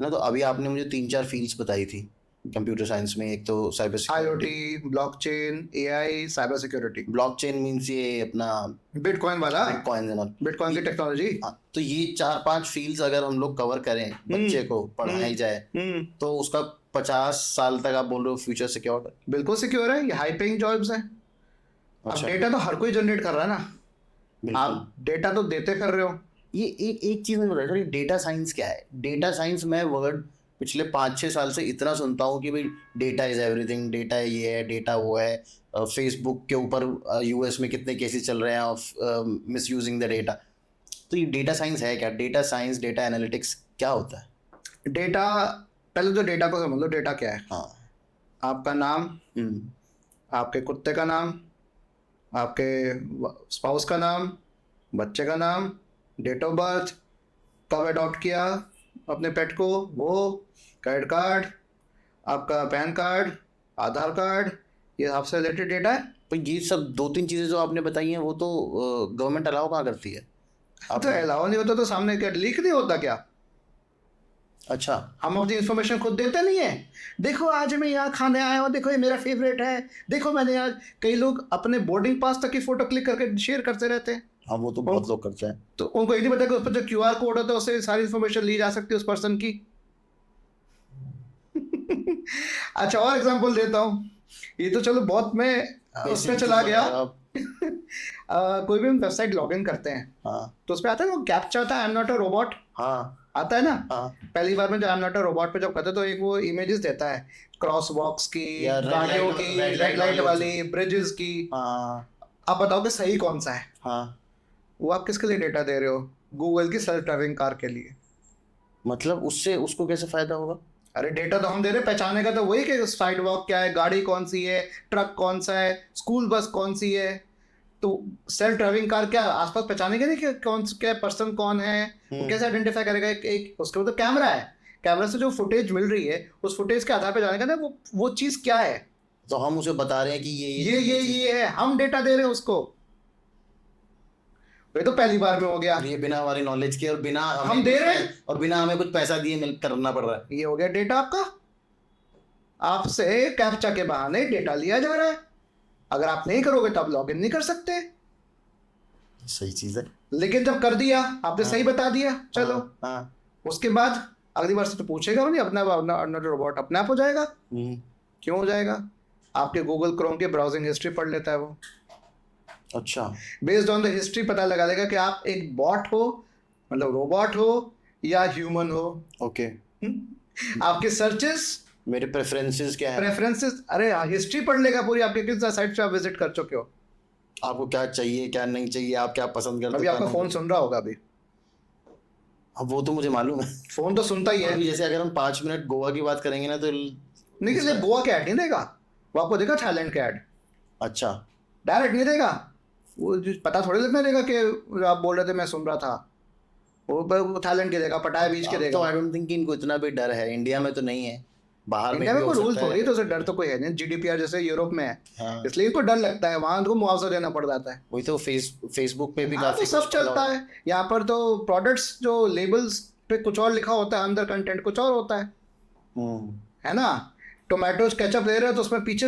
ना, तो अभी आपने मुझे 3-4 फील्ड्स बताई थी कंप्यूटर साइंस में। एक तो cyber security, IoT, blockchain, AI, cyber security. Blockchain means ये अपना बिटकॉइन वाला, बिटकॉइन एंड ऑल, बिटकॉइन की टेक्नोलॉजी। तो ये 4-5 फील्ड्स अगर हम लोग कवर करें, बच्चे को पढ़ाई जाए, तो उसका 50 साल तक आप बोल रहे हो फ्यूचर सिक्योर है। बिल्कुल सिक्योर है, ये हाई पेइंग जॉब्स है। अब डेटा तो हर कोई जनरेट कर रहा है ना, आप डेटा तो देते कर रहे हो। ये एक चीज़ मैं बोल रहा था, डेटा साइंस क्या है? डेटा साइंस मैं वर्ड पिछले 5-6 साल से इतना सुनता हूँ कि भाई डेटा इज एवरीथिंग, डेटा ये है, डेटा वो है। फेसबुक के ऊपर US में कितने केसेस चल रहे हैं of miss using the data. तो ये डेटा साइंस है क्या? डेटा साइंस, डेटा एनालिटिक्स क्या होता है? डेटा, पहले तो डेटा को समझ लो, डेटा क्या है। हाँ। आपका नाम, आपके कुत्ते का नाम, आपके स्पाउस का नाम, बच्चे का नाम, डेट ऑफ बर्थ, कब अडॉप्ट किया अपने पेट को, वो क्रेडिट कार्ड, आपका पैन कार्ड, आधार कार्ड, ये आपसे रिलेटेड डेटा है। पर ये सब 2-3 चीज़ें जो आपने बताई हैं वो तो गवर्नमेंट अलाउ कहाँ करती है? तो अलाउ नहीं होता तो सामने क्या लीक नहीं होता क्या? अच्छा, हम अपनी इन्फॉर्मेशन खुद देते नहीं है। देखो आज मैं यहाँ खाने आया हूँ, देखो ये मेरा फेवरेट है, देखो मैंने आज, कई लोग अपने बोर्डिंग पास तक की फोटो क्लिक करके शेयर करते रहते हैं। हाँ वो तो बहुत लोग करते हैं। तो उनको ये नहीं पता कि उस पर जो QR कोड होता है उससे सारी इन्फॉर्मेशन ली जा सकती है उस पर्सन की। अच्छा, और एग्जांपल देता हूँ, ये तो चलो बहुत मैं उस पर चला गया। कोई भी हम वेबसाइट लॉग इन करते हैं, हाँ, तो उस पर आता है वो कैप्चा आता है, I am not a robot, हाँ आता है ना। हाँ, पहली बार में जो I am not a robot पे जब करते तो एक वो इमेजेस देता है क्रॉस वॉक्स की, गाड़ियों की, रेड लाइट वाली, ब्रिजेस की। हाँ, आप बताओ कि सही कौन सा है? हाँ। वो आप किसके लिए डेटा दे रहे हो? गूगल की सेल्फ ड्राइविंग कार के लिए। मतलब उससे उसको कैसे फायदा होगा? अरे डेटा तो हम दे रहे हैं, पहचाने का तो वही कि साइड वॉक क्या है, गाड़ी कौन सी है, ट्रक कौन सा है, स्कूल बस कौन सी है। तो सेल्फ ड्राइविंग कार क्या आसपास पहचानेगा नहीं कि कौन क्या पर्सन कौन है, वो कैसे आइडेंटिफाई करेगा? एक उसके तो कैमरा है, कैमरा से जो फुटेज मिल रही है उस फुटेज के आधार पर जानेगा ना वो चीज़ क्या है। तो हम उसे बता रहे हैं कि ये है, हम डेटा दे रहे हैं उसको। ये तो पहली बार में हो गया, ये बिना हमारी नॉलेज के और बिना हम दे रहे हैं और बिना हमें कुछ पैसा दिए मिल करना पड़ रहा है। ये हो गया डेटा आपका, आपसे कैप्चा के बहाने डेटा लिया जा रहा है। अगर आप नहीं करोगे तो आप लॉग इन नहीं कर सकते। सही चीज है। लेकिन जब कर दिया आपने, सही बता दिया, चलो हाँ। उसके बाद अगली बार से तो पूछेगा नहीं, अपना रोबोट अपने आप हो जाएगा। क्यों हो जाएगा? आपके गूगल क्रोम की ब्राउजिंग हिस्ट्री पढ़ लेता है वो। अच्छा, बेस्ड ऑन द हिस्ट्री पता लगा लेगा कि आप एक बॉट हो, मतलब रोबोट हो, या ह्यूमन हो। ओके। आपके सर्चेस, मेरे प्रेफरेंसेस क्या है? प्रेफरेंसेस, अरे हिस्ट्री पढ़ लेगा पूरी, आपके किस साइट पे आप विजिट कर चुके हो। आपको क्या चाहिए, क्या नहीं चाहिए, आप क्या पसंद करते अभी हो, आपका क्या फोन नहीं? सुन रहा होगा अभी, अब वो तो मुझे मालूम है। फोन तो सुनता ही है। अभी जैसे अगर हम 5 मिनट गोवा की बात करेंगे ना तो नहीं, किसी गोवा के ऐड नहीं देगा वो, आपको देगा थाईलैंड के ऐड, अच्छा, डायरेक्ट नहीं देगा वो। पता थोड़ी लगना देगा कि आप बोल रहे थे मैं सुन रहा था, वो थाईलैंड के देगा, पटाया बीच के अब तो देगा। आई डोंट थिंक कि इनको इतना भी डर है, इंडिया में तो नहीं है, बाहर में इंडिया भी में हो कोई रूल सकता थोड़ी है, है। तो उसे डर तो कोई है नहीं, जीडीपीआर जैसे यूरोप में है, हाँ, इसलिए इनको डर लगता है, वहां को मुआवजा देना पड़ जाता है। वही तो फेसबुक पे भी हाँ, तो काफी सब कुछ चलता है यहाँ पर, तो प्रोडक्ट्स जो लेबल्स पे कुछ और लिखा होता है, अंदर कंटेंट कुछ और होता हम्म, है ना। टोमेटोज केचप ले रहे हो तो उसमें पीछे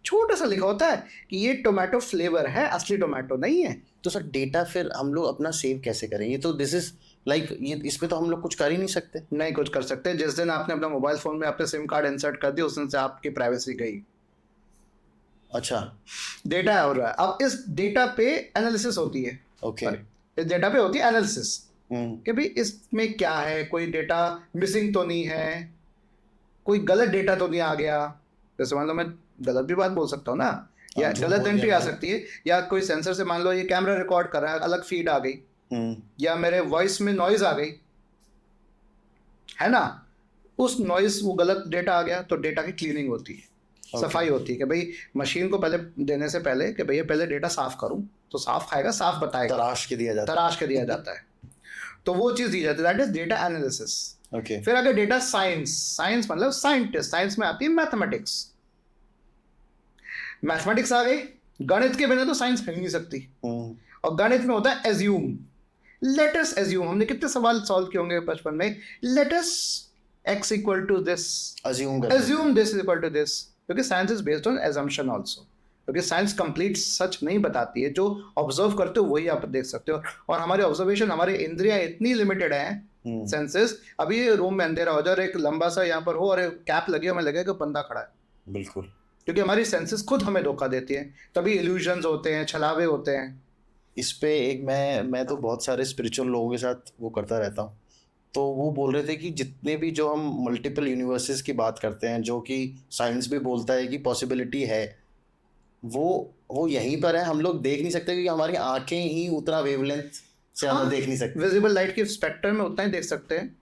छोटा सा लिखा होता है कि ये टोमेटो फ्लेवर है, असली टोमेटो नहीं है। तो सर डेटा फिर हम लोग अपना सेव कैसे करें? ये तो दिस इज लाइक ये इसमें तो हम लोग कुछ कर ही नहीं सकते। नहीं कुछ कर सकते, जिस दिन आपने अपना मोबाइल फोन में अपने सिम कार्ड इंसर्ट कर दिया उस दिन से आपकी प्राइवेसी गई। अच्छा, डेटा हो रहा है अब, इस डेटा पे एनालिसिस होती है। ओके, इस डेटा पे होती है एनालिसिस हम्म, कि भाई इसमें क्या है, कोई डेटा मिसिंग तो नहीं है, कोई गलत डेटा तो नहीं आ गया। जैसे मान लो मैं गलत भी बात बोल सकता हूँ ना, या झूठ गलत बोल एंट्री दिया आ मैंने। सकती है, या कोई सेंसर से मान लो ये कैमरा रिकॉर्ड कर रहा है, अलग फीड आ गई, या मेरे वॉइस में नॉइज आ गई, है ना, उस नॉइज वो गलत डेटा आ गया, तो डेटा की क्लीनिंग होती है, सफाई होती है कि भाई मशीन को पहले देने से पहले कि भैया पहले डेटा साफ करूं, तो साफ खाएगा, साफ बताएगा, तराश के दिया जाता तराश के दिया जाता है, तो वो चीज दी जाती है, दैट इज डेटा एनालिसिस। है। ओके, फिर अगर डेटा साइंस, साइंस मतलब साइंटिस्ट, साइंस में आती है मैथमेटिक्स, मैथमेटिक्स आ गई, गणित के बिना तो साइंस हो ही नहीं सकती, और गणित में होता है एज्यूम, लेटस एज्यूम, हमने कितने सवाल सॉल्व किए होंगे बचपन में, let's x equal to this, assume this is equal to this, क्योंकि science is based on assumption also, क्योंकि साइंस कंप्लीट सच नहीं बताती है, जो ऑब्जर्व करते हो वही आप देख सकते हो, और हमारे ऑब्जर्वेशन, हमारे इंद्रियां इतनी लिमिटेड हैं, सेंसेस। अभी ये रूम में अंधेरा हो जाए और एक लंबा सा यहाँ पर हो और एक कैप लगी हो, हमें लगेगा कि बंदा खड़ा है, बिल्कुल, क्योंकि हमारी सेंसेस खुद हमें धोखा देती है, तभी इल्यूजन्स होते हैं, छलावे होते हैं। इस पे एक मैं तो बहुत सारे स्पिरिचुअल लोगों के साथ वो करता रहता हूँ, तो वो बोल रहे थे कि जितने भी जो हम मल्टीपल यूनिवर्सेस की बात करते हैं, जो कि साइंस भी बोलता है कि पॉसिबिलिटी है, वो यहीं पर है, हम लोग देख नहीं सकते क्योंकि हमारी आंखें ही उतना वेवलेंथ से ज़्यादा हाँ, देख नहीं सकते। विजिबल लाइट के स्पेक्ट्रम में उतना ही देख सकते हैं।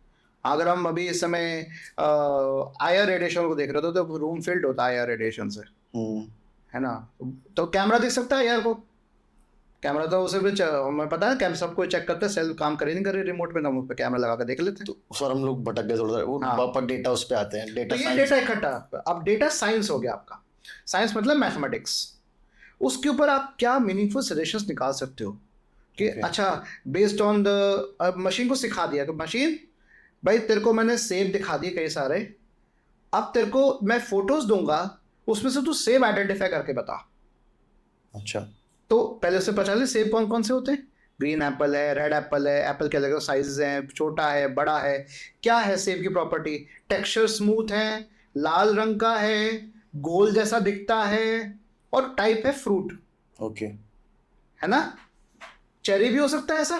अगर हम अभी इस समय आईआर रेडिएशन को देख रहे हो तो रूम फिल्ड होता है आईआर रेडिएशन से, है ना, तो कैमरा देख सकता है यार को, कैमरा तो उसे भी हमें पता है, कैमरा सबको चेक करते हैं, सेल काम करे नहीं करे रिमोट में, हम उस पर कैमरा लगा कर देख लेते हैं। तो सर हम लोग भटक गए थोड़ा सा, वो हाँ। वापस डेटा उस पे आते हैं, तो डेटा ये डेटा इकट्ठा, अब डेटा साइंस हो गया आपका, साइंस मतलब मैथमेटिक्स, उसके ऊपर आप क्या मीनिंगफुल सजेशंस निकाल सकते हो कि Okay. अच्छा बेस्ड ऑन द, मशीन को सिखा दिया कि मशीन भाई तेरे को मैंने सेव दिखा दिए कई सारे, अब तेरे को मैं फोटोज दूंगा, उसमें से तू सेव आइडेंटिफाई करके बता। अच्छा, तो पहले से पता चले सेब कौन कौन से होते हैं, ग्रीन एप्पल है, रेड एप्पल है, एप्पल के अलग साइजेस हैं, छोटा है, बड़ा है, क्या है सेब की प्रॉपर्टी, टेक्सचर स्मूथ है, लाल रंग का है, गोल जैसा दिखता है, और टाइप है फ्रूट, ओके, है ना। चेरी भी हो सकता है ऐसा,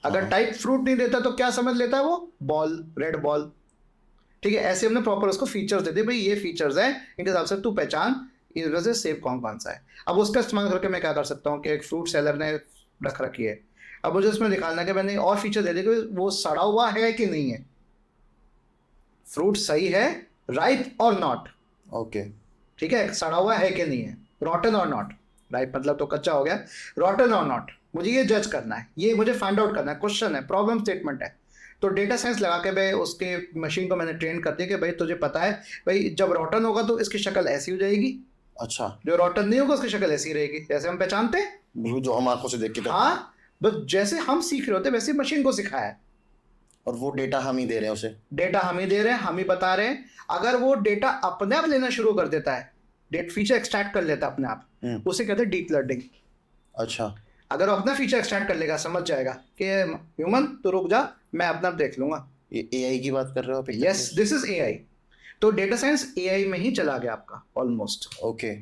अगर टाइप फ्रूट नहीं देता तो क्या समझ लेता है वो, बॉल, रेड बॉल, ठीक है। ऐसे हमने प्रॉपर उसको फीचर्स दे दिए, भाई ये फीचर्स हैं, इनके हिसाब से तू पहचान इस वजह से सेब कौन कौन सा है। अब उसका इस्तेमाल करके मैं क्या कर सकता हूँ कि एक फ्रूट सेलर ने रख रखी है, अब मुझे उसमें निकालना है कि मैंने और फीचर दे दिया कि वो सड़ा हुआ है कि नहीं है, फ्रूट सही है, राइप और नॉट, ओके, ठीक है, सड़ा हुआ है कि नहीं है, रॉटन और नॉट, राइप मतलब तो कच्चा हो गया, रॉटन और नॉट, मुझे ये जज करना है, ये मुझे फाइंड आउट करना है, क्वेश्चन है, प्रॉब्लम स्टेटमेंट है। तो डेटा साइंस लगा के भाई उसके मशीन को मैंने ट्रेन कर दिया कि भाई तुझे पता है भाई जब रॉटन होगा तो इसकी शक्ल ऐसी हो जाएगी, अच्छा, जो रॉटन नहीं होगा उसकी शक्ल ऐसी रहेगी, जैसे हम पहचानते हैं। बिल्कुल जो हम आंखों से देख के करते हैं। हाँ, बस जैसे हम सीख रहे होते वैसे मशीन को सिखाया है, और वो डेटा हम ही दे रहे हैं उसे। डेटा हम ही दे रहे हैं, हम ही बता रहे हैं। अगर वो डेटा अपने आप लेना शुरू कर देता है, डेट फीचर एक्सट्रैक्ट कर लेता है अपने आप, उसे कहते हैं डीप लर्निंग। अच्छा, अगर वो अपना फीचर एक्सट्रैक्ट कर लेगा, समझ जाएगा कि ह्यूमन तो रुक जा, मैं अपना देख लूंगा, ये एआई की बात कर रहे हो आप? Yes this is AI. तो डेटा साइंस एआई में ही चला गया आपका ऑलमोस्ट। ओके।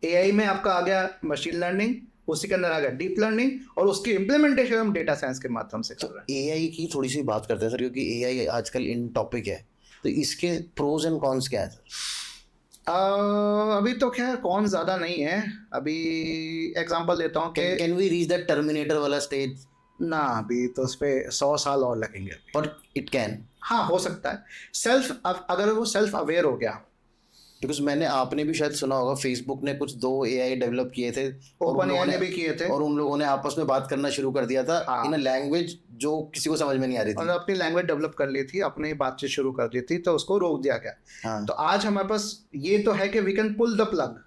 एआई में आपका आ गया मशीन लर्निंग, उसी के अंदर आ गया डीप लर्निंग, और उसकी इम्प्लीमेंटेशन हम डेटा साइंस के माध्यम से कर रहे हैं। एआई की थोड़ी सी बात करते हैं सर, क्योंकि एआई आजकल इन टॉपिक है, तो इसके प्रोज एंड कॉन्स क्या है सर? अभी तो खैर कौन ज्यादा नहीं है। अभी एग्जांपल देता हूँ कि can we reach that terminator वाला स्टेज? ना, अभी तो उस पे 100 साल और लगेंगे। पर इट कैन। हाँ, हो सकता है। अगर वो सेल्फ अवेयर हो गया। बिकॉज मैंने, आपने भी शायद सुना होगा, फेसबुक ने कुछ 2 एआई डेवलप किए थे, ओपन एआई ने भी किए थे, और उन लोगों ने आपस में बात करना शुरू कर दिया था इन अ लैंग्वेज जो किसी को समझ में नहीं आ रही थी। और अपनी लैंग्वेज डेवलप कर ली थी, अपनी बातचीत शुरू कर दी थी, तो उसको रोक दिया गया। हाँ। तो आज हमारे पास ये तो है कि we can pull the plug,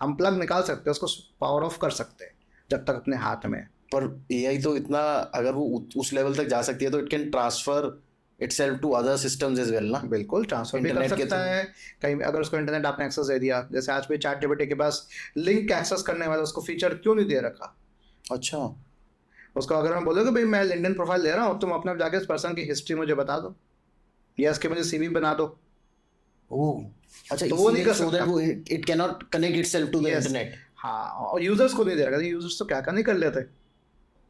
हम प्लग निकाल सकते हैं, उसको पावर ऑफ कर सकते हैं जब तक अपने हाथ में। पर एआई तो इतना, अगर वो उस लेवल तक जा सकती है तो it can transfer itself to other systems as well ना? बिल्कुल, ट्रांसफर भी कर सकता है कहीं, अगर उसको इंटरनेट आपने एक्सेस दे दिया। जैसे आज भी ChatGPT के पास लिंक एक्सेस करने वाला उसको फीचर क्यों नहीं दे रखा? अच्छा। उसको अगर मैं बोलूँ कि भाई मैं लिंक्डइन प्रोफाइल दे रहा हूँ, तुम अपने जाके इस पर्सन की हिस्ट्री मुझे बता दो, या इसके मुझे सीवी बना दो। ओह, अच्छा। तो वो नहीं कर सकता, वो it can not connect itself to the internet. हाँ, और यूजर्स को नहीं दे रखा। यूजर्स तो क्या क्या नहीं कर लेते।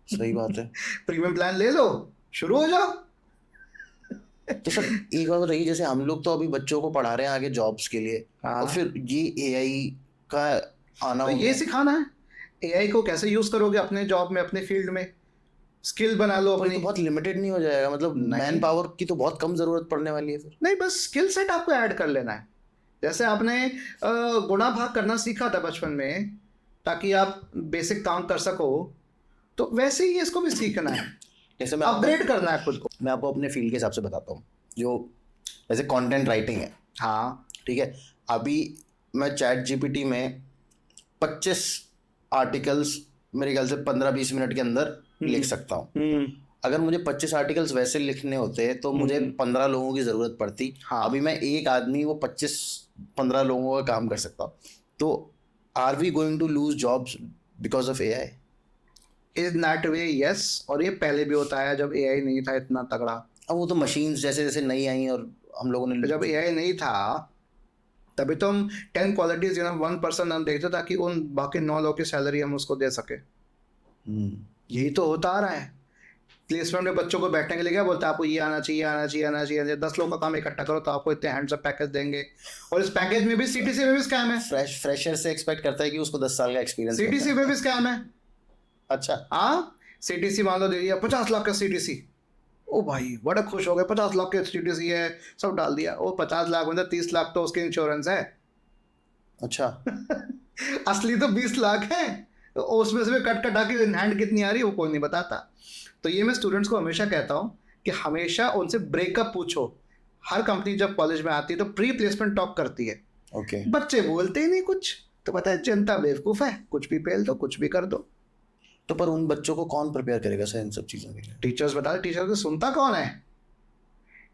सही बात है। प्रीमियम प्लान ले लो, शुरू हो जाओ। तो सर एक बात रही, जैसे हम लोग तो अभी बच्चों को पढ़ा रहे हैं आगे जॉब्स के लिए, और फिर ये एआई का आना, तो ये सिखाना है एआई को कैसे यूज करोगे अपने जॉब में, अपने फील्ड में स्किल बना लो अपनी। तो बहुत लिमिटेड नहीं हो जाएगा? मतलब मैन पावर की तो बहुत कम जरूरत पड़ने वाली है फिर। नहीं, बस स्किल सेट आपको ऐड कर लेना है। जैसे आपने गुणा भाग करना सीखा था बचपन में ताकि आप बेसिक काम कर सको, तो वैसे ही इसको भी सीखना है। जैसे मैं अपग्रेड करना है खुद को। मैं आपको अपने फील्ड के हिसाब से बताता हूँ, जो जैसे कंटेंट राइटिंग है। हाँ, ठीक है। अभी मैं ChatGPT में 25 आर्टिकल्स मेरे ख्याल से 15-20 मिनट के अंदर लिख सकता हूँ। अगर मुझे 25 आर्टिकल्स वैसे लिखने होते तो मुझे 15 लोगों की जरूरत पड़ती। हाँ। अभी मैं एक आदमी वो 25-15 लोगों का काम कर सकता हूँ। तो are we going to lose jobs because of AI? Is not way, yes. और ये पहले भी होता है जब एआई नहीं था इतना तगड़ा। अब वो तो मशीन्स जैसे जैसे नई आई और हम लोगों ने, जब एआई नहीं था तभी तो हम 10 क्वालिटीज 1% हम देखते ताकि उन बाकी 9 लोगों की सैलरी हम उसको दे सके। यही तो होता आ रहा है। प्लेसमेंट में बच्चों को बैठने के लिए क्या बोलता है, आपको ये आना चाहिए, आना चाहिए, आना चाहिए। 10 लोगों का काम इकट्ठा करो तो आपको इतने हैंड्स अप पैकेज देंगे। और इस पैकेज में भी सीटीसी में भी स्कैम है। फ्रेशर से एक्सपेक्ट करता है कि उसको 10 साल का एक्सपीरियंस। सीटीसी में भी स्कैम है। अच्छा। हाँ, सीटीसी मान लो दे दिया 50 लाख का सीटीसी। ओ भाई बड़ा खुश हो गए, 50 लाख के सीटीसी है, सब डाल दिया। वो 50 लाख मतलब 30 लाख तो उसके इंश्योरेंस है। अच्छा। असली तो 20 लाख है, तो उसमें से कट कटा के हैंड कितनी आ रही है वो कोई नहीं बताता। तो ये मैं स्टूडेंट्स को हमेशा कहता हूँ कि हमेशा उनसे ब्रेकअप पूछो। हर कंपनी जब कॉलेज में आती है तो प्री प्लेसमेंट टॉक करती है। ओके। बच्चे बोलते ही नहीं कुछ, तो पता है जनता बेवकूफ़ है, कुछ भी पेल दो, कुछ भी कर दो। तो पर उन बच्चों को कौन प्रिपेयर करेगा सर इन सब चीज़ों के लिए? टीचर्स बता, टीचर को सुनता कौन है?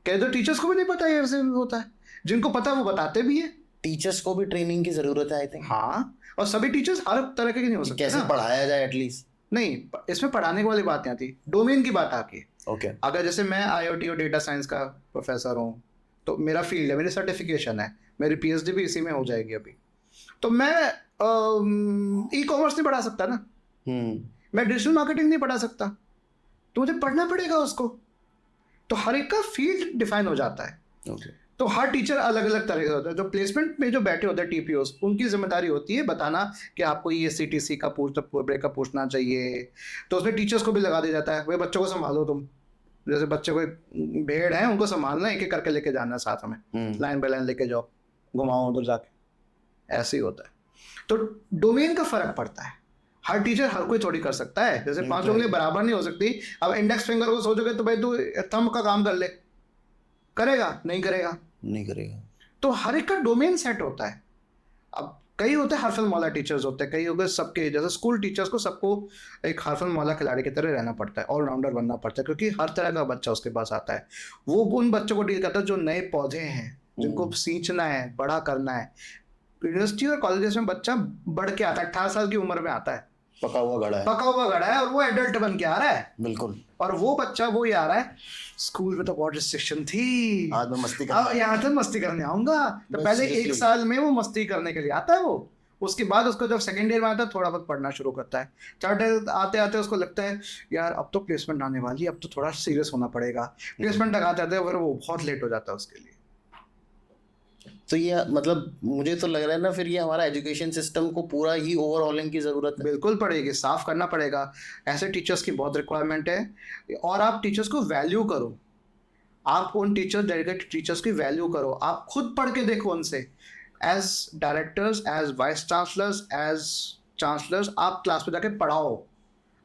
कह दो टीचर्स को भी नहीं पता ये ऐसे होता है। जिनको पता है वो बताते भी है। टीचर्स को भी ट्रेनिंग की जरूरत है आई थिंक। हाँ, और सभी टीचर्स हर तरह के नहीं हो सकते। कैसे पढ़ाया जाए एटलीस्ट? नहीं, इसमें पढ़ाने वाली बात नहीं आती, डोमेन की बात आती है। ओके। अगर जैसे मैं IoT और डेटा साइंस का प्रोफेसर हूँ, तो मेरा फील्ड है, मेरी सर्टिफिकेशन है, मेरी PhD भी इसी में हो जाएगी अभी। तो मैं ई-कॉमर्स नहीं पढ़ा सकता ना, मैं डिजिटल मार्केटिंग नहीं पढ़ा सकता, तो मुझे पढ़ना पड़ेगा उसको। तो हर एक का फील्ड डिफाइन हो जाता है। ओके। तो हर टीचर अलग अलग तरह का होता है। जो प्लेसमेंट में जो बैठे होते हैं TPOs, उनकी जिम्मेदारी होती है बताना कि आपको ये CTC का ब्रेकअप पूछना चाहिए। तो उसमें टीचर्स को भी लगा दिया जाता है, भाई बच्चों को संभालो तुम। जैसे बच्चे कोई भेड़ है, उनको संभालना, एक एक करके लेके जाना साथ में, लाइन बाय लाइन लेके जाओ, घुमाओ उधर जाके, ऐसे ही होता है। तो डोमेन का फर्क पड़ता है। हर टीचर हर कोई थोड़ी कर सकता है। जैसे 5 लोगों के लिए बराबर नहीं हो सकती। अब इंडेक्स फिंगर को सोचोगे तो भाई तू थंब का काम कर ले, करेगा? नहीं करेगा। नहीं करेगा। तो हर एक का डोमेन सेट होता है। अब कई होते हैं हरफन मौला टीचर्स होते हैं, कई हो गए सबके, जैसे स्कूल टीचर्स को सबको एक हरफन मौला खिलाड़ी की तरह रहना पड़ता है, ऑलराउंडर बनना पड़ता है, क्योंकि हर तरह का बच्चा उसके पास आता है। वो उन बच्चों को डील करता है जो नए पौधे हैं, जिनको सींचना है, बड़ा करना है। यूनिवर्सिटी और कॉलेजेस में बच्चा बढ़ के आता है, 18 साल की उम्र में आता है। पका हुआ घड़ा है, पका हुआ घड़ा है, और वो एडल्ट बन के आ रहा है। बिल्कुल। और वो बच्चा वो ही आ रहा है, स्कूल में तो बहुत रिस्ट्रिक्शन थी, आज मैं मस्ती अब यहाँ से मस्ती करने आऊंगा। तो पहले 1 साल में वो मस्ती करने के लिए आता है वो, उसके बाद उसको जब सेकेंड ईयर में आता है थोड़ा बहुत पढ़ना शुरू करता है। थर्ड ईयर आते आते उसको लगता है यार अब तो प्लेसमेंट आने वाली है, अब तो थोड़ा सीरियस होना पड़ेगा। प्लेसमेंट लगाते आते फिर वो बहुत लेट हो जाता है उसके लिए। तो ये मतलब मुझे तो लग रहा है ना, फिर ये हमारा एजुकेशन सिस्टम को पूरा ही ओवरऑलिंग की जरूरत है। बिल्कुल पड़ेगी, साफ करना पड़ेगा। ऐसे टीचर्स की बहुत रिक्वायरमेंट है, और आप टीचर्स को वैल्यू करो। आप उन टीचर्स, डेडिकेटेड टीचर्स की वैल्यू करो। आप खुद पढ़ के देखो उनसे, as directors, as vice chancellors, as chancellors, आप क्लास में जाके पढ़ाओ।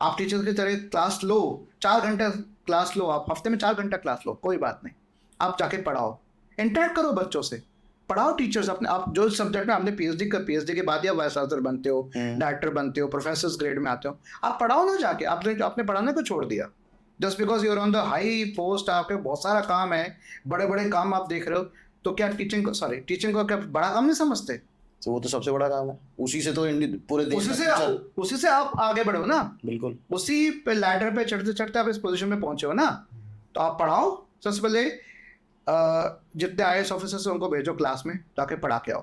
आप टीचर्स की तरह क्लास लो, 4 घंटे क्लास लो, आप हफ्ते में 4 घंटा क्लास लो, कोई बात नहीं, आप जाके पढ़ाओ, इंटरेक्ट करो बच्चों से, पढ़ाओ टीचर्स अपने। आप जो सब्जेक्ट में आपने पीएचडी के बाद या वाइस चांसलर बनते हो, डायरेक्टर बनते हो, प्रोफेसर ग्रेड में आते हो, आप पढ़ाओ ना जाके। आपने पढ़ाने को छोड़ दिया just because you are on the high post, आपके बहुत सारा काम है, बड़े बड़े काम आप देख रहे हो, तो क्या टीचिंग को क्या बड़ा काम नहीं समझते? तो वो तो सबसे बड़ा काम है, उसी से तो पूरे देश उसी से आप आगे बढ़ो ना। बिल्कुल, उसी पे लैडर पे चढ़ते चढ़ते आप इस पोजीशन में पहुंचे हो ना। तो आप पढ़ाओ। सबसे पहले जितने IAS ऑफिसर्स हैं उनको भेजो क्लास में, जाके पढ़ा के आओ।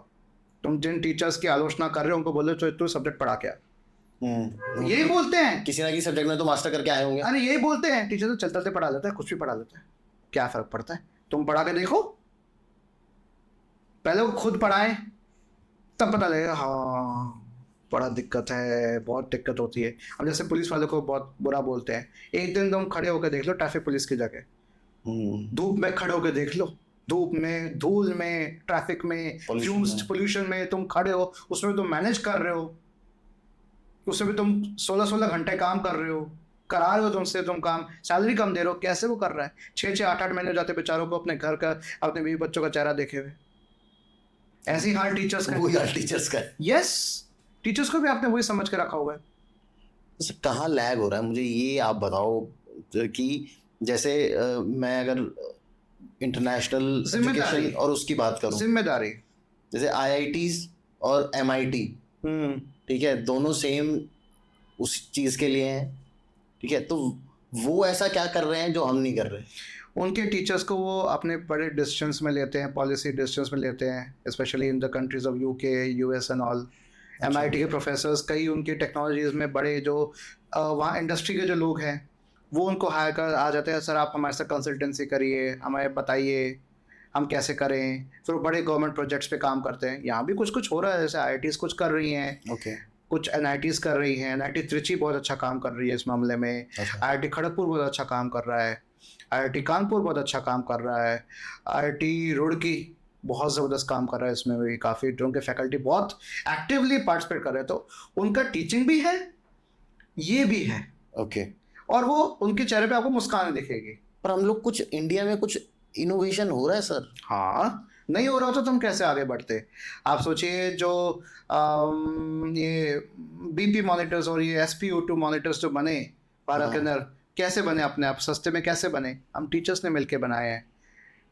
तुम जिन टीचर्स की आलोचना कर रहे हो उनको बोलो तो सब्जेक्ट पढ़ा के आओ। यही बोलते हैं, किसी ना किसी सब्जेक्ट में तो मास्टर करके आए होंगे। अरे यही बोलते हैं, टीचर तो चलते चलते पढ़ा लेता है, कुछ भी पढ़ा लेता है, क्या फर्क पड़ता है? तुम पढ़ा के देखो, पहले वो खुद पढ़ाएं, तब पता लगेगा हाँ बड़ा दिक्कत है, बहुत दिक्कत होती है। अब जैसे पुलिस वालों को बहुत बुरा बोलते हैं, एक दिन तुम खड़े होकर देख लो ट्रैफिक पुलिस की जगह, धूप में खड़े होकर देख लो, धूप में, धूल में, ट्रैफिक में, पोल्यूशन में तुम खड़े हो, उसमें तुम मैनेज कर रहे हो, उसमें भी तुम 16-16 घंटे काम कर रहे हो, करा रहे हो तुमसे, तुम काम, सैलरी कम दे रहे हो, कैसे वो कर रहा है? 6-6, 8-8 महीने जाते बेचारों को अपने घर का, अपने बीवी बच्चों का चेहरा देखे हुए। ऐसी हाल टीचर्स का, वही हाल टीचर्स का। यस, टीचर्स को भी आपने वही समझ के रखा हुआ है। कहाँ लैग हो रहा है मुझे ये आप बताओ कि जैसे मैं अगर इंटरनेशनल एजुकेशन और उसकी बात करूं, जिम्मेदारी, जैसे IITs और MIT, ठीक है, दोनों सेम उस चीज के लिए हैं, ठीक है, तो वो ऐसा क्या कर रहे हैं जो हम नहीं कर रहे? उनके टीचर्स को वो अपने बड़े डिसीजंस में लेते हैं, पॉलिसी डिसीजंस में लेते हैं, specially in the countries of UK, US and all. MIT के प्रोफेसर्स कई उनकी टेक्नोलॉजीज में बड़े जो वहाँ इंडस्ट्री के जो लोग हैं वो उनको हायर कर आ जाते हैं, सर आप हमारे साथ कंसल्टेंसी करिए, हमें बताइए हम कैसे करें। फिर वो बड़े गवर्नमेंट प्रोजेक्ट्स पे काम करते हैं। यहाँ भी कुछ कुछ हो रहा है, जैसे IITs कुछ कर रही हैं, कुछ NITs कर रही हैं। NIT त्रिची बहुत अच्छा काम कर रही है इस मामले में। IIT खड़गपुर बहुत अच्छा काम कर रहा है, IIT कानपुर बहुत अच्छा काम कर रहा है, IIT रुड़की बहुत ज़बरदस्त काम कर रहा है इसमें भी, काफ़ी उनके फैकल्टी बहुत एक्टिवली पार्टिसिपेट कर रहे हैं। तो उनका टीचिंग भी है, ये भी है, और वो उनके चेहरे पे आपको मुस्कान दिखेगी। पर हम लोग कुछ इंडिया में कुछ इनोवेशन हो रहा है सर? हाँ, नहीं हो रहा तो तुम कैसे आगे बढ़ते? आप सोचिए जो ये BP मॉनिटर्स और ये SpO2 मॉनिटर्स जो बने भारत के अंदर, कैसे बने? अपने आप सस्ते में कैसे बने? हम टीचर्स ने मिलके बनाए हैं।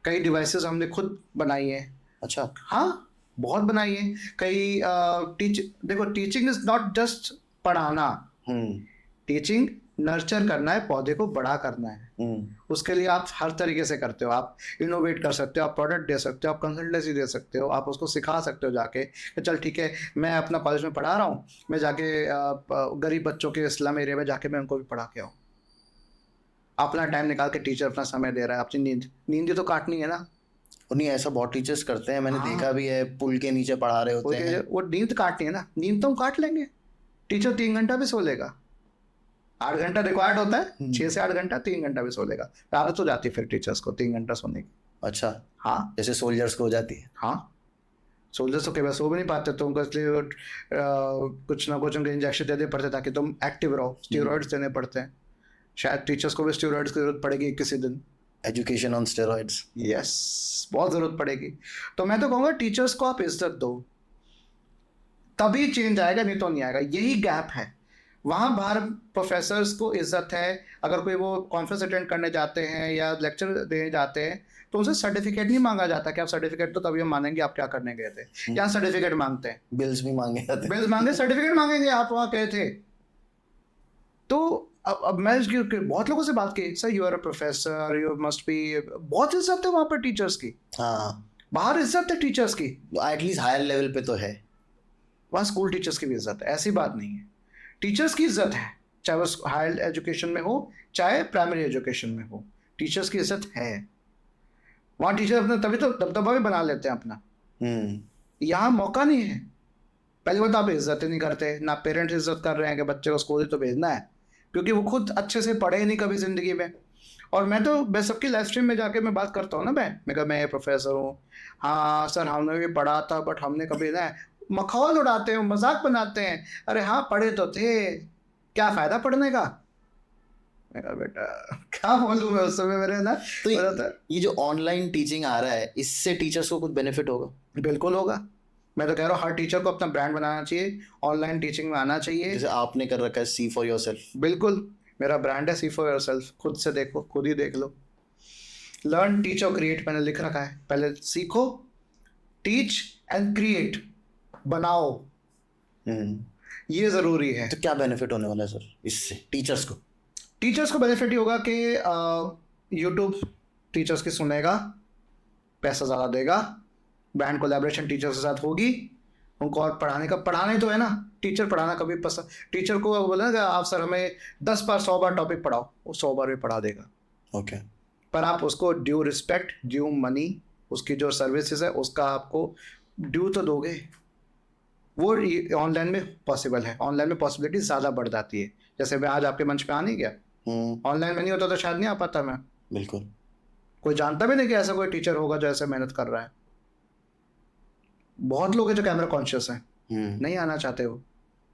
कई डिवाइसेस हमने खुद बनाई है। अच्छा, हाँ, बहुत बनाई है। कई देखो, टीचिंग इज नॉट जस्ट पढ़ाना, टीचिंग नर्चर करना है, पौधे को बड़ा करना है। उसके लिए आप हर तरीके से करते हो। आप इनोवेट कर सकते हो, आप प्रोडक्ट दे सकते हो, आप कंसल्टेंसी दे सकते हो, आप उसको सिखा सकते हो जाके कि चल ठीक है, मैं अपना कॉलेज में पढ़ा रहा हूँ, मैं जाके गरीब बच्चों के स्लम एरिया में जाके मैं उनको भी पढ़ा के आऊँ। अपना टाइम निकाल के टीचर अपना समय दे रहा है, अपनी नींद तो काटनी है ना। नहीं, ऐसा बहुत टीचर्स करते हैं, मैंने देखा भी है, पुल के नीचे पढ़ा रहे होते हैं। वो नींद काटनी है ना, नींद तो हम काट लेंगे। टीचर 3 घंटा भी सो लेगा, 8 घंटा रिक्वायर्ड होता है, 6 से 8 घंटा, 3 घंटा भी सो लेगा। आदत हो जाती है फिर टीचर्स को 3 घंटा सोने की। अच्छा, हाँ, जैसे सोल्जर्स को हो जाती है। हाँ, सोल्जर्स तो कई बार सो भी नहीं पाते, तो उनको इसलिए कुछ ना कुछ उनको इंजेक्शन देने पड़ते ताकि तुम एक्टिव रहो। स्टेरॉइड्स देने पड़ते हैं। शायद टीचर्स को भी स्टेरॉइड्स की जरूरत पड़ेगी किसी दिन। एजुकेशन ऑन स्टेरॉइड्स, यस, बहुत जरूरत पड़ेगी। तो मैं तो कहूँगा टीचर्स को आप इज्जत दो, तभी चेंज आएगा, नहीं तो नहीं आएगा। यही गैप है। वहाँ बाहर प्रोफेसर्स को इज्जत है, अगर कोई वो कॉन्फ्रेंस अटेंड करने जाते हैं या लेक्चर देने जाते हैं तो उनसे सर्टिफिकेट नहीं मांगा जाता कि आप सर्टिफिकेट तो तभी हम मानेंगे आप क्या करने गए थे। यहाँ सर्टिफिकेट मांगते हैं, बिल्स भी मांगे जाते हैं। बिल्स मांगे, सर्टिफिकेट मांगेंगे आप वहाँ गए थे। तो अब मैं बहुत लोगों से बात की, sir you are a professor, you must be, बहुत इज्जत है वहाँ पर टीचर्स की, हाँ, बाहर इज्जत है टीचर्स की, एटलीस्ट हायर लेवल पे तो है। वहाँ स्कूल टीचर्स की भी इज्जत है, ऐसी बात नहीं है। टीचर्स की इज्जत है, चाहे वो हायर एजुकेशन में हो चाहे प्राइमरी एजुकेशन में हो, टीचर्स की इज्जत है। वहाँ टीचर अपना तभी तो दबदबा भी बना लेते हैं अपना, यहाँ मौका नहीं है। पहली बात, आप इज्जत ही नहीं करते, ना पेरेंट्स इज्जत कर रहे हैं कि बच्चे को स्कूल ही तो भेजना है, क्योंकि वो खुद अच्छे से पढ़े ही नहीं कभी ज़िंदगी में। और मैं सबकी लाइव स्ट्रीम में जाके मैं बात करता हूँ ना, मैं कहा मैं प्रोफेसर हूँ, हाँ सर हमने भी पढ़ा था बट हमने कभी ना, मखौल उड़ाते हैं, मजाक बनाते हैं, अरे हाँ पढ़े तो थे, क्या फ़ायदा पढ़ने का। मैं कहा बेटा क्या बोलूँ मैं उस समय, मेरे ना तो था। ये जो ऑनलाइन टीचिंग आ रहा है, इससे टीचर्स को कुछ बेनिफिट होगा? बिल्कुल होगा, मैं तो कह रहा हूँ हर टीचर को अपना ब्रांड बनाना चाहिए, ऑनलाइन टीचिंग में आना चाहिए। जैसे आपने कर रखा है सी फॉर योरसेल्फ। बिल्कुल, मेरा ब्रांड है सी फॉर योरसेल्फ, खुद से देखो, खुद ही देख लो। लर्न टीच और क्रिएट मैंने लिख रखा है, पहले सीखो, टीच एंड क्रिएट, बनाओ, ये ज़रूरी है। तो क्या बेनिफिट होने वाला है सर इससे टीचर्स को? टीचर्स को बेनिफिट ही होगा कि यूट्यूब टीचर्स की सुनेगा, पैसा ज़्यादा देगा, ब्रांड कोलैबोरेशन टीचर्स के साथ होगी, उनको और पढ़ाने तो है ना, टीचर पढ़ाना कभी पसंद, टीचर को बोला ना आप सर हमें 10 बार 100 बार टॉपिक पढ़ाओ, वो 100 बार भी पढ़ा देगा। ओके। पर आप उसको ड्यू रिस्पेक्ट, ड्यू मनी, उसकी जो सर्विसेज है उसका आपको ड्यू तो दोगे। वो ऑनलाइन में पॉसिबल है, ऑनलाइन में पॉसिबिलिटी ज़्यादा बढ़ जाती है। जैसे मैं आज आपके मंच पे आ नहीं गया, ऑनलाइन में नहीं होता तो शायद नहीं आ पाता मैं। बिल्कुल। कोई जानता भी नहीं कि ऐसा कोई टीचर होगा जो ऐसे मेहनत कर रहा है। बहुत लोग हैं जो कैमरा कॉन्शियस हैं, नहीं आना चाहते हो,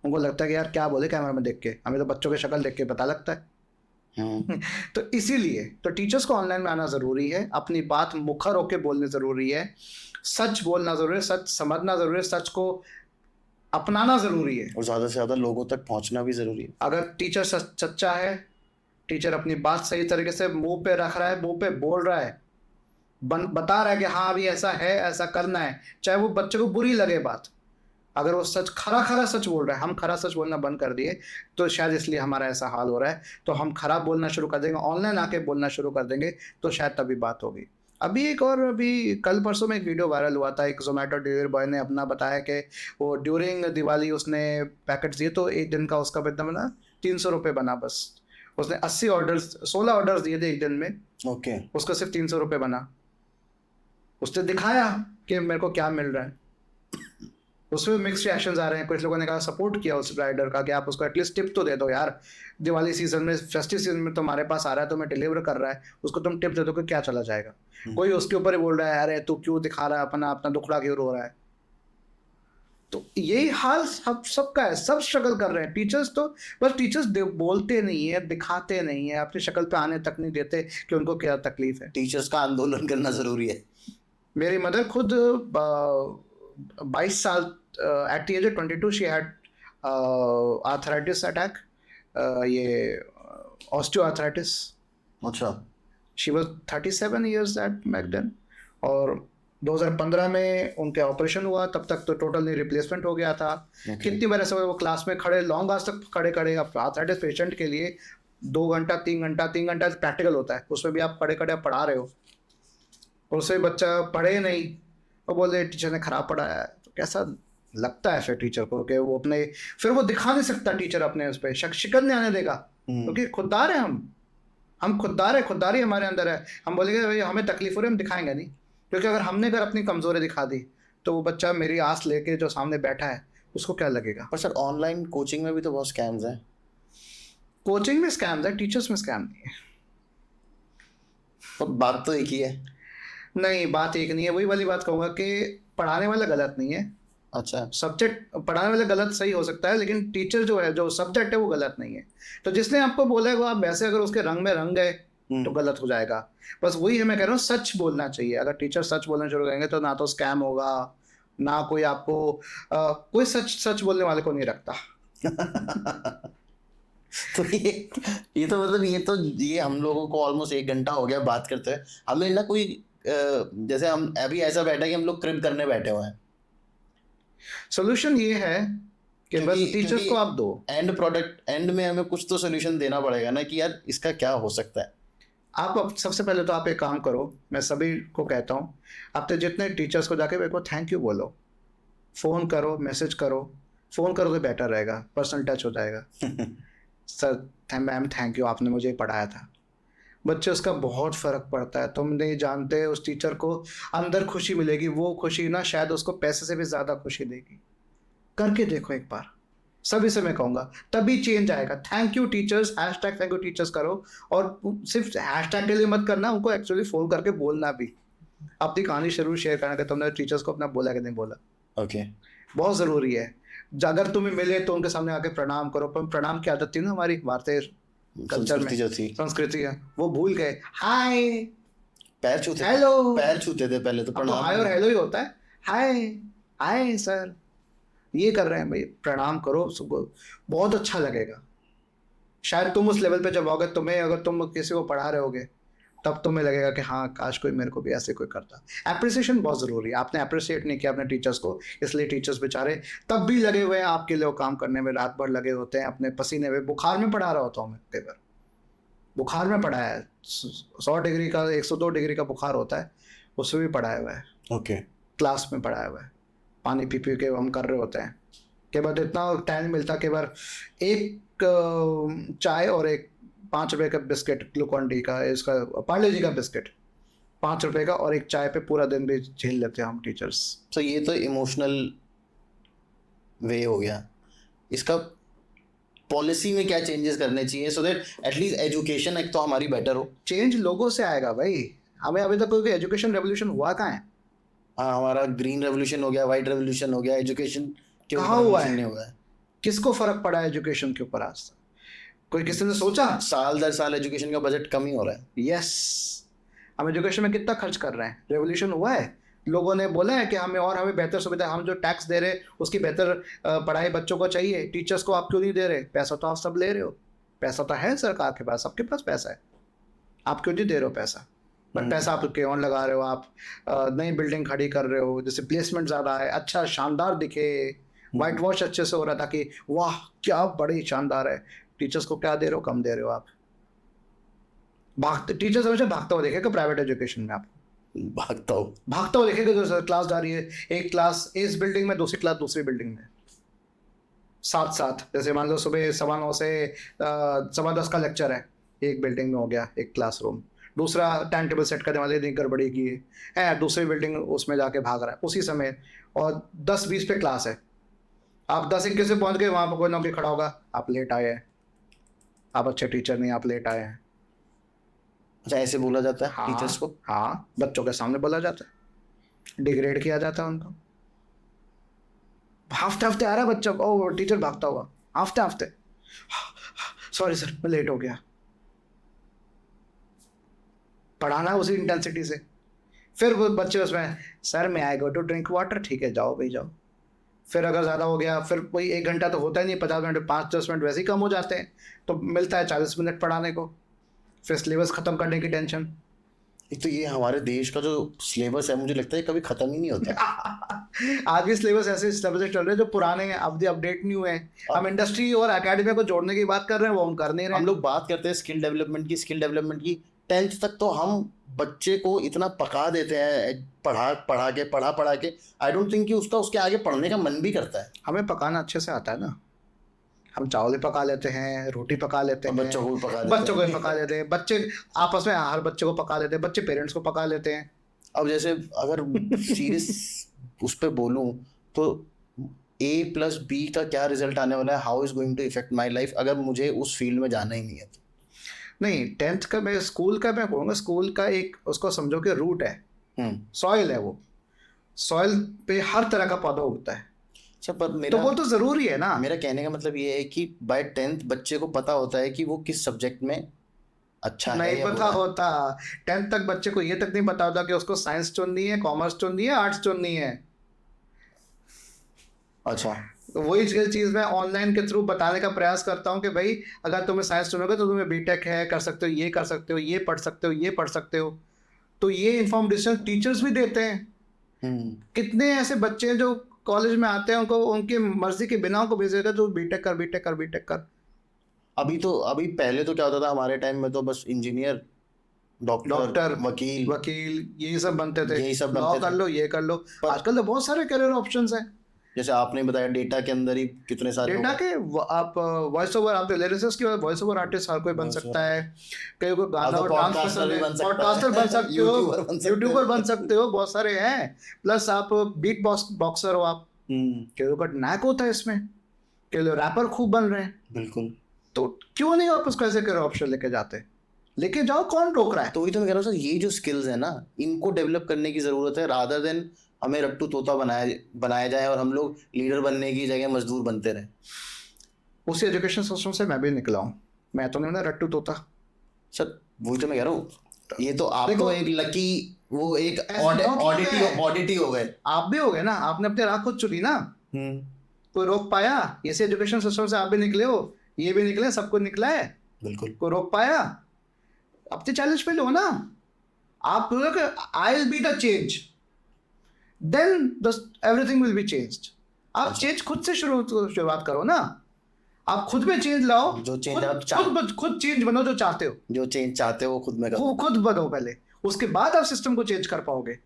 उनको लगता है कि यार क्या बोले कैमरा में देख के, हमें तो बच्चों की शक्ल देख के पता लगता है। तो इसीलिए तो टीचर्स को ऑनलाइन में आना ज़रूरी है, अपनी बात मुखर होकर बोलनी ज़रूरी है, सच बोलना ज़रूरी है, सच समझना ज़रूरी है, सच को अपनाना ज़रूरी है, और ज़्यादा से ज़्यादा लोगों तक पहुंचना भी ज़रूरी है। अगर टीचर सच्चा है, टीचर अपनी बात सही तरीके से मुंह पे रख रहा है, मुंह पे बोल रहा है, बता रहा है कि हाँ अभी ऐसा है, ऐसा करना है, चाहे वो बच्चे को बुरी लगे बात, अगर वो सच खरा सच बोल रहा है। हम खरा सच बोलना बंद कर दिए तो शायद इसलिए हमारा ऐसा हाल हो रहा है, तो हम खराब बोलना शुरू कर देंगे, ऑनलाइन आके बोलना शुरू कर देंगे, तो शायद तभी बात होगी। अभी कल परसों में एक वीडियो वायरल हुआ था, एक जोमेटो डिलीवरी बॉय ने अपना बताया कि वो ड्यूरिंग दिवाली उसने पैकेट्स दिए तो एक दिन का उसका कितना बना, 300 रुपये बना बस। उसने 16 ऑर्डर्स दिए थे एक दिन में, ओके। उसका सिर्फ 300 रुपये बना। उसने दिखाया कि मेरे को क्या मिल रहा है, उसमें मिक्स रिएक्शंस आ रहे हैं। कुछ लोगों ने कहा सपोर्ट किया उस राइडर का कि आप उसको एटलीस्ट टिप तो दे दो यार, दिवाली सीजन में, फेस्टिव सीजन में तुम्हारे पास आ रहा है, तो मैं डिलीवर कर रहा है, उसको तुम टिप दे दो कि क्या चला जाएगा। कोई उसके ऊपर ही बोल रहा है अरे तू क्यों दिखा रहा है अपना दुखड़ा क्यों रो रहा है। तो यही हाल सबका है, सब स्ट्रगल कर रहे हैं। टीचर्स तो बस टीचर्स बोलते नहीं है, दिखाते नहीं है, अपनी शक्ल पे आने तक नहीं देते कि उनको क्या तकलीफ है। टीचर्स का आंदोलन करना ज़रूरी है। मेरी मदर खुद 22 साल, at the age of 22 she had arthritis attack, ये osteoarthritis। अच्छा। she was 37 years back then, और 2015 में उनके ऑपरेशन हुआ, तब तक तो टोटल नहीं रिप्लेसमेंट हो गया था। कितनी बार ऐसा वो क्लास में खड़े लॉन्ग आवर्स तक खड़े आर्थराइटिस पेशेंट के लिए 2 घंटा 3 घंटा प्रैक्टिकल होता है, उसमें भी आप खड़े पढ़ा रहे हो, और उससे बच्चा पढ़े नहीं और बोले टीचर ने खराब पढ़ाया है, तो कैसा लगता है फिर टीचर को कि वो अपने, फिर वो दिखा नहीं सकता टीचर अपने उस पर शिकन नहीं आने देगा, क्योंकि खुददार है हम खुददार है, खुददारी हमारे अंदर है। हम बोलेंगे भाई हमें तकलीफ हो रही है, हम दिखाएंगे नहीं, क्योंकि अगर अपनी कमज़ोरी दिखा दी तो वो बच्चा मेरी आस लेके जो सामने बैठा है उसको क्या लगेगा। पर सर ऑनलाइन कोचिंग में भी तो बहुत स्कैम्स हैं। कोचिंग में स्कैम्स है, टीचर्स में स्कैम नहीं है। तो बात तो एक ही है। नहीं, बात एक नहीं है, वही वाली बात कहूँगा कि पढ़ाने वाला गलत नहीं है। अच्छा। सब्जेक्ट पढ़ाने वाला गलत सही हो सकता है, लेकिन टीचर जो है, जो सब्जेक्ट है वो गलत नहीं है। तो जिसने आपको बोला है वो आप वैसे अगर उसके रंग में रंग गए तो गलत हो जाएगा। बस वही है मैं कह रहा हूँ, सच बोलना चाहिए। अगर टीचर सच बोलना शुरू करेंगे तो ना तो स्कैम होगा, ना कोई आपको कोई सच बोलने वाले को नहीं रखता। तो ये तो मतलब ये हम लोगों को ऑलमोस्ट 1 घंटा हो गया बात करते हैं। हमें ना कोई जैसे हम अभी ऐसा बैठा कि हम लोग क्रिब करने बैठे हुए हैं। सोल्यूशन ये है कि बस टीचर्स को आप दो। एंड में हमें कुछ तो सोल्यूशन देना पड़ेगा ना कि यार इसका क्या हो सकता है। आप अब सबसे पहले तो आप एक काम करो, मैं सभी को कहता हूँ, आपके जितने टीचर्स को जाके मेरे को थैंक यू बोलो, फ़ोन करो, मैसेज करो। फ़ोन करो तो बेटर रहेगा, पर्सनल टच हो जाएगा। सर मैम थैंक यू, आपने मुझे पढ़ाया था। बच्चे उसका बहुत फ़र्क पड़ता है, तुम नहीं जानते उस टीचर को अंदर खुशी मिलेगी, वो खुशी ना शायद उसको पैसे से भी ज़्यादा खुशी देगी। करके देखो एक बार, सभी से मैं कहूँगा, तभी चेंज आएगा। Thank you teachers, hashtag thank you teachers करो, और सिर्फ हैशटैग के लिए मत करना, उनको एक्चुअली फ़ोन करके बोलना भी, अपनी कहानी जरूर शेयर करना कि तुमने टीचर्स को अपना बोला कि नहीं बोला। ओके बहुत ज़रूरी है। अगर तुम्हें मिले तो उनके सामने आके प्रणाम करो। पर प्रणाम की आदत थी ना हमारी भारतीय कल्चर में, जो थी संस्कृति है, वो भूल गए। हाय, पैर छूते हेलो, पैर छूते थे पहले तो अब तो प्रणाम। हाय और हेलो ही होता है। हाय, हाय सर, ये कर रहे हैं भाई, प्रणाम करो, बहुत अच्छा लगेगा। शायद तुम उस लेवल पे जब आओगे, तुम्हें अगर तुम किसी को पढ़ा रहे होगे, तब तुम्हें लगेगा कि हाँ काश कोई मेरे को भी ऐसे कोई करता। एप्रिसिएशन बहुत ज़रूरी है। आपने अप्रिशिएट नहीं किया अपने टीचर्स को, इसलिए टीचर्स बेचारे तब भी लगे हुए हैं आपके लिए, काम करने में रात भर लगे होते हैं, अपने पसीने में। बुखार में पढ़ा रहा होता हूँ मैं कई बार, बुखार में पढ़ाया है, 100 डिग्री का 102 डिग्री का बुखार होता है, उसमें भी पढ़ाया हुआ है। ओके क्लास में पढ़ाया हुआ है, पानी पी पी के हम कर रहे होते हैं। कई बार इतना टाइम मिलता, कई बार एक चाय और एक 5 रुपए का बिस्किट, ग्लूकॉन डी का, इसका पार्ले जी का बिस्किट 5 रुपए का, और एक चाय पे पूरा दिन भी झेल लेते हैं हम टीचर्स। तो ये तो इमोशनल वे हो गया। इसका पॉलिसी में क्या चेंजेस करने चाहिए सो दैट एटलीस्ट एजुकेशन एक तो हमारी बेटर हो। चेंज लोगों से आएगा भाई, हमें अभी तक कोई एजुकेशन रेवोल्यूशन हुआ कहाँ है? हाँ, हमारा ग्रीन रेवोल्यूशन हो गया, वाइट रेवोल्यूशन हो गया, एजुकेशन के कहाँ हुआ है? नहीं हुआ है। किसको फर्क पड़ा है एजुकेशन के ऊपर आज तक? कोई किसी ने सोचा? साल दर साल एजुकेशन का बजट कम ही हो रहा है। यस, हम एजुकेशन में कितना खर्च कर रहे हैं? रेवोल्यूशन हुआ है? लोगों ने बोला है कि हमें बेहतर सुविधा, हम जो टैक्स दे रहे हैं उसकी बेहतर पढ़ाई बच्चों को चाहिए, टीचर्स को आप क्यों नहीं दे रहे? पैसा तो आप सब ले रहे हो, पैसा तो है सरकार के पास, सबके पास पैसा है, आप क्यों नहीं दे रहे हो पैसा? बट पैसा आप के ऑन लगा रहे हो, आप नई बिल्डिंग खड़ी कर रहे हो जिससे प्लेसमेंट ज़्यादा है, अच्छा शानदार दिखे, वाइट वॉश अच्छे से हो रहा था कि वाह क्या बड़ी शानदार है। टीचर्स को क्या दे रहे हो? कम दे रहे हो आप। टीचर्स हमेशा भागता हुआ देखेगा प्राइवेट एजुकेशन में, आपको भागता हुआ देखेगा। जो क्लास जा रही है, एक क्लास इस बिल्डिंग में, दूसरी क्लास दूसरी बिल्डिंग में, साथ साथ। जैसे मान लो सुबह 9:15 से 10:15 का लेक्चर है, एक बिल्डिंग में हो गया एक क्लासरूम, दूसरा टाइम टेबल सेट करने वाले दिन गड़बड़ी की है, दूसरी बिल्डिंग उसमें जाके भाग रहा है उसी समय, और 10-20 पे क्लास है। आप 10-21 से पहुंच गए, वहाँ पर कोई ना कोई खड़ा होगा, आप लेट आए हैं, आप अच्छे टीचर नहीं, आप लेट आए हैं। अच्छा, ऐसे बोला जाता है हाँ, टीचर्स को? हाँ, बच्चों के सामने बोला जाता है, डिग्रेड किया जाता है उनको। हफ्ते हफ्ते आ रहा है बच्चा, ओ टीचर भागता हुआ, हफ्ते हफ्ते, सॉरी सर मैं लेट हो गया। पढ़ाना है उसी इंटेंसिटी से, फिर वो बच्चे उसमें, सर मैं आई गो टू ड्रिंक वाटर, ठीक है जाओ भाई जाओ। फिर अगर ज़्यादा हो गया, फिर कोई 1 घंटा तो होता ही नहीं, 50 मिनट, 5-10 मिनट वैसे ही कम हो जाते हैं, तो मिलता है 40 मिनट पढ़ाने को, फिर सिलेबस ख़त्म करने की टेंशन। एक तो ये हमारे देश का जो सिलेबस है, मुझे लगता है कभी ख़त्म ही नहीं होता। आज भी सिलेबस ऐसे सिलेबस चल रहे हैं जो पुराने हैं, अब अपडेट नहीं हुए हैं। हम इंडस्ट्री और एकेडमी को जोड़ने की बात कर रहे हैं, वो हम कर नहीं रहे। हम लोग बात करते हैं स्किल डेवलपमेंट की 10th तक तो हम बच्चे को इतना पका देते हैं, पढ़ा के आई डोंट थिंक कि उसके आगे पढ़ने का मन भी करता है। हमें पकाना अच्छे से आता है ना, हम चावल भी पका लेते हैं, रोटी पका लेते हैं, बच्चों को भी पका लेते हैं, बच्चे आपस में हर बच्चे को पका लेते हैं, बच्चे पेरेंट्स को पका लेते हैं। अब जैसे अगर सीरियस उस पर बोलूँ तो A+B का क्या रिजल्ट आने वाला है, how is going to effect my life, अगर मुझे उस फील्ड में जाना ही नहीं है तो। नहीं, 10th का मैं स्कूल का मैं कहूँगा, स्कूल का एक उसको समझो कि रूट है, सॉइल है, वो सॉइल पे हर तरह का पौधा उगता है। अच्छा, पर तो वो तो ज़रूरी है ना। मेरा कहने का मतलब ये है कि बाय 10th बच्चे को पता होता है कि वो किस सब्जेक्ट में अच्छा नहीं है। पता होता, 10th तक बच्चे को ये तक नहीं पता होता कि उसको साइंस चुननी है, कॉमर्स चुननी है, आर्ट्स चुननी है। अच्छा, वही चीज़ मैं ऑनलाइन के थ्रू बताने का प्रयास करता हूँ कि भाई अगर तुम्हें साइंस चुनोगे तो तुम्हें बीटेक है, कर सकते हो, ये कर सकते हो, ये पढ़ सकते हो, ये पढ़ सकते हो। तो ये इन्फॉर्म डिसीजन टीचर्स भी देते हैं। कितने ऐसे बच्चे हैं जो कॉलेज में आते हैं उनको उनकी मर्जी के बिना उनको भेजेगा तो बीटेक कर बीटेक कर बीटेक कर। अभी पहले तो क्या होता था हमारे टाइम में, तो बस इंजीनियर, डॉक्टर, वकील यही सब बनते थे, यही सब लॉ बनते कर थे। लो, ये कर लो। आजकल तो बहुत सारे करियर ऑप्शंस हैं। जैसे आपने बताया डेटा के अंदर ही कितने सारे डेटा के आप वॉइस ओवर, आप लिरिसिस्ट की वॉइस ओवर आर्टिस्ट हर कोई बन सकता है। कई को गाना और डांस पसंद है, पॉडकास्टर बन सकते हो, यूट्यूबर बन सकते हो, बहुत सारे हैं। प्लस आप बीट बॉक्सर हो आप, कई को नैक होता है इसमें, कई लोग रैपर खूब बन रहे हैं। बिल्कुल। तो क्यों नहीं आप उसको ऐसे करियर ऑप्शन लेके जाते? लेके जाओ, कौन रोक रहा है? तो वही तो मैं कह रहा हूँ सर, ये जो स्किल्स है ना, इनको डेवलप करने की जरूरत है, रादर देन हमें रट्टू तोता बनाया जाए और हम लोग लीडर बनने की जगह मजदूर बनते रहे। उसी एजुकेशन सिस्टम से मैं भी निकला हूँ, मैं तो नहीं ना रट्टू तोता सर। वही तो मैं कह रहा हूँ, ये तो आप देखो, तो एक लकी, वो एक ऑडिटी हो गए। आप भी हो गए ना, आपने अपनी राह खुद चुनी ना, कोई रोक पाया? इसी एजुकेशन सिस्टम से आप भी निकले हो, ये भी निकले, सबको निकला है। बिल्कुल। कोई रोक पाया? अपने चैलेंज पे लो ना। आप बोलोगे I will be the change, then everything will be changed. आप चेंज खुद से शुरुआत करो ना, आप खुद में चेंज लाओ, जो चेंज आप खुद चेंज बनो, जो चाहते हो, जो चेंज चाहते हो वो खुद में करो, वो खुद बनो पहले, उसके बाद आप सिस्टम को चेंज कर पाओगे।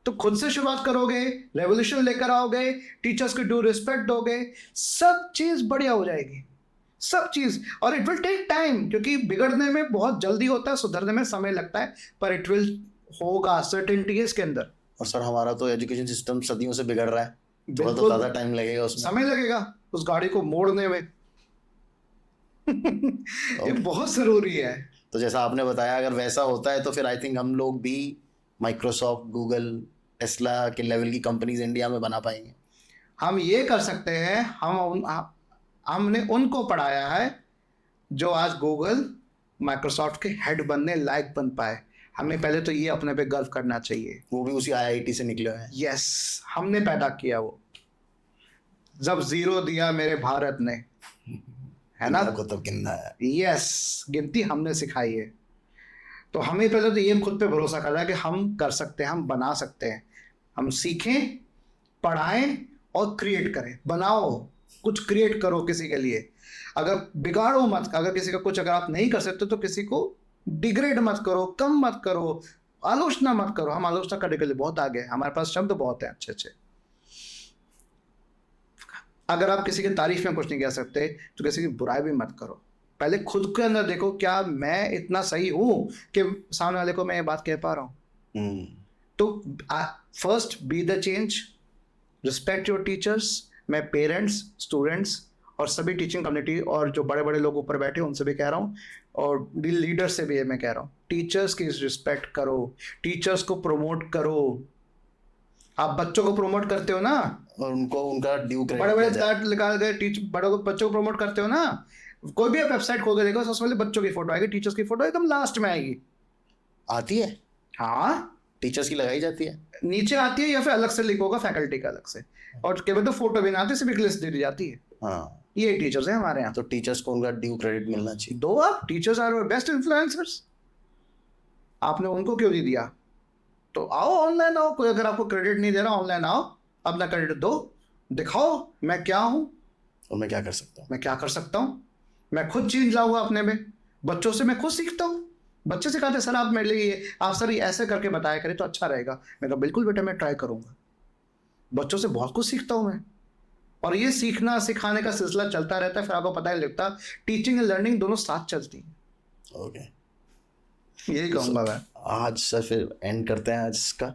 तो खुद से शुरुआत करोगे, रेवोल्यूशन लेकर आओगे, टीचर्स को ड्यू रिस्पेक्ट दोगे, सब चीज बढ़िया हो जाएगी, सब चीज। और इट विल टेक टाइम, क्योंकि बिगड़ने में बहुत जल्दी होता है, सुधरने में समय लगता है, पर इट विल होगा, सर्टेनिटी है इसके अंदर। और सर हमारा तो एजुकेशन सिस्टम सदियों से बिगड़ रहा है, थोड़ा तो ज्यादा टाइम लगेगा, उसमें समय लगेगा उस गाड़ी को मोड़ने में। ये बहुत जरूरी है। तो जैसा आपने बताया, अगर वैसा होता है तो फिर आई थिंक हम लोग भी माइक्रोसॉफ्ट, गूगल, टेस्ला के लेवल की कंपनीज इंडिया में बना पाएंगे। हम ये कर सकते हैं, हमने उनको पढ़ाया है जो आज गूगल, माइक्रोसॉफ्ट के हेड बनने लायक बन पाए। हमें पहले तो ये अपने पे गर्व करना चाहिए। वो भी उसी आईआईटी से निकले हैं। यस, हमने पैदा किया वो। जब जीरो दिया मेरे भारत ने, है ना, को तब गिनना है। यस, गिनती हमने सिखाई है। तो हमें पहले तो ये खुद पे भरोसा करना है कि हम कर सकते हैं, हम बना सकते हैं। हम सीखें, पढ़ाएं और क्रिएट करें। बनाओ, कुछ क्रिएट करो किसी के लिए। अगर बिगाड़ो मत, अगर किसी का कुछ अगर आप नहीं कर सकते तो किसी को डिग्रेड मत करो, कम मत करो, आलोचना मत करो। हम आलोचना करने के लिए बहुत आगे हैं, हमारे पास शब्द बहुत हैं अच्छे अच्छे। अगर आप किसी की तारीफ में कुछ नहीं कह सकते तो किसी की बुराई भी मत करो। पहले खुद के अंदर देखो, क्या मैं इतना सही हूं कि सामने वाले को मैं ये बात कह पा रहा हूं। तो first B the change, respect your teachers. मैं पेरेंट्स, स्टूडेंट्स और सभी टीचिंग कम्युनिटी और जो बड़े बड़े लोग ऊपर बैठे उनसे भी कह रहा हूँ, और लीडर्स से भी ये मैं कह रहा हूँ, टीचर्स की रिस्पेक्ट करो, टीचर्स को प्रमोट करो। आप बच्चों को प्रमोट करते हो ना, और उनको उनका ड्यू क्रेडिट, बड़े बड़े कार्ड निकाल गए, बड़ों बच्चों को प्रमोट करते हो ना। कोई भी आप वेबसाइट खोल के देखो, सबसे पहले बच्चों की फोटो आएगी, टीचर्स की फोटो एकदम लास्ट में आएगी। आती है? हाँ, टीचर्स की लगाई जाती है, नीचे आती है, या फिर अलग से लिखा होगा फैकल्टी का अलग से। और केवल तो फोटो भी ना आती, सिर्फ एक लिस्ट दे दी जाती है। हाँ, ये टीचर्स हैं हमारे यहाँ। तो टीचर्स को उनका ड्यू क्रेडिट मिलना चाहिए। दो आप, टीचर्स आर बेस्ट इन्फ्लुएंसर्स, आपने उनको क्यों नहीं दिया? तो आओ, ऑनलाइन आओ, कोई अगर आपको क्रेडिट नहीं दे रहा, ऑनलाइन आओ, अपना क्रेडिट दो, दिखाओ मैं क्या हूँ और मैं क्या कर सकता हूँ, मैं क्या कर सकता हूँ। मैं खुद चेंज लाऊंगा अपने में, बच्चों से मैं खुद सीखता हूँ। बच्चे सिखाते सर आप मेरे लिए, आप सर ऐसे करके बताया करें तो अच्छा रहेगा। मैं कहा बिल्कुल बेटा, मैं ट्राई करूँगा। बच्चों से बहुत कुछ सीखता हूँ मैं, और ये सीखना सिखाने का सिलसिला चलता रहता है। फिर आपको पता ही लगता, टीचिंग एंड लर्निंग दोनों साथ चलती हैं। ओके, यही कहूँगा मैं। आज सर फिर एंड करते हैं आज इसका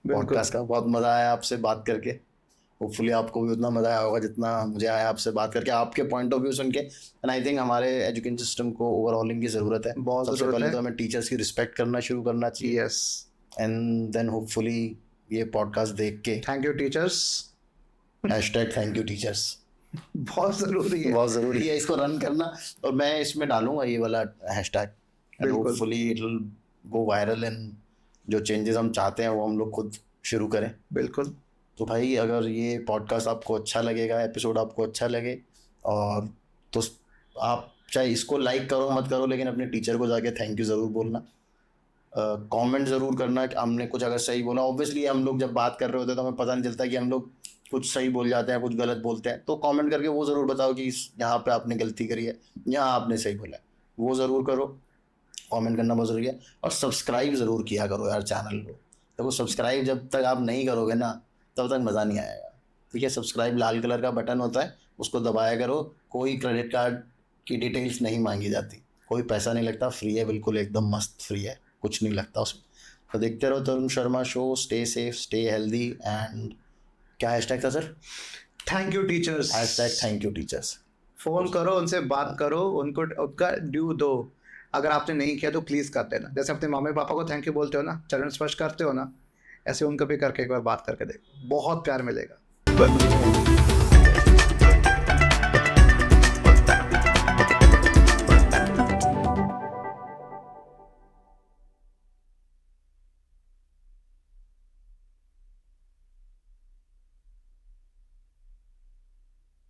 पॉडकास्ट का। बहुत मज़ा आया आपसे बात करके, होपफुली आपको भी उतना मज़ा आया होगा जितना मुझे आया आपसे बात करके, आपके पॉइंट ऑफ व्यू सुन के। एंड आई थिंक हमारे एजुकेशन सिस्टम को ओवरऑलिंग की ज़रूरत है। सबसे पहले तो हमें टीचर्स की रिस्पेक्ट करना शुरू करना चाहिए। यस, एंड देन होपफुली ये पॉडकास्ट देख के thank you teachers, #thank you teachers बहुत ज़रूरी है, बहुत ज़रूरी है इसको रन करना। और मैं इसमें डालूंगा ये वाला hashtag, and hopefully it will go viral, and जो चेंजेस हम चाहते हैं वो हम लोग खुद शुरू करें। बिल्कुल। तो भाई, अगर ये पॉडकास्ट आपको अच्छा लगेगा, एपिसोड आपको अच्छा लगे, और तो आप चाहे इसको लाइक करो मत करो, लेकिन अपने टीचर को जाके थैंक यू ज़रूर बोलना। कमेंट ज़रूर करना कि हमने कुछ अगर सही बोला। ऑब्वियसली हम लोग जब बात कर रहे होते हैं तो हमें पता नहीं चलता कि हम लोग कुछ सही बोल जाते हैं, कुछ गलत बोलते हैं, तो कमेंट करके वो ज़रूर बताओ कि यहाँ पे आपने गलती करी है, यहाँ आपने सही बोला है, वो ज़रूर करो। कमेंट करना बहुत ज़रूरी है। और सब्सक्राइब ज़रूर किया करो यार चैनल को। देखो सब्सक्राइब जब तक आप नहीं करोगे ना तब तक मज़ा नहीं आएगा। ठीक है, सब्सक्राइब लाल कलर का बटन होता है, उसको दबाया करो। कोई क्रेडिट कार्ड की डिटेल्स नहीं मांगी जाती, कोई पैसा नहीं लगता, फ्री है, बिल्कुल एकदम मस्त फ्री है, कुछ नहीं लगता उसमें। तो देखते रहो Tarun Sharma show. Stay safe, stay healthy and क्या हैशटैग था sir? Thank you teachers. Hashtag thank you teachers. Phone करो, उनसे बात करो, उनको उनका ड्यू दो। अगर आपने नहीं किया तो प्लीज़ कर देना। जैसे अपने मम्मी पापा को थैंक यू बोलते हो ना, चरण स्पर्श करते हो ना, ऐसे उनको भी करके एक बार बात करके देखो, बहुत प्यार मिलेगा।